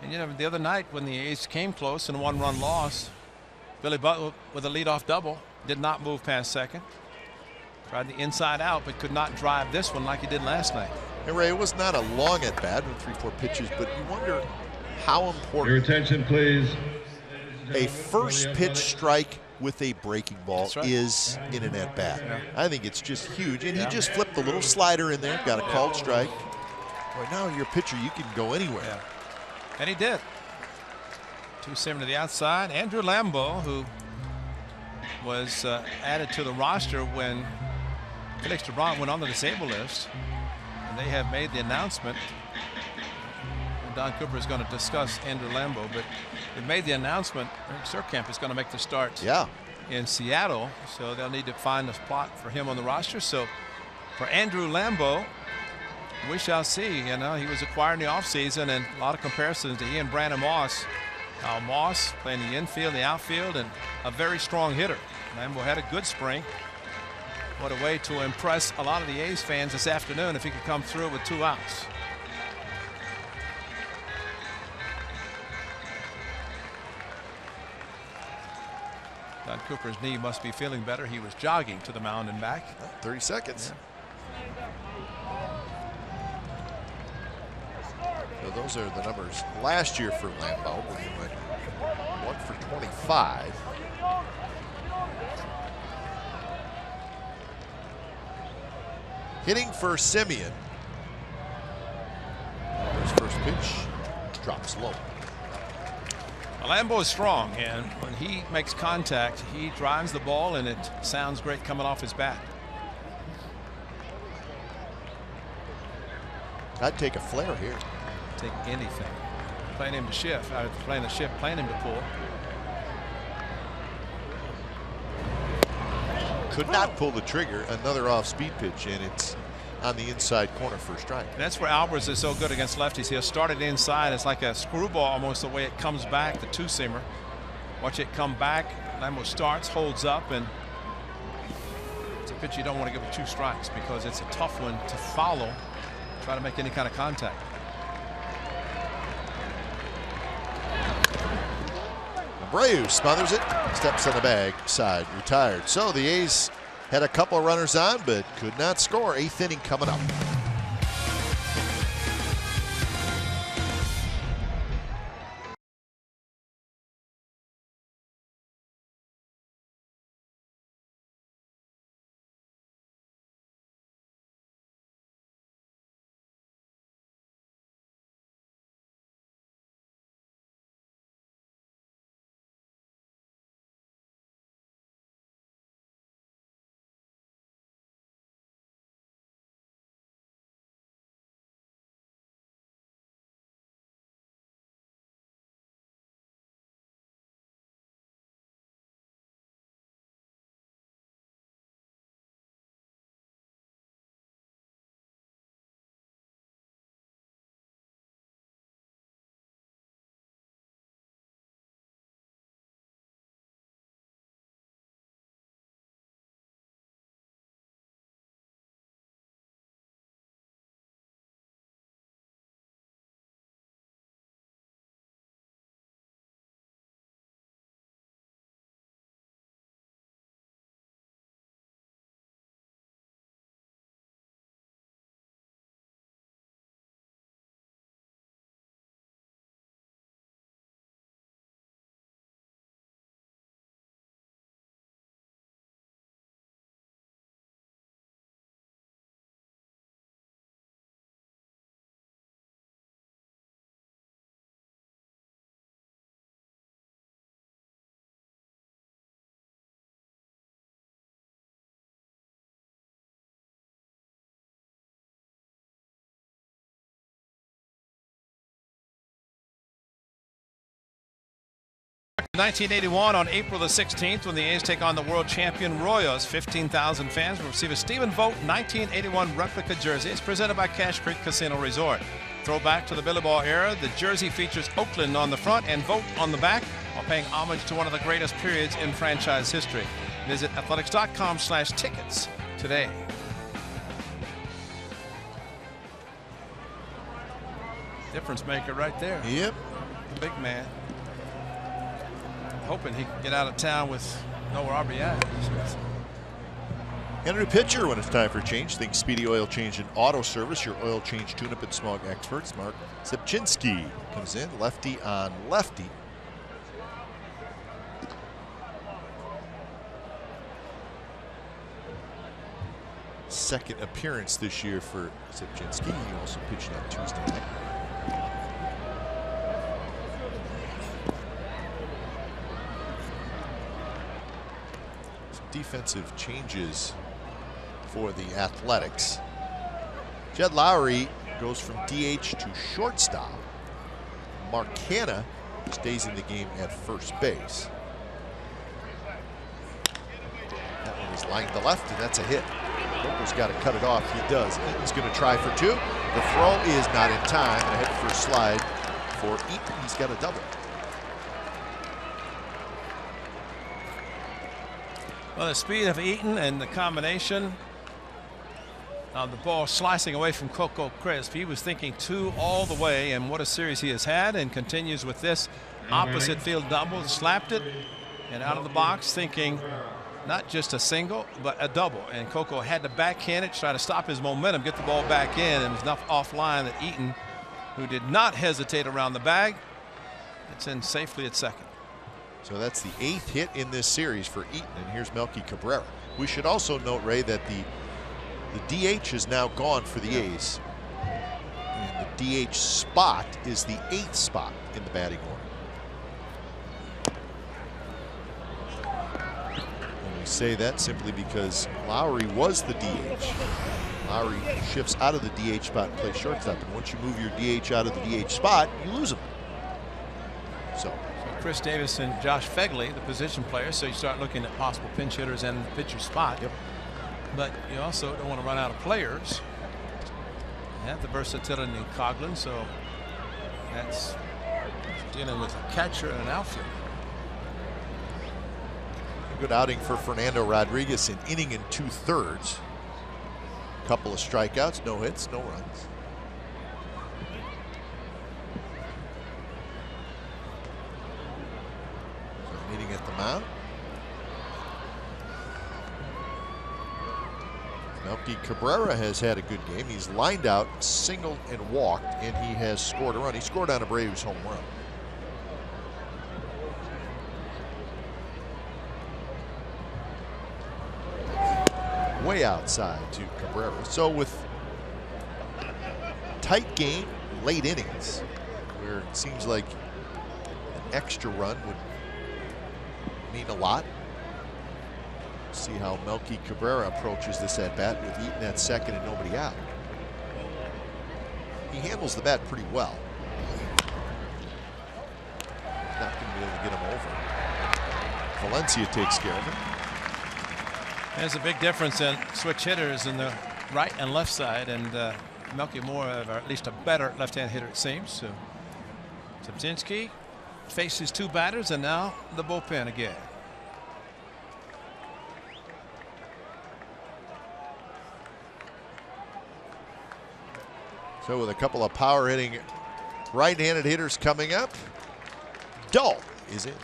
And you know, the other night when the A's came close and 1-run loss, Billy Butler with a leadoff double. Did not move past second. Tried the inside out, but could not drive this one like he did last night. Hey, Ray, it was not a long at bat with 3-4 pitches, but you wonder how important Your attention, please. a first pitch strike with a breaking ball right. is in an at bat. Yeah. I think it's just huge. And he just flipped the little slider in there, got a called strike. Well, now you're a pitcher, you can go anywhere. Yeah. And he did. 2-7 to the outside. Andrew Lambeau, who was added to the roster when Felix DeBron went on the disabled list. And they have made the announcement. And Don Cooper is going to discuss Andrew Lambeau, but they made the announcement. Eric Surkamp is going to make the start in Seattle, so they'll need to find a spot for him on the roster. So for Andrew Lambeau, we shall see. You know, he was acquired in the offseason, and a lot of comparisons to he and Brandon Moss. Moss playing the infield, the outfield, and a very strong hitter. Lambeau had a good spring. What a way to impress a lot of the A's fans this afternoon if he could come through with 2 outs. Don Cooper's knee must be feeling better. He was jogging to the mound and back. 30 seconds. So those are the numbers last year for Lambeau, when he went 1 for 25. Hitting for Simeon. His first pitch drops low. Lambeau is strong, and when he makes contact, he drives the ball, and it sounds great coming off his bat. I'd take a flare here. Take anything. Playing him to shift. Playing the shift, playing him to pull. Could not pull the trigger. Another off-speed pitch, and it's on the inside corner for a strike. That's where Alvarez is so good against lefties. He'll start it inside. It's like a screwball almost the way it comes back, the two-seamer. Watch it come back. Lambeau starts, holds up, and it's a pitch you don't want to give with 2 strikes because it's a tough one to follow. Try to make any kind of contact. Abreu smothers it, steps on the bag, side, retired. So the A's had a couple of runners on, but could not score. 8th inning coming up. In 1981, on April the 16th, when the A's take on the world champion Royals, 15,000 fans will receive a Stephen Vogt 1981 replica jersey. It's presented by Cache Creek Casino Resort. Throwback to the Billy Ball era, the jersey features Oakland on the front and Vogt on the back, while paying homage to one of the greatest periods in franchise history. Visit athletics.com/tickets today. Difference maker right there. Yep. Big man. hoping he can get out of town with no RBI. And a new pitcher when it's time for a change. Think Speedy Oil Change and Auto Service, your oil change tune-up and smog experts. Mark Zepchinski comes in, lefty on lefty. Second appearance this year for Zepchinski. He also pitched on Tuesday night. Some defensive changes for the Athletics. Jed Lowry goes from DH to shortstop. Mark Hanna stays in the game at first base. That one is lined to left, and that's a hit. Coco's got to cut it off. He does. Eaton's going to try for two. The throw is not in time. And a head first slide for Eaton. He's got a double. Well, the speed of Eaton and the combination of the ball slicing away from Coco Crisp. He was thinking two all the way, and what a series he has had, and continues with this opposite field double. Slapped it and out of the box, thinking not just a single, but a double. And Coco had to backhand it, try to stop his momentum, get the ball back in, and it was enough offline that Eaton, who did not hesitate around the bag, gets in safely at second. So that's the 8th hit in this series for Eaton, and here's Melky Cabrera. We should also note, Ray, that the DH is now gone for the A's. And the DH spot is the 8th spot in the batting order. And we say that simply because Lowry was the DH. Lowry shifts out of the DH spot and plays shortstop. And once you move your DH out of the DH spot, you lose him. So Chris Davis and Josh Fegley, the position players, so you start looking at possible pinch hitters and the pitcher spot. Yep. But you also don't want to run out of players. You have the versatility in Coughlin, so that's dealing with a catcher and an outfielder. A good outing for Fernando Rodriguez, an inning and 2/3. Couple of strikeouts, no hits, no runs. So meeting at the mound. Melky Cabrera has had a good game. He's lined out, singled, and walked, and he has scored a run. He scored on a Braves home run. Way outside to Cabrera. So with tight game, late innings, where it seems like an extra run would mean a lot. See how Melky Cabrera approaches this at bat with Eaton at second and nobody out. He handles the bat pretty well. Not going to be able to get him over. Valencia takes care of him. There's a big difference in switch hitters in the right and left side, and Melky more of, or at least a better left-hand hitter, it seems. So Zepchinski faces two batters, and now the bullpen again. So with a couple of power hitting right-handed hitters coming up, Dull is in.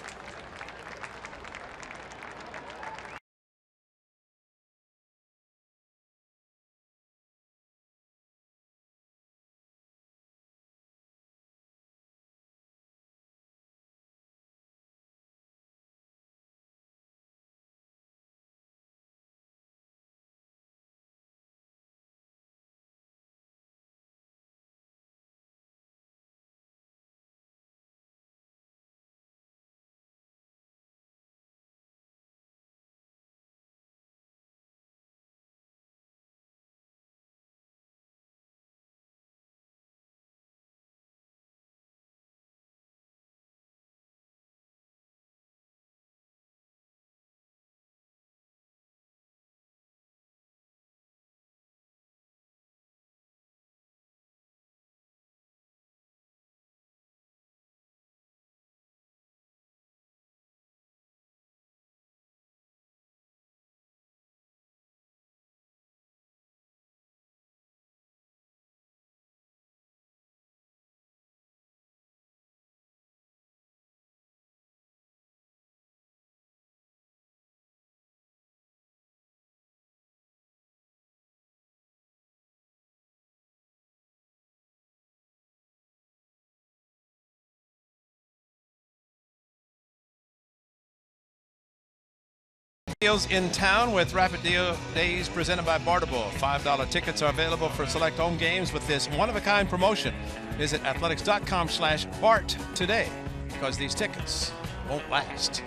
Deals in town with Rapid Deal Days presented by Bartable. $5 tickets are available for select home games with this one-of-a-kind promotion. Visit athletics.com/Bart today because these tickets won't last.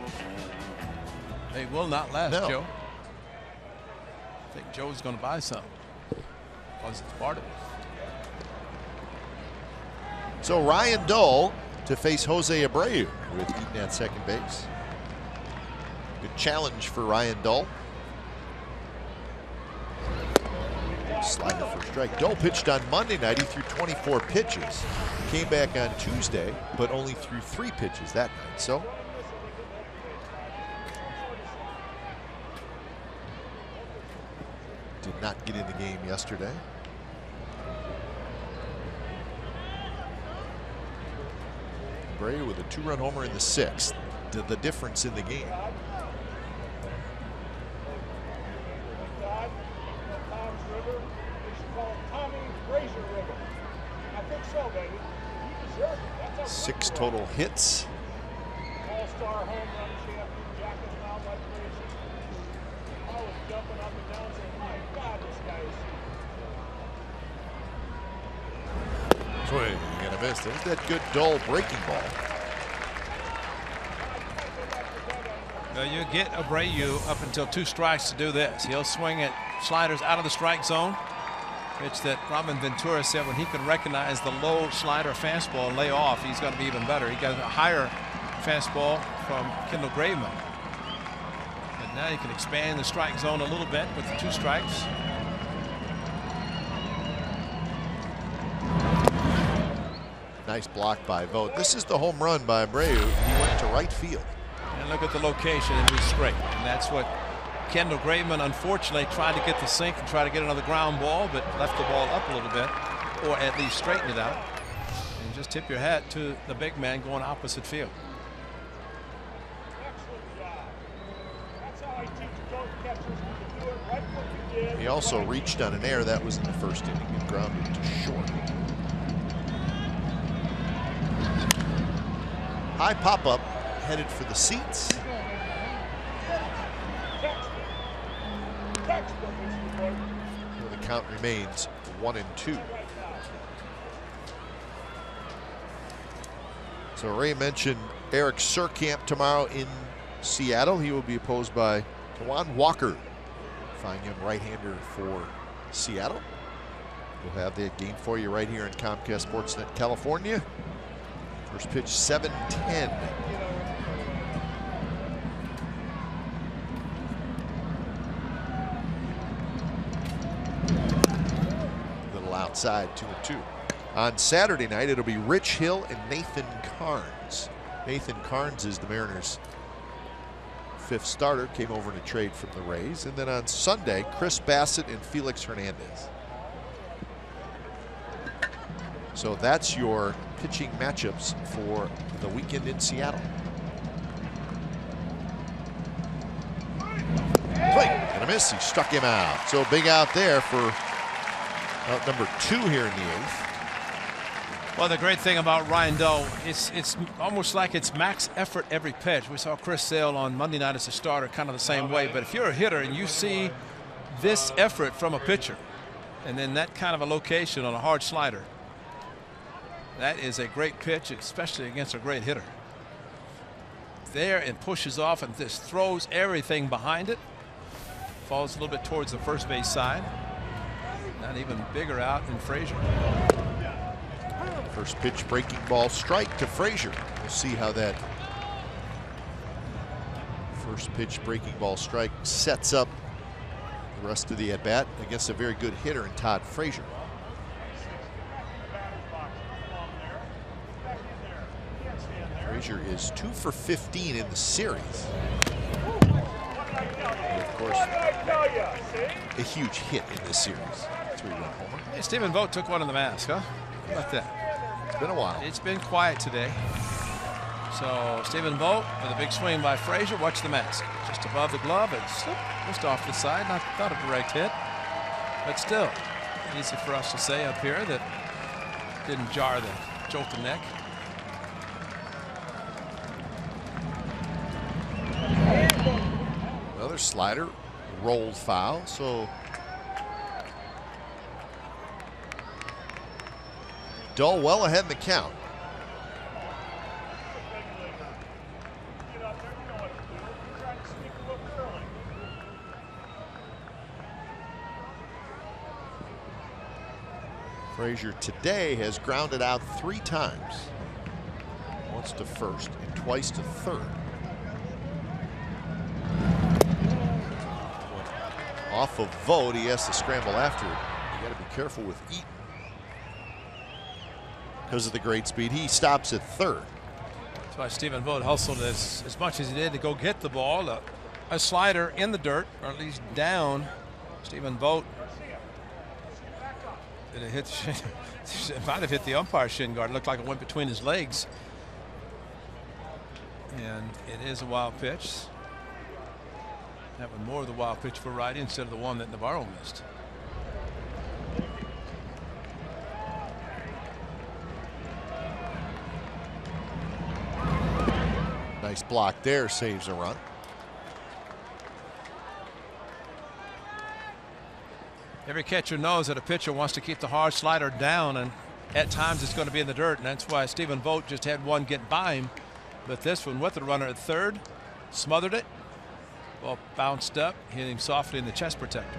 They will not last, No. Joe. I think Joe's going to buy some because it's Bartable. So Ryan Dull to face Jose Abreu with Eaton at second base. Good challenge for Ryan Dull. Slider for strike. Dull pitched on Monday night. He threw 24 pitches. Came back on Tuesday, but only threw 3 pitches that night. So did not get in the game yesterday. Abreu with a 2-run homer in the 6th. The difference in the game. Six total hits. All-star home run champion, Jacket Mound like crazy. I was jumping up and down saying, my God, this guy is Swing and a miss. There's that good Dull breaking ball. Well, you get Abreu up until 2 strikes to do this. He'll swing at sliders out of the strike zone. Pitch that Robin Ventura said when he can recognize the low slider fastball and lay off, he's going to be even better. He got a higher fastball from Kendall Graveman. And now you can expand the strike zone a little bit with the 2 strikes. Nice block by Vogt. This is the home run by Abreu. He went to right field. And look at the location, it was straight. And that's what Kendall Graveman unfortunately tried to get the sink and try to get another ground ball, but left the ball up a little bit, or at least straighten it out. And just tip your hat to the big man going opposite field. He also reached on an error that was in the 1st inning and grounded to short. High pop-up headed for the seats. The count remains 1-2. So Ray mentioned Eric Surkamp tomorrow in Seattle. He will be opposed by Tawan Walker, fine young right-hander for Seattle. We'll have that game for you right here in Comcast Sportsnet California. First pitch 7:10. Little outside, 2-2. On Saturday night, it'll be Rich Hill and Nathan Carnes. Nathan Carnes is the Mariners' 5th starter, came over in a trade from the Rays. And then on Sunday, Chris Bassett and Felix Hernandez. So that's your pitching matchups for the weekend in Seattle. Swing and a miss. He struck him out. So big out there for out number 2 here in the 8th. Well, the great thing about Ryan Dull, it's almost like it's max effort every pitch. We saw Chris Sale on Monday night as a starter, kind of the same way. But if you're a hitter and you see this effort from a pitcher, and then that kind of a location on a hard slider, that is a great pitch, especially against a great hitter. There and pushes off and just throws everything behind it. Falls a little bit towards the first base side. Not even bigger out in Frazier. First pitch breaking ball strike to Frazier. We'll see how that first pitch breaking ball strike sets up the rest of the at bat against a very good hitter in Todd Frazier. Frazier is 2 for 15 in the series. And of course, a huge hit in this series. 3-run homer. Hey, Stephen Vogt took one in the mask, huh? How about that? It's been a while. It's been quiet today. So Stephen Vogt with a big swing by Frazier. Watch the mask. Just above the glove and slipped just off the side. Not a direct hit, but still easy for us to say up here that didn't jolt the neck. Another First slider rolled foul. So Dull well ahead in the count. Frazier today has grounded out 3 times. Once to first and twice to third. Off of Vogt, he has to scramble after it. You got to be careful with Eaton because of the great speed. He stops at third. That's why Stephen Vogt hustled as much as he did to go get the ball. A slider in the dirt, or at least down. Stephen Vogt. It might have hit the umpire's shin guard. It looked like it went between his legs. And it is a wild pitch. That was more of the wild pitch for righty instead of the one that Navarro missed. Nice block there, saves a run. Every catcher knows that a pitcher wants to keep the hard slider down, and at times it's going to be in the dirt, and that's why Stephen Vogt just had one get by him. But this one with the runner at third, smothered it. Ball bounced up, hit him softly in the chest protector.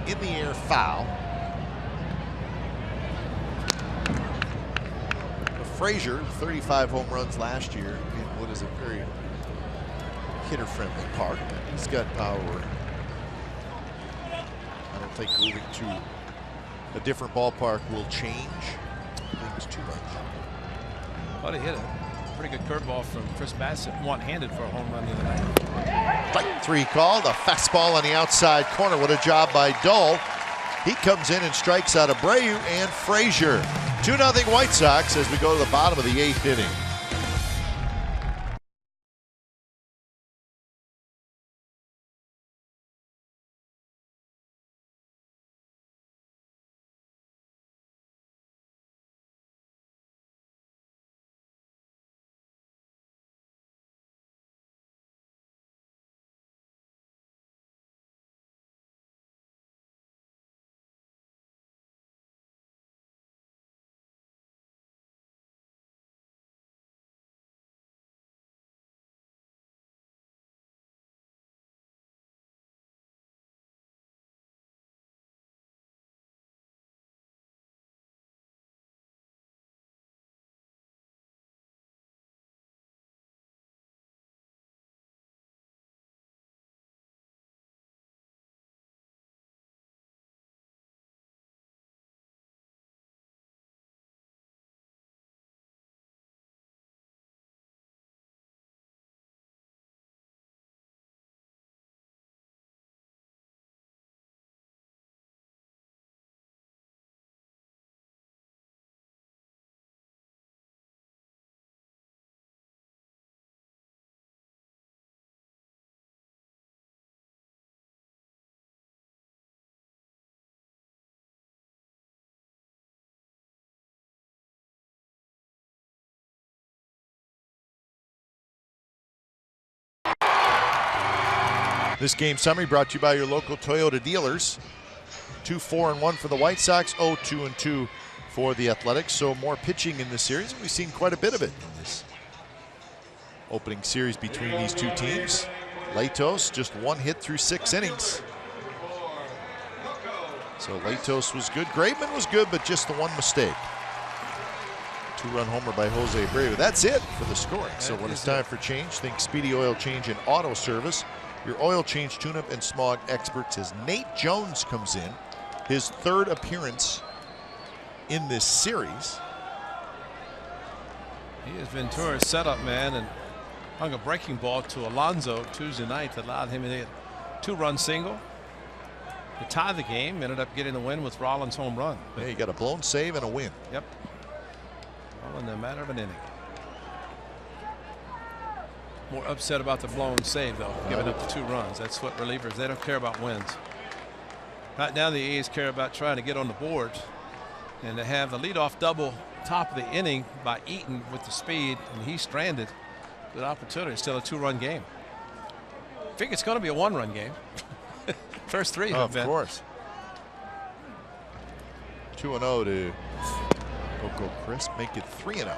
In the air, foul. Frazier, 35 home runs last year in what is a very hitter-friendly park. He's got power. I don't think moving to a different ballpark will change things too much. But he hit a pretty good curveball from Chris Bassett, one-handed for a home run the other night. Strike 3 called, a fastball on the outside corner. What a job by Dull. He comes in and strikes out Abreu and Frazier. 2-0 White Sox as we go to the bottom of the 8th inning. This game summary brought to you by your local Toyota dealers. 2-4-1 for the White Sox, 0-2-2 for the Athletics. So more pitching in this series. We've seen quite a bit of it in this opening series between these two teams. Latos just 1 hit through 6 innings. So Latos was good. Graveman was good, but just the 1 mistake. 2-run homer by Jose Abreu. That's it for the scoring. So when it's time for change, think Speedy Oil Change and Auto Service. Your oil change, tune-up, and smog experts as Nate Jones comes in. His 3rd appearance in this series. He is Ventura's setup man and hung a breaking ball to Alonso Tuesday night that allowed him to hit a 2-run single to tie the game. Ended up getting the win with Rollins' home run. Yeah, you got a blown save and a win. Yep. All in the matter of an inning. More upset about the blown save, though, giving up the 2 runs. That's what relievers, they don't care about wins. Right now, the A's care about trying to get on the board. And to have the leadoff double top of the inning by Eaton with the speed, and he's stranded. Good opportunity. Still a 2-run game. I think it's going to be a 1-run game. First 3 have been. Of course. 2-0 to Coco Crisp, make it 3-0.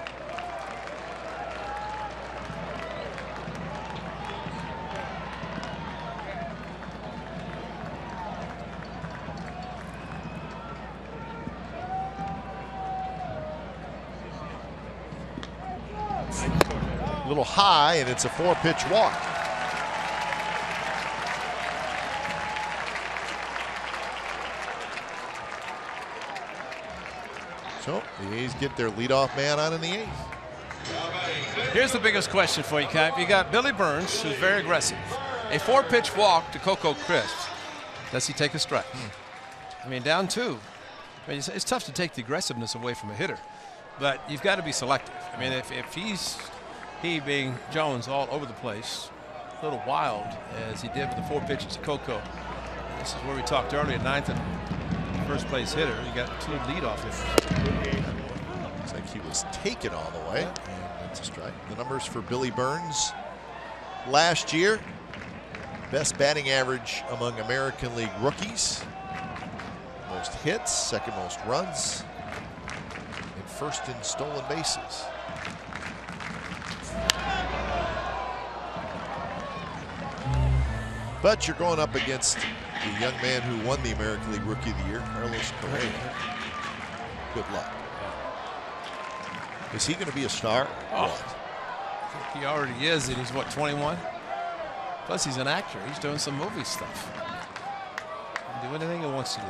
A little high, and it's a 4-pitch walk. So the A's get their leadoff man on in the 8th. Here's the biggest question for you, Cap. You got Billy Burns, who's very aggressive. A 4-pitch walk to Coco Crisp. Does he take a strike? I mean, down 2. I mean, it's tough to take the aggressiveness away from a hitter, but you've got to be selective. I mean, if he being Jones all over the place, a little wild as he did with the 4 pitches to Coco. This is where we talked earlier, 9th and first place hitter. You got 2 leadoff hitters. Looks like he was taken all the way, and that's a strike. The numbers for Billy Burns last year: best batting average among American League rookies, most hits, second most runs, and first in stolen bases. But you're going up against the young man who won the American League Rookie of the Year, Carlos Correa. Good luck. Is he going to be a star? I think he already is, and he's what, 21? Plus he's an actor. He's doing some movie stuff. He can do anything he wants to do.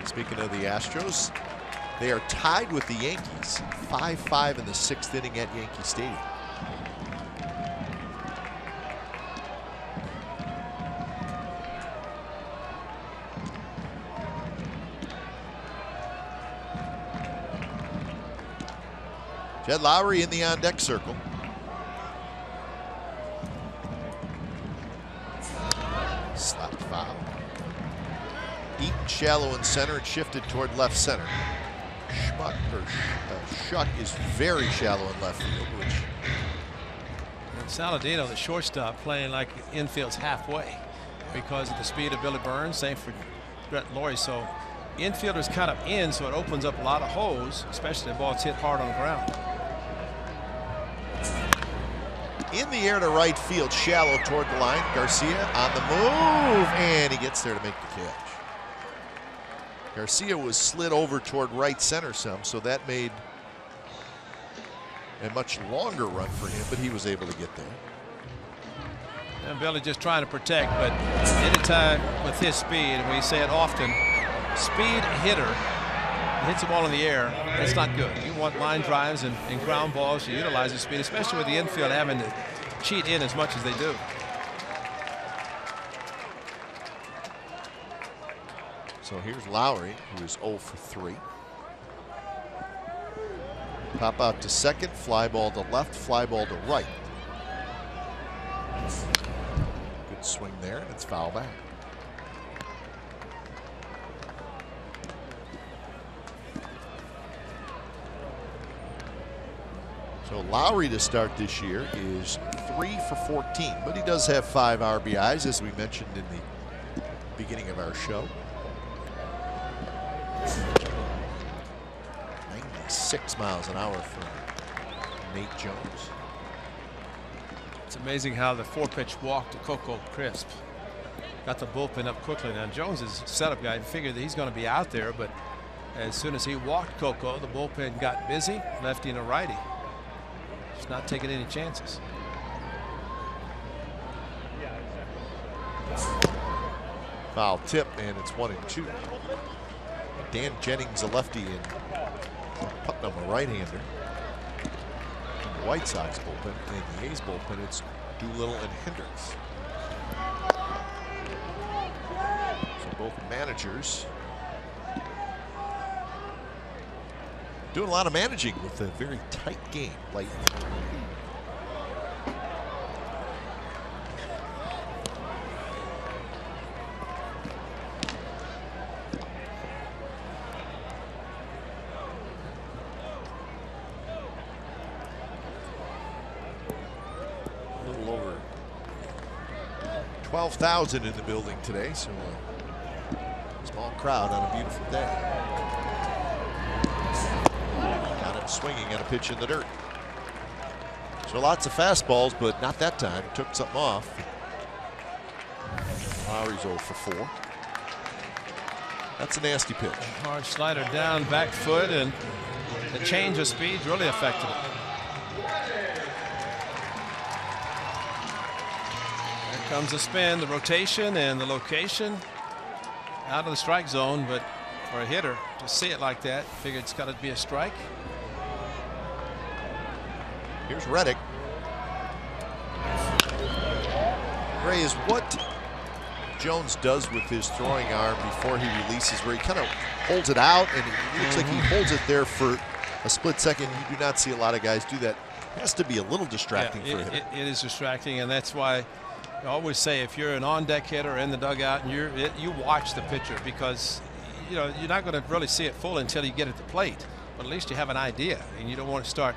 Speaking of the Astros, they are tied with the Yankees, 5-5 in the 6th inning at Yankee Stadium. Jed Lowry in the on-deck circle. Slapped foul. Eaton shallow in center and shifted toward left center. Schuck is very shallow in left field, which... And Saladino, the shortstop, playing like infield's halfway because of the speed of Billy Burns. Same for Brett Laurie. So infielder's kind of in, so it opens up a lot of holes, especially if the ball's hit hard on the ground. In the air to right field, shallow toward the line. Garcia on the move, and he gets there to make the catch. Garcia was slid over toward right center some, so that made a much longer run for him, but he was able to get there. And Billy just trying to protect, but anytime with his speed, and we say it often, speed hitter hits the ball in the air, that's not good. You want line drives and ground balls to utilize the speed, especially with the infield having to cheat in as much as they do. So here's Lowry, who is 0 for 3. Pop out to second, fly ball to left, fly ball to right. Good swing there, and it's foul back. So Lowry to start this year is 3 for 14, but he does have 5 RBIs, as we mentioned in the beginning of our show. 96 miles an hour for Nate Jones. It's amazing how the 4-pitch walk to Coco Crisp got the bullpen up quickly. Now Jones is a setup guy. Figured that he's going to be out there, but as soon as he walked Coco, the bullpen got busy, lefty and a righty. Just not taking any chances. Foul tip, and it's 1-2. Dan Jennings, a lefty, and Putnam, a right-hander. In the White Sox bullpen, and the A's bullpen, it's Doolittle and Hendricks. So both managers doing a lot of managing with a very tight game late. 12,000 in the building today, so small crowd on a beautiful day. Got him swinging at a pitch in the dirt. So lots of fastballs, but not that time. Took something off. Lowry's 0 for 4. That's a nasty pitch. Hard slider down, back foot, and the change of speed really affected him. Here comes the spin, the rotation, and the location out of the strike zone. But for a hitter to see it like that, figured it's got to be a strike. Here's Reddick. Ray, is what Jones does with his throwing arm before he releases, where he kind of holds it out and it looks like he holds it there for a split second. You do not see a lot of guys do that. It has to be a little distracting for him. It is distracting, and that's why I always say if you're an on-deck hitter in the dugout and you watch the pitcher, because you're not going to really see it full until you get at the plate, but at least you have an idea, and you don't want to start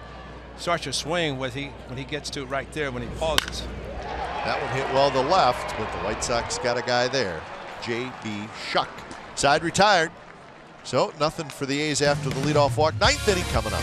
your swing when he gets to it right there when he pauses. That one hit well to left, but the White Sox got a guy there. J.B. Shuck. Side retired. So nothing for the A's after the leadoff walk. 9th inning coming up.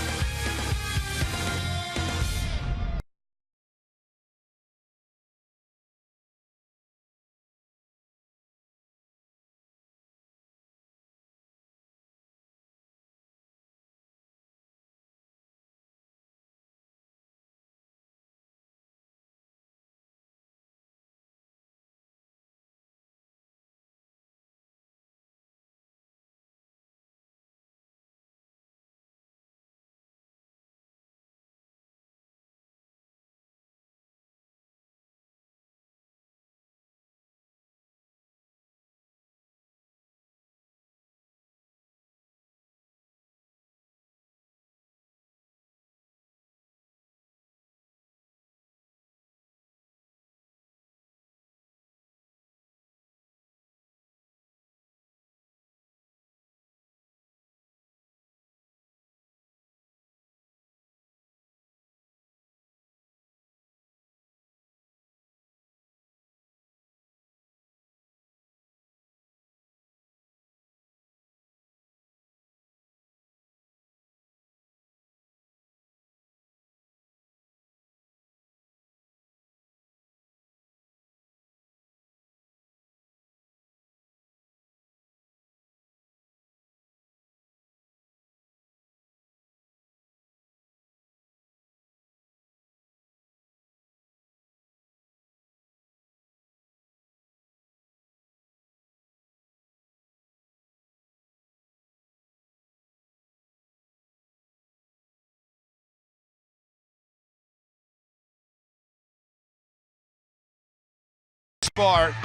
Bar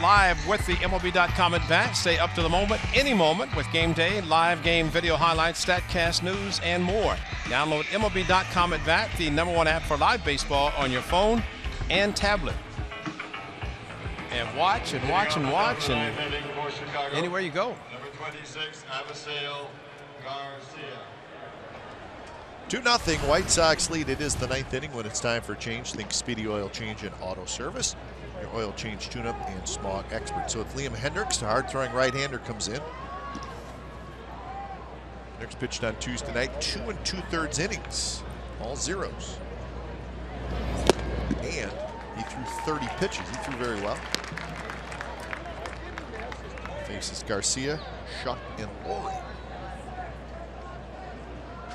live with the MLB.com at bat. Stay up to the moment, any moment, with game day, live game video highlights, StatCast news, and more. Download MLB.com at bat, the #1 app for live baseball on your phone and tablet. And watch and watch and watch, and anywhere you go. Number 26, Abisail Garcia. 2-0 White Sox lead. It is the 9th inning when it's time for a change. Think Speedy Oil Change and Auto Service. Your oil change tune-up and smog expert. So it's Liam Hendricks, the hard-throwing right-hander, comes in. Hendricks pitched on Tuesday night, 2 2/3 innings, all zeros. And he threw 30 pitches. He threw very well. Faces Garcia, Shuck, and Lowry.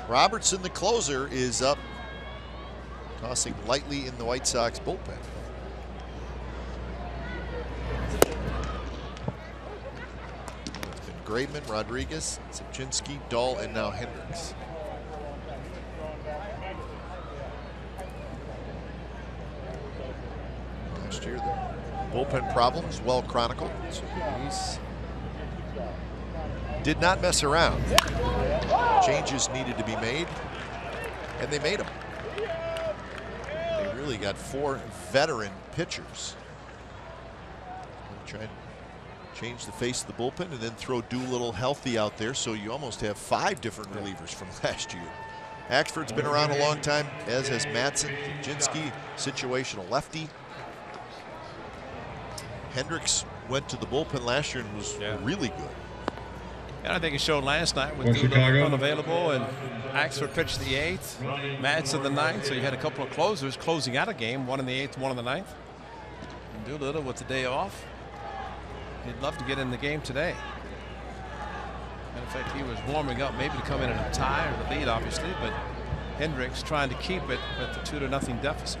Robertson, the closer, is up, tossing lightly in the White Sox bullpen. It's been Graveman, Rodriguez, Sapczynski, Dahl, and now Hendricks. Last year, the bullpen problems well chronicled. So he's did not mess around. Changes needed to be made, and they made them. They really got 4 veteran pitchers. Try and change the face of the bullpen and then throw Doolittle healthy out there, so you almost have 5 different relievers from last year. Axford's been around a long time, as has Matson, Sapczynski, situational lefty. Hendricks went to the bullpen last year and was really good. And I think it showed last night with Doolittle unavailable and Axford pitched the 8th, Madsen the 9th, so you had a couple of closers closing out a game, one in the 8th, one in the 9th. And Doolittle with the day off, he'd love to get in the game today. Matter of fact, he was warming up maybe to come in a tie or the lead, obviously, but Hendricks trying to keep it at the 2-0 deficit.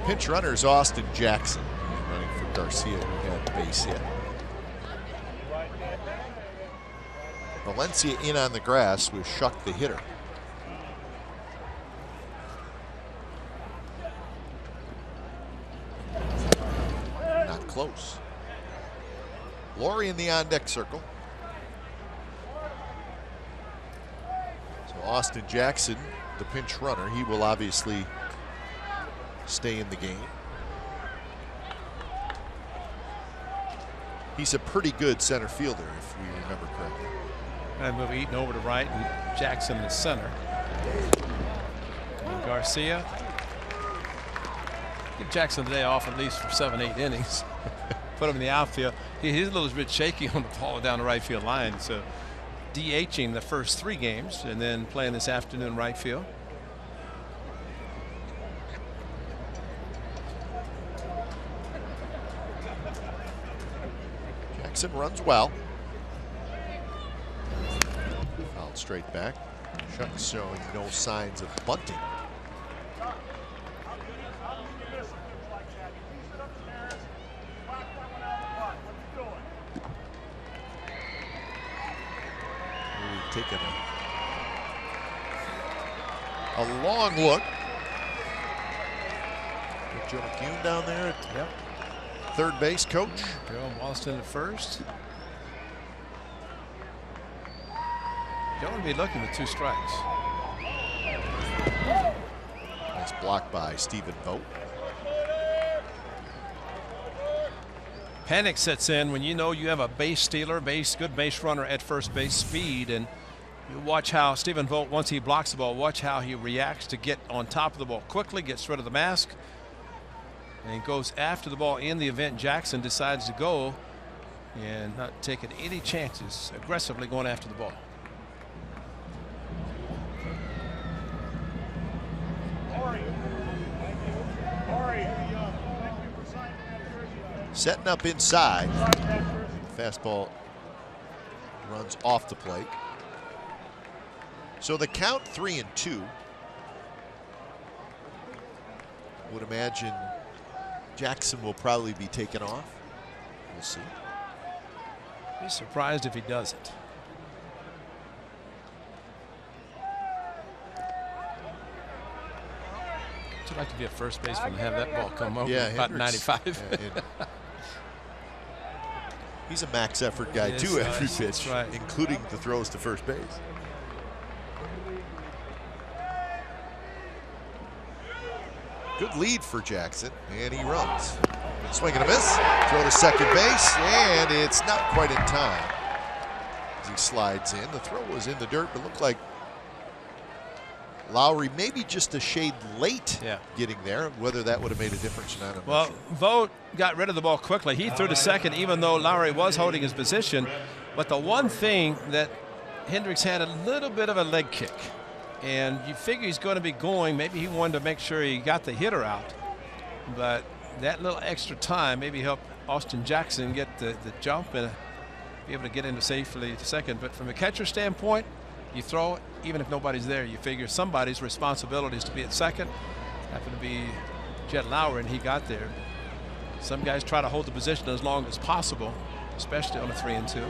Pinch runner is Austin Jackson, running for Garcia, who had the base hit. Valencia in on the grass with Shuck the hitter. Not close. Laurie in the on-deck circle. So Austin Jackson, the pinch runner, he will obviously stay in the game. He's a pretty good center fielder, if we remember correctly. And move Eaton over to right and Jackson in the center. And Garcia. Give Jackson the day off at least for 7-8 innings. Put him in the outfield. He's a little bit shaky on the ball down the right field line. So DHing the first 3 games and then playing this afternoon right field. Jackson runs well. Fouled straight back. Shuck showing no signs of bunting. Taking a long look. Joe McCune down there at third base, coach. Joe Boston at first. You want to be looking at 2 strikes. Nice block by Stephen Vogt. Panic sets in when you know you have a base stealer, good base runner at first base speed, and you watch how Stephen Vogt, once he blocks the ball, watch how he reacts to get on top of the ball quickly, gets rid of the mask, and goes after the ball in the event Jackson decides to go and not taking any chances, aggressively going after the ball. Setting up inside. Fastball runs off the plate. So the count 3-2. Would imagine Jackson will probably be taken off. We'll see. Be surprised if he doesn't. Would you like to be a first baseman and have that ball come over about 95? Yeah, he's a max effort guy too every pitch, including the throws to first base. Good lead for Jackson, and he runs. Swing and a miss. Throw to second base, and it's not quite in time as he slides in. The throw was in the dirt, but looked like Lowry maybe just a shade late getting there. Whether that would have made a difference or not, I'm not sure. Vogt got rid of the ball quickly. He threw to second even though Lowry was holding his position. But the one thing that Hendricks had a little bit of a leg kick. And you figure he's going to be going. Maybe he wanted to make sure he got the hitter out. But that little extra time maybe helped Austin Jackson get the jump and be able to get into safely to second. But from a catcher standpoint, you throw it, even if nobody's there, you figure somebody's responsibility is to be at second. Happened to be Jet Lowry, and he got there. Some guys try to hold the position as long as possible, especially on a 3-2.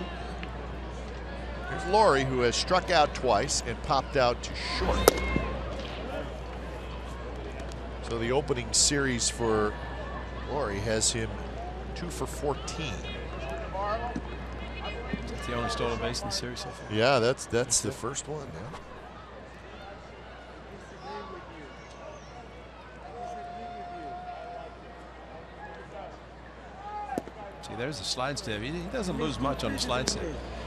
Here's Laurie, who has struck out twice and popped out to short. So the opening series for Laurie has him 2 for 14. The only stolen base in the series so far. Yeah, that's the first one. Yeah. See, there's the slide step. He doesn't lose much on the slide step.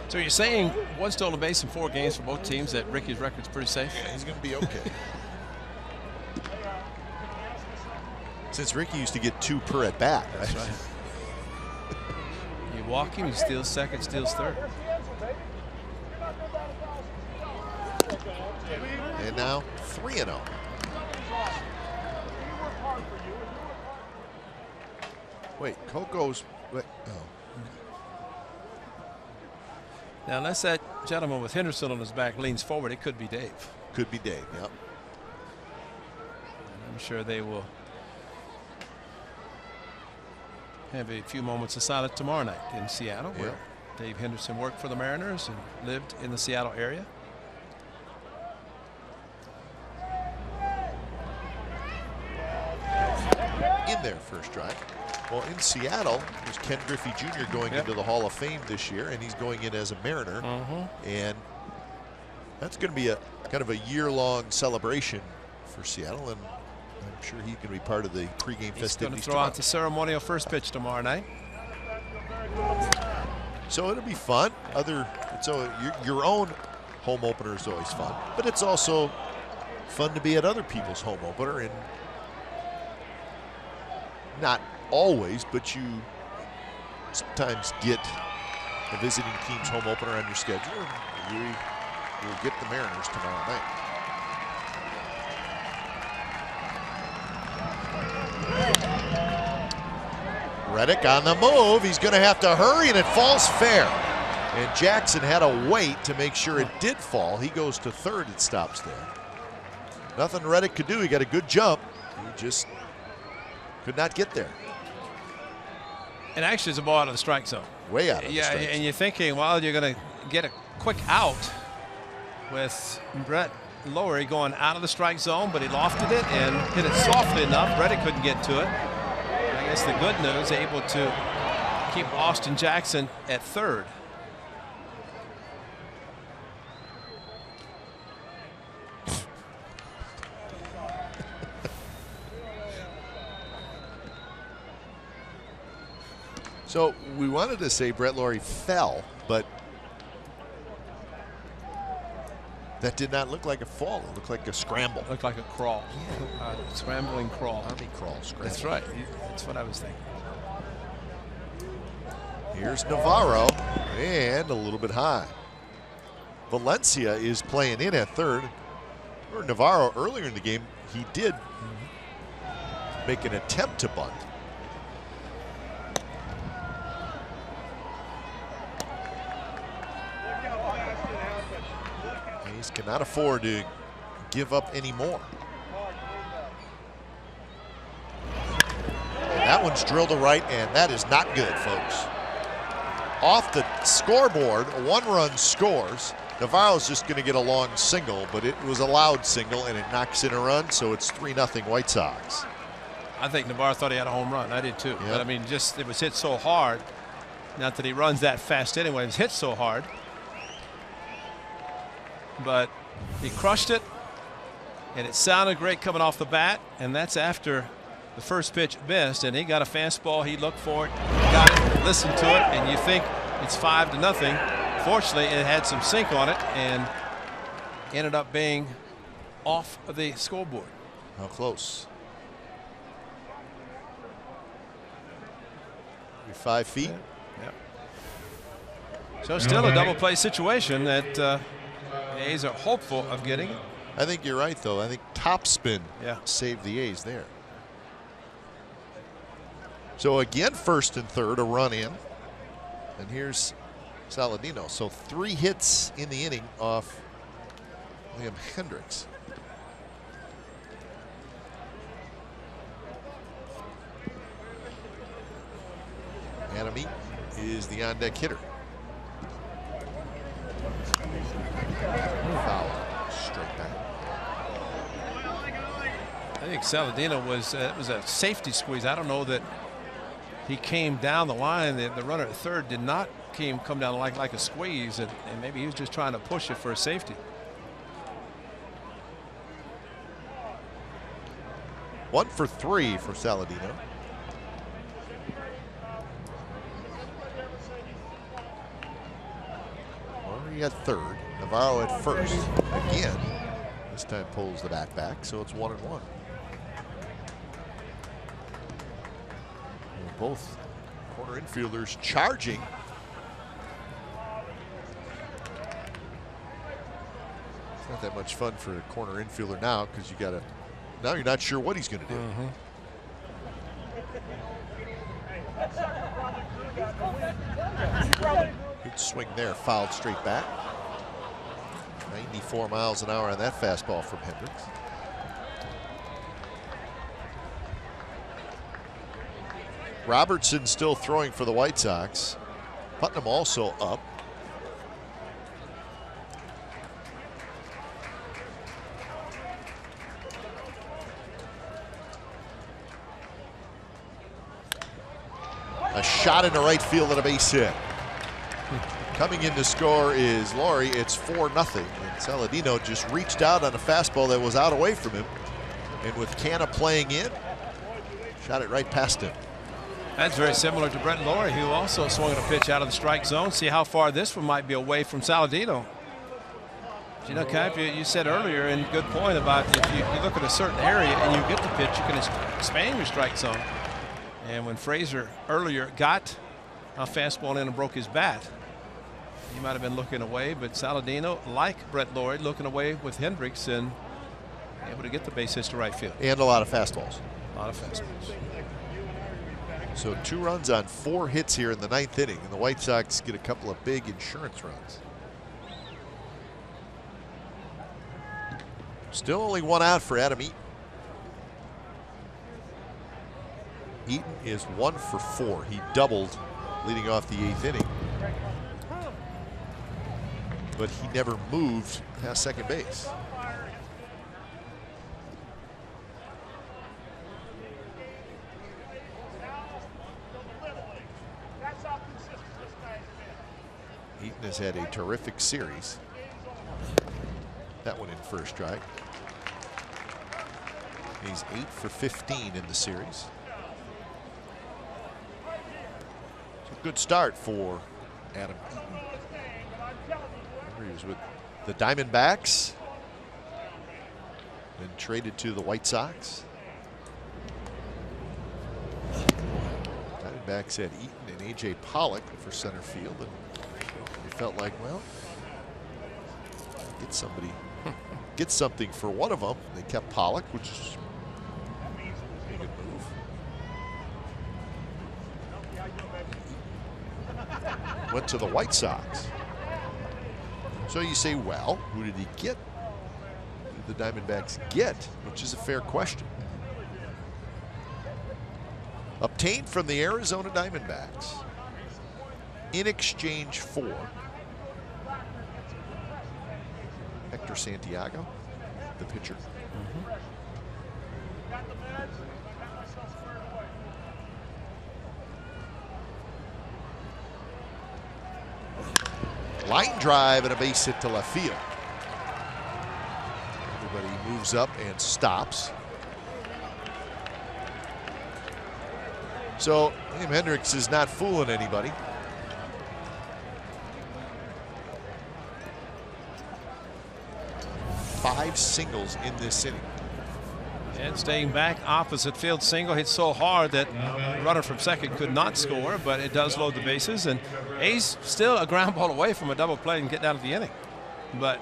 So you're saying 1 stolen base in 4 games for both teams, that Ricky's record's pretty safe? Yeah, he's going to be okay. Since Ricky used to get 2 per at bat. That's right. You walk him, he steals second, steals third. And now 3-0. Wait, Coco's. Wait, oh. Now, unless that gentleman with Henderson on his back leans forward, it could be Dave. Could be Dave, yep. I'm sure they will have a few moments of silence tomorrow night in Seattle, where Dave Henderson worked for the Mariners and lived in the Seattle area. In their first drive. Well, in Seattle, there's Ken Griffey Jr. going into the Hall of Fame this year, and he's going in as a Mariner. And that's going to be a kind of a year-long celebration for Seattle, and I'm sure he can be part of the pregame festivities. He's going to throw out the ceremonial first pitch tomorrow night. So it'll be fun. So your own home opener is always fun, but it's also fun to be at other people's home opener, and not always, but you sometimes get a visiting team's home opener on your schedule, and you will get the Mariners tomorrow night. Reddick on the move. He's going to have to hurry, and it falls fair. And Jackson had to wait to make sure it did fall. He goes to third. It stops there. Nothing Reddick could do. He got a good jump. He just could not get there. And actually, it's a ball out of the strike zone. Way out of the strike zone. And you're thinking, well, you're going to get a quick out with Brett Lowry going out of the strike zone, but he lofted it and hit it softly enough. Reddick couldn't get to it. I guess the good news, able to keep Austin Jackson at third. So we wanted to say Brett Lowry fell, but that did not look like a fall. It looked like a scramble. It looked like a crawl. Yeah. Scrambling crawl. Army crawl, scramble. That's right. That's what I was thinking. Here's Navarro, and a little bit high. Valencia is playing in at third. Or Navarro, earlier in the game, he did make an attempt to bunt. Hayes cannot afford to give up any more. And that one's drilled to right, and that is not good, folks. Off the scoreboard, a 1-run scores. Navarro's just going to get a long single, but it was a loud single, and it knocks in a run, so it's 3-0 White Sox. I think Navarro thought he had a home run. I did too. Yep. But I mean, just it was hit so hard. Not that he runs that fast anyway. It was hit so hard. But he crushed it, and it sounded great coming off the bat, and that's after the first pitch missed, and he got a fastball. He looked for it, got it, listened to it, and you think it's 5-0. Fortunately, it had some sink on it and ended up being off of the scoreboard. How close? 5 feet. Yeah. So still a double play situation that the A's are hopeful of getting. I think you're right, though. I think topspin Yeah. saved the A's there. So again, first and third, a run in. And here's Saladino. So 3 hits in the inning off Liam Hendricks. Adam Eaton is the on-deck hitter. Foul. Straight back. I think Saladino was a safety squeeze. I don't know that he came down the line. The runner at third did not come down like a squeeze, and maybe he was just trying to push it for a safety. One for 3 for Saladino. Lowry at third, Navarro at first. Again, this time pulls the back, so it's 1-1. Both corner infielders charging. It's not that much fun for a corner infielder now because now you're not sure what he's going to do. Good swing there, fouled straight back. 94 miles an hour on that fastball from Hendricks. Robertson still throwing for the White Sox. Putnam also up. A shot into right field and a base hit. Coming in to score is Laurie. It's 4-0. And Saladino just reached out on a fastball that was out away from him. And with Canna playing in, shot it right past him. That's very similar to Brett Laurie, who also swung at a pitch out of the strike zone. See how far this one might be away from Saladino. You know, Cap, you said earlier, and good point about if you look at a certain area and you get the pitch, you can expand your strike zone. And when Frazier earlier got a fastball in and broke his bat, he might have been looking away, but Saladino, like Brett Laurie, looking away with Hendricks and able to get the base hits to right field. And a lot of fastballs. A lot of fastballs. So 2 runs on 4 hits here in the 9th inning, and the White Sox get a couple of big insurance runs. Still only 1 out for Adam Eaton. Eaton is 1 for 4. He doubled leading off the 8th inning, but he never moved past second base. Eaton has had a terrific series. That one in first strike. He's 8 for 15 in the series. It's a good start for Adam Eaton. He was with the Diamondbacks, then traded to the White Sox. Diamondbacks had Eaton and A.J. Pollock for center field, and they felt like, well, get something for one of them. They kept Pollock, which is a good move. Went to the White Sox. So you say, well, who did he get? Who did the Diamondbacks get? Which is a fair question. Obtained from the Arizona Diamondbacks in exchange for Hector Santiago, the pitcher. Line drive and a base hit to left field. Everybody moves up and stops. So Liam Hendricks is not fooling anybody. Five singles in this inning. And staying back, opposite field single hit so hard that the runner from second could not score, but it does load the bases. And A's still a ground ball away from a double play and getting out of the inning. But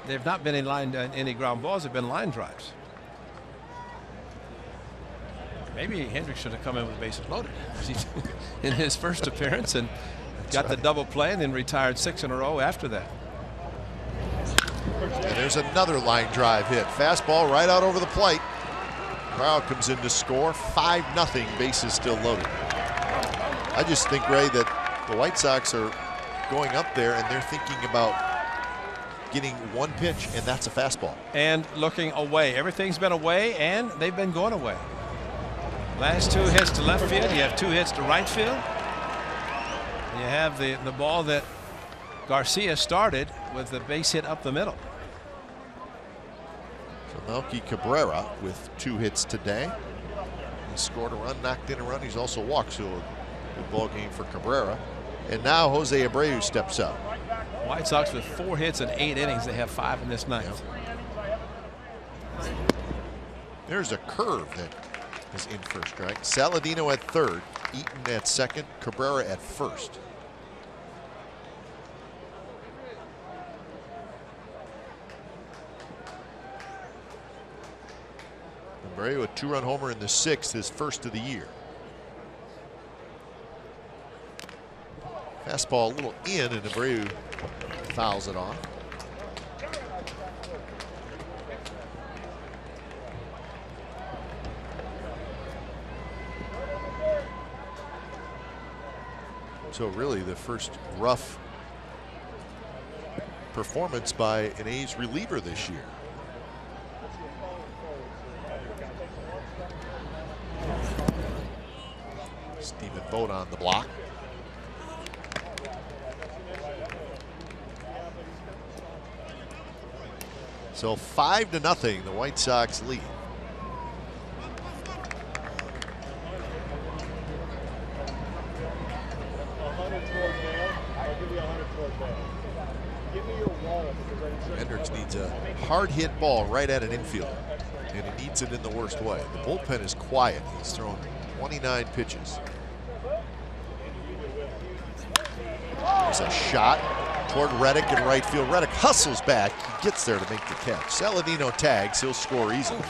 they've not been any ground balls, they've been line drives. Maybe Hendricks should have come in with bases loaded in his first appearance and got the double play and then retired 6 in a row after that. And there's another line drive hit. Fastball right out over the plate. Crowd comes in to score. 5-0, bases still loaded. I just think, Ray, that the White Sox are going up there and they're thinking about getting one pitch, and that's a fastball. And looking away. Everything's been away, and they've been going away. Last 2 hits to left field. You have 2 hits to right field. You have the ball that Garcia started with the base hit up the middle. So Melky Cabrera with 2 hits today. He scored a run, knocked in a run. He's also walked, so a good ball game for Cabrera. And now Jose Abreu steps up. White Sox with 4 hits in 8 innings. They have 5 in this 9th. There's a curve that is in first strike. Saladino at third. Eaton at second, Cabrera at first. Abreu, a 2-run homer in the 6th, his first of the year. Fastball a little in, and Abreu fouls it off. So really the first rough performance by an A's reliever this year. Stephen Vogt on the block. So 5-0, the White Sox lead. Hendricks needs a hard hit ball right at an infielder, and he needs it in the worst way. The bullpen is quiet. He's thrown 29 pitches. There's a shot toward Reddick in right field. Reddick hustles back. He gets there to make the catch. Saladino tags. He'll score easily.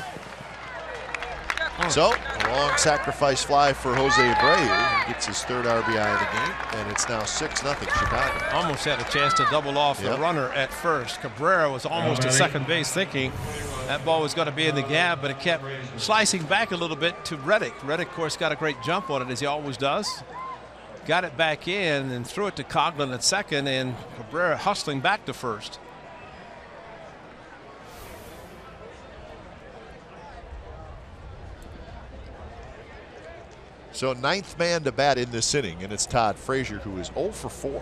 So, a long sacrifice fly for Jose Abreu. He gets his 3rd RBI of the game, and it's now 6-0 Chicago. Almost had a chance to double off the runner at first. Cabrera was almost to second base thinking that ball was going to be in the gap, but it kept slicing back a little bit to Reddick. Reddick, of course, got a great jump on it, as he always does. Got it back in and threw it to Coughlin at second, and Cabrera hustling back to first. So 9th man to bat in this inning, and it's Todd Frazier, who is 0 for 4.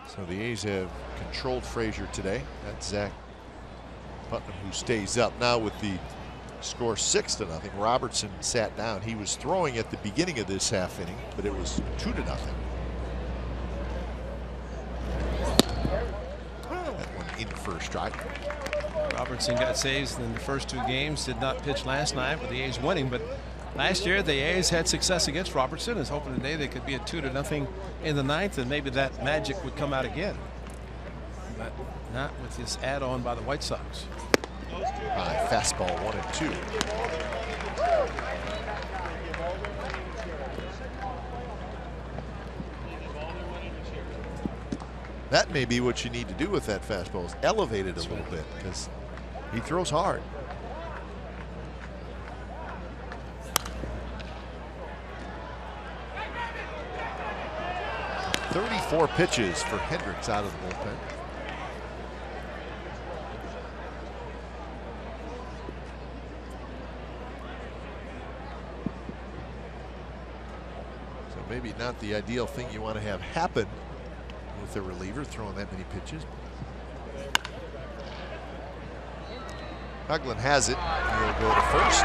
So the A's have controlled Frazier today. That's Zach Putnam, who stays up now with the score 6-0. Robertson sat down. He was throwing at the beginning of this half inning, but it was 2-0. That one in for a strike. Robertson got saves in the first 2 games, did not pitch last night with the A's winning, but last year the A's had success against Robertson. Is hoping today they could be a 2-0 in the 9th, and maybe that magic would come out again. But not with this add-on by the White Sox. High fastball 1-2. That may be what you need to do with that fastball, is elevate it a little bit, because he throws hard. "34 pitches for Hendricks out of the bullpen. So maybe not the ideal thing you want to have happen with a reliever throwing that many pitches. Coughlin has it. He'll go to first.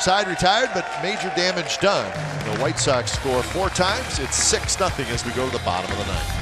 Side retired, but major damage done. The White Sox score 4 times. It's 6-0 as we go to the bottom of the 9th.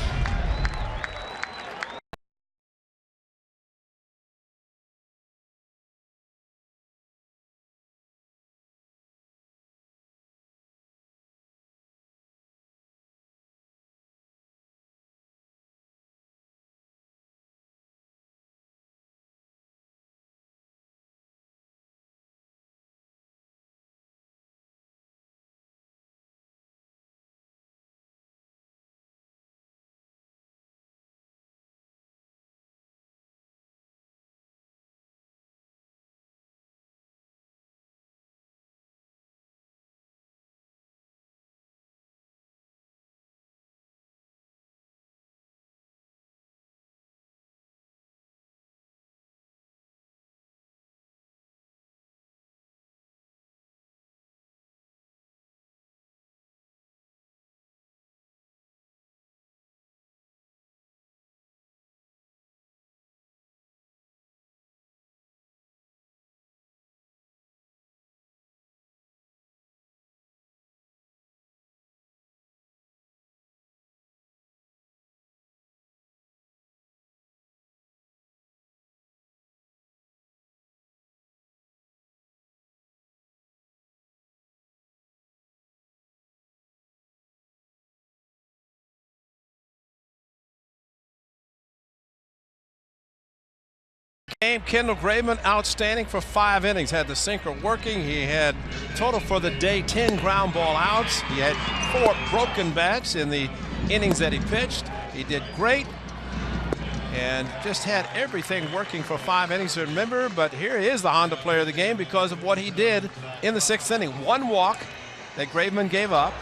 game, Kendall Graveman, outstanding for 5 innings. Had the sinker working. He had total for the day 10 ground ball outs. He had 4 broken bats in the innings that he pitched. He did great and just had everything working for 5 innings to remember. But here is the Honda player of the game because of what he did in the 6th inning. 1 walk that Graveman gave up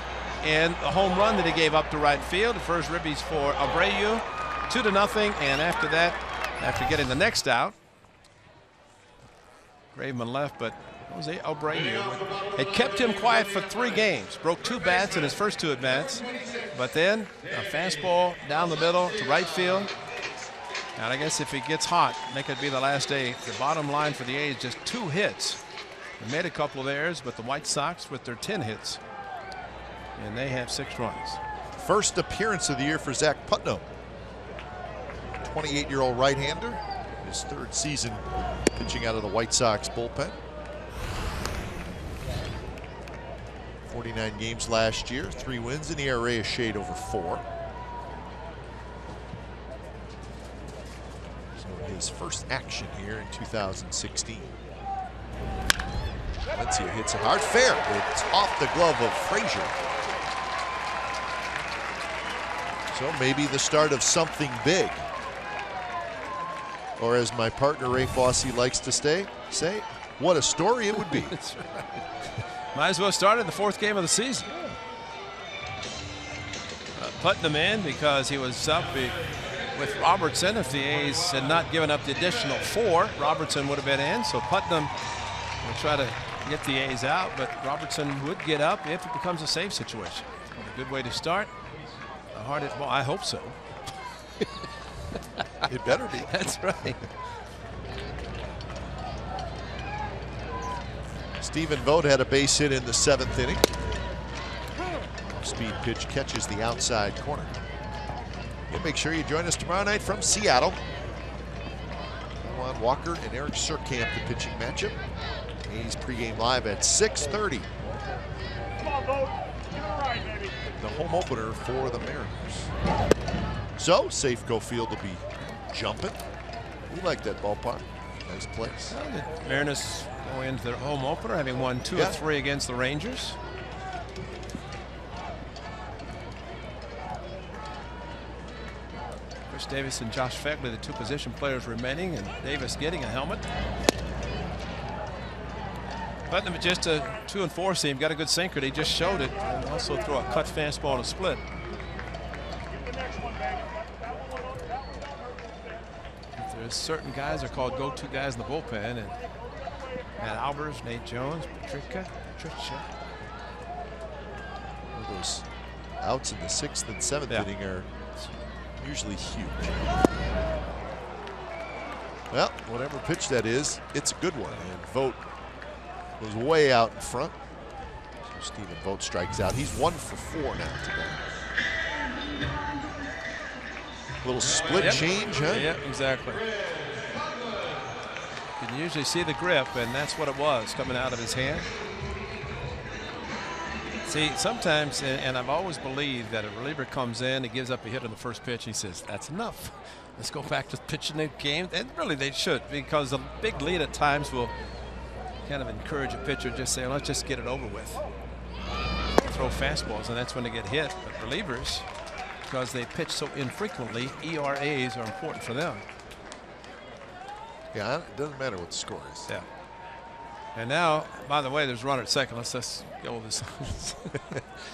and a home run that he gave up to right field. The first ribbies for Abreu, 2-0. And after that, after getting the next out, Graveman left, but Jose Abreu had kept him quiet for 3 games. Broke 2 bats in his first 2 at-bats, but then a fastball down the middle to right field. And I guess if he gets hot, make it be the last day. The bottom line for the A's, just 2 hits. They made a couple of errors, but the White Sox with their 10 hits, and they have 6 runs. First appearance of the year for Zach Putnam. 28-year-old right-hander. His 3rd season pitching out of the White Sox bullpen. 49 games last year, 3 wins, and the ERA a shade over 4. So his first action here in 2016. Valencia hits it hard. Fair. It's off the glove of Frazier. So maybe the start of something big. Or as my partner Ray Fosse likes to say, what a story it would be. That's right. Might as well start in the 4th game of the season. Putting him in because he was up with Robertson. If the A's had not given up the additional 4, Robertson would have been in. So Putnam will try to get the A's out, but Robertson would get up if it becomes a save situation. A good way to start. A hard hit ball. I hope so. It better be. That's right. Stephen Vogt had a base hit in the 7th inning. Speed pitch catches the outside corner. And make sure you join us tomorrow night from Seattle. Juan Walker and Eric Surkamp, the pitching matchup. A's pregame live at 6:30. Come on, Vogt. Get it right, baby. The home opener for the Mariners. So, Safeco Field will be jumping. We like that ballpark. Nice place. Well, the Mariners go into their home opener having won 2 of 3 against the Rangers. Chris Davis and Josh Fegley, the 2 position players remaining, and Davis getting a helmet. Putnam just a 2 and 4 seam, got a good sinker. He just showed it, and also throw a cut fastball and a split. There's certain guys are called go-to guys in the bullpen, and Matt Albers, Nate Jones, Patricia. Those outs in the 6th and 7th inning are usually huge. Well, whatever pitch that is, it's a good one. And Vogt was way out in front. So Stephen Vogt strikes out. He's 1 for 4 now today. Little split change, huh? Yeah, exactly. You can usually see the grip, and that's what it was coming out of his hand. See, sometimes, and I've always believed that a reliever comes in, he gives up a hit on the first pitch, he says, that's enough. Let's go back to pitching the game. And really they should, because a big lead at times will kind of encourage a pitcher just say, let's just get it over with. Throw fastballs, and that's when they get hit. But relievers, because they pitch so infrequently, ERAs are important for them. Yeah, it doesn't matter what the score is. Yeah. And now, by the way, there's a runner at second. Let's just go with this.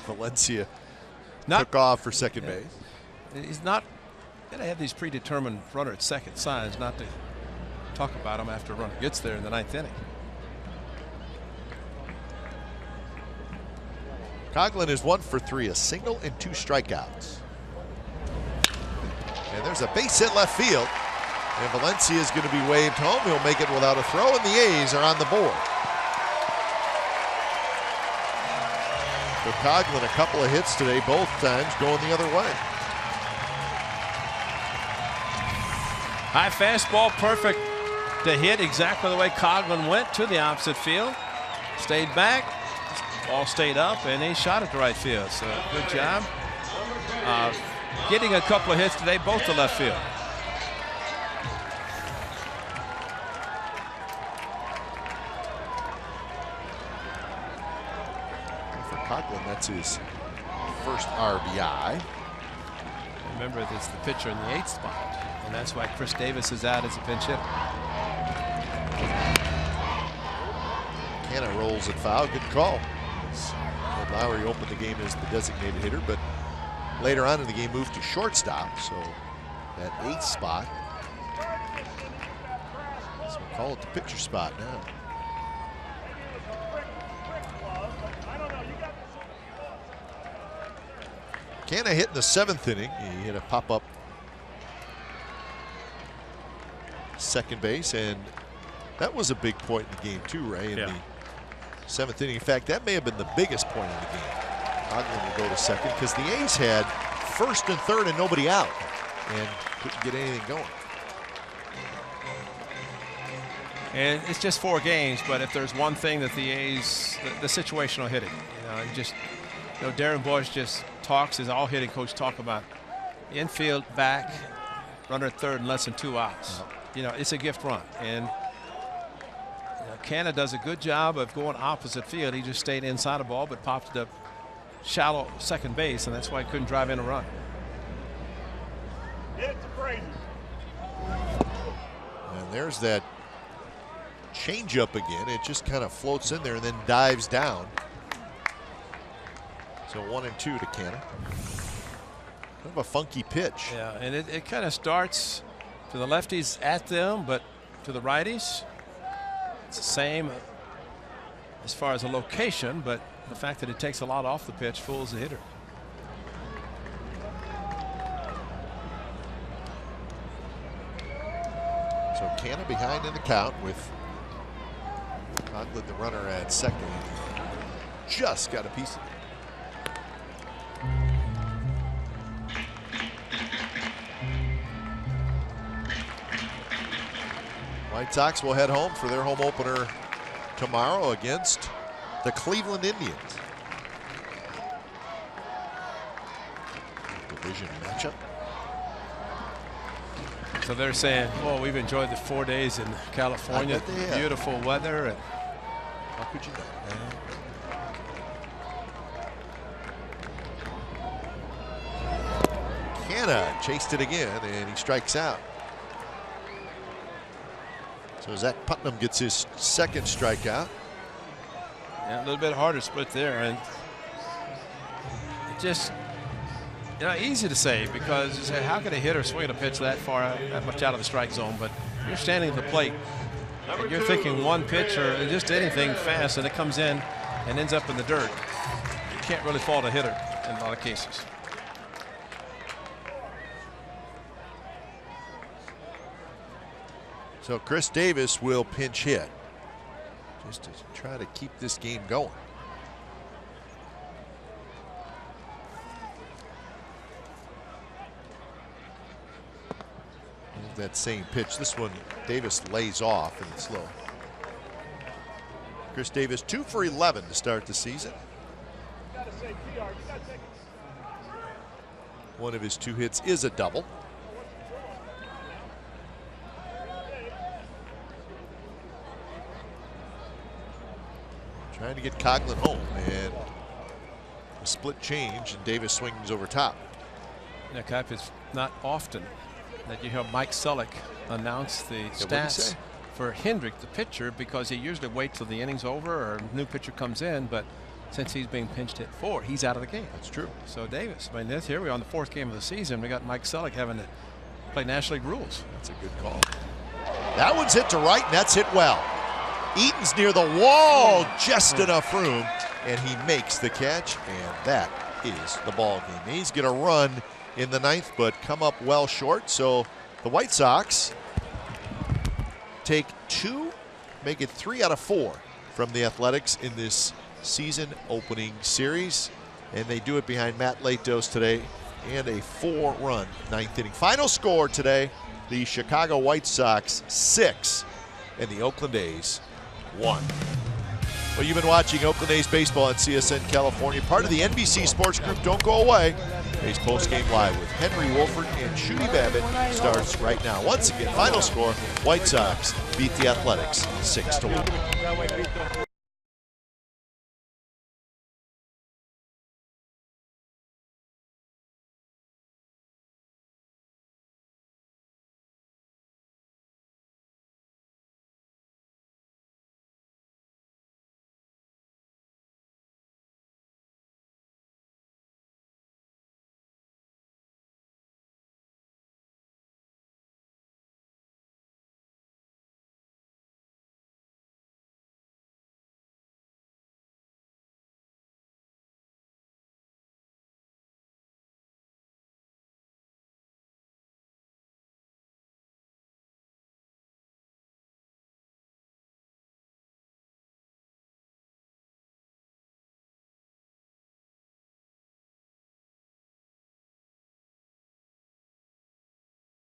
Valencia took off for second base. He's not going to have these predetermined runner at second signs not to talk about him after a runner gets there in the 9th inning. Coughlin is 1 for 3, a single and 2 strikeouts. And there's a base hit left field. And Valencia is going to be waved home. He'll make it without a throw, and the A's are on the board. For Coughlin, a couple of hits today, both times going the other way. High fastball, perfect to hit exactly the way Coughlin went to the opposite field. Stayed back, ball stayed up, and he shot it to right field. So good job. Getting a couple of hits today, both to left field. Coughlin, that's his first RBI. Remember, it's the pitcher in the 8th spot, and that's why Chris Davis is out as a pinch hitter. Canna rolls it foul. Good call. Ed Lowry opened the game as the designated hitter, but later on in the game moved to shortstop. So that 8th spot, so we'll call it the pitcher spot now. Canna hit in the 7th inning. He hit a pop-up second base, and that was a big point in the game too, Ray, in the 7th inning. In fact, that may have been the biggest point in the game. Coughlin will go to second because the A's had 1st and 3rd and nobody out and couldn't get anything going. And it's just 4 games, but if there's one thing that the A's, the situational hitting, Darren Bush just talks, as all hitting coach talk about, infield back, runner at 3rd in less than 2 outs. It's a gift run, and Canna does a good job of going opposite field. He just stayed inside the ball, but popped it up shallow second base, and that's why he couldn't drive in a run. It's crazy. And there's that changeup again. It just kind of floats in there and then dives down. So 1-2 to Canna. Kind of a funky pitch. Yeah, and it kind of starts to the lefties at them, but to the righties, it's the same as far as the location, but the fact that it takes a lot off the pitch fools the hitter. So Canna behind in the count with Coughlin, the runner, at second. Just got a piece of it. White Sox will head home for their home opener tomorrow against the Cleveland Indians. Division matchup. So they're saying, well, we've enjoyed the 4 days in California, beautiful weather. And how could you know? Canna chased it again, and he strikes out. So Zach Putnam gets his 2nd strikeout. Yeah, a little bit harder split there, and it just, easy to say, because you say, how could a hitter swing a pitch that far, that much out of the strike zone? But you're standing at the plate, and you're thinking one pitch or just anything fast, and it comes in and ends up in the dirt. You can't really fault a hitter in a lot of cases. So Chris Davis will pinch hit just to try to keep this game going. That same pitch. This one Davis lays off and it's low. Chris Davis 2 for 11 to start the season. One of his 2 hits is a double. Trying to get Coughlin home, and a split change, and Davis swings over top. Now, Cap, it's not often that you hear Mike Selleck announce the stats for Hendrick, the pitcher, because he usually waits till the inning's over or a new pitcher comes in, but since he's being pinched hit 4, he's out of the game. That's true. So Davis, here we are on the 4th game of the season. We got Mike Selleck having to play National League rules. That's a good call. That one's hit to right, and that's hit well. Eaton's near the wall, just enough room, and he makes the catch, and that is the ball game. He's going to run in the 9th, but come up well short. So the White Sox take 2, make it 3 out of 4 from the Athletics in this season opening series, and they do it behind Matt Latos today, and a 4-run 9th inning. Final score today: the Chicago White Sox 6 and the Oakland A's 1. Well, you've been watching Oakland A's baseball on CSN California, part of the NBC Sports Group. Don't go away. A's postgame live with Henry Wolford and Shooty Babbitt starts right now. Once again, final score: White Sox beat the Athletics 6-1.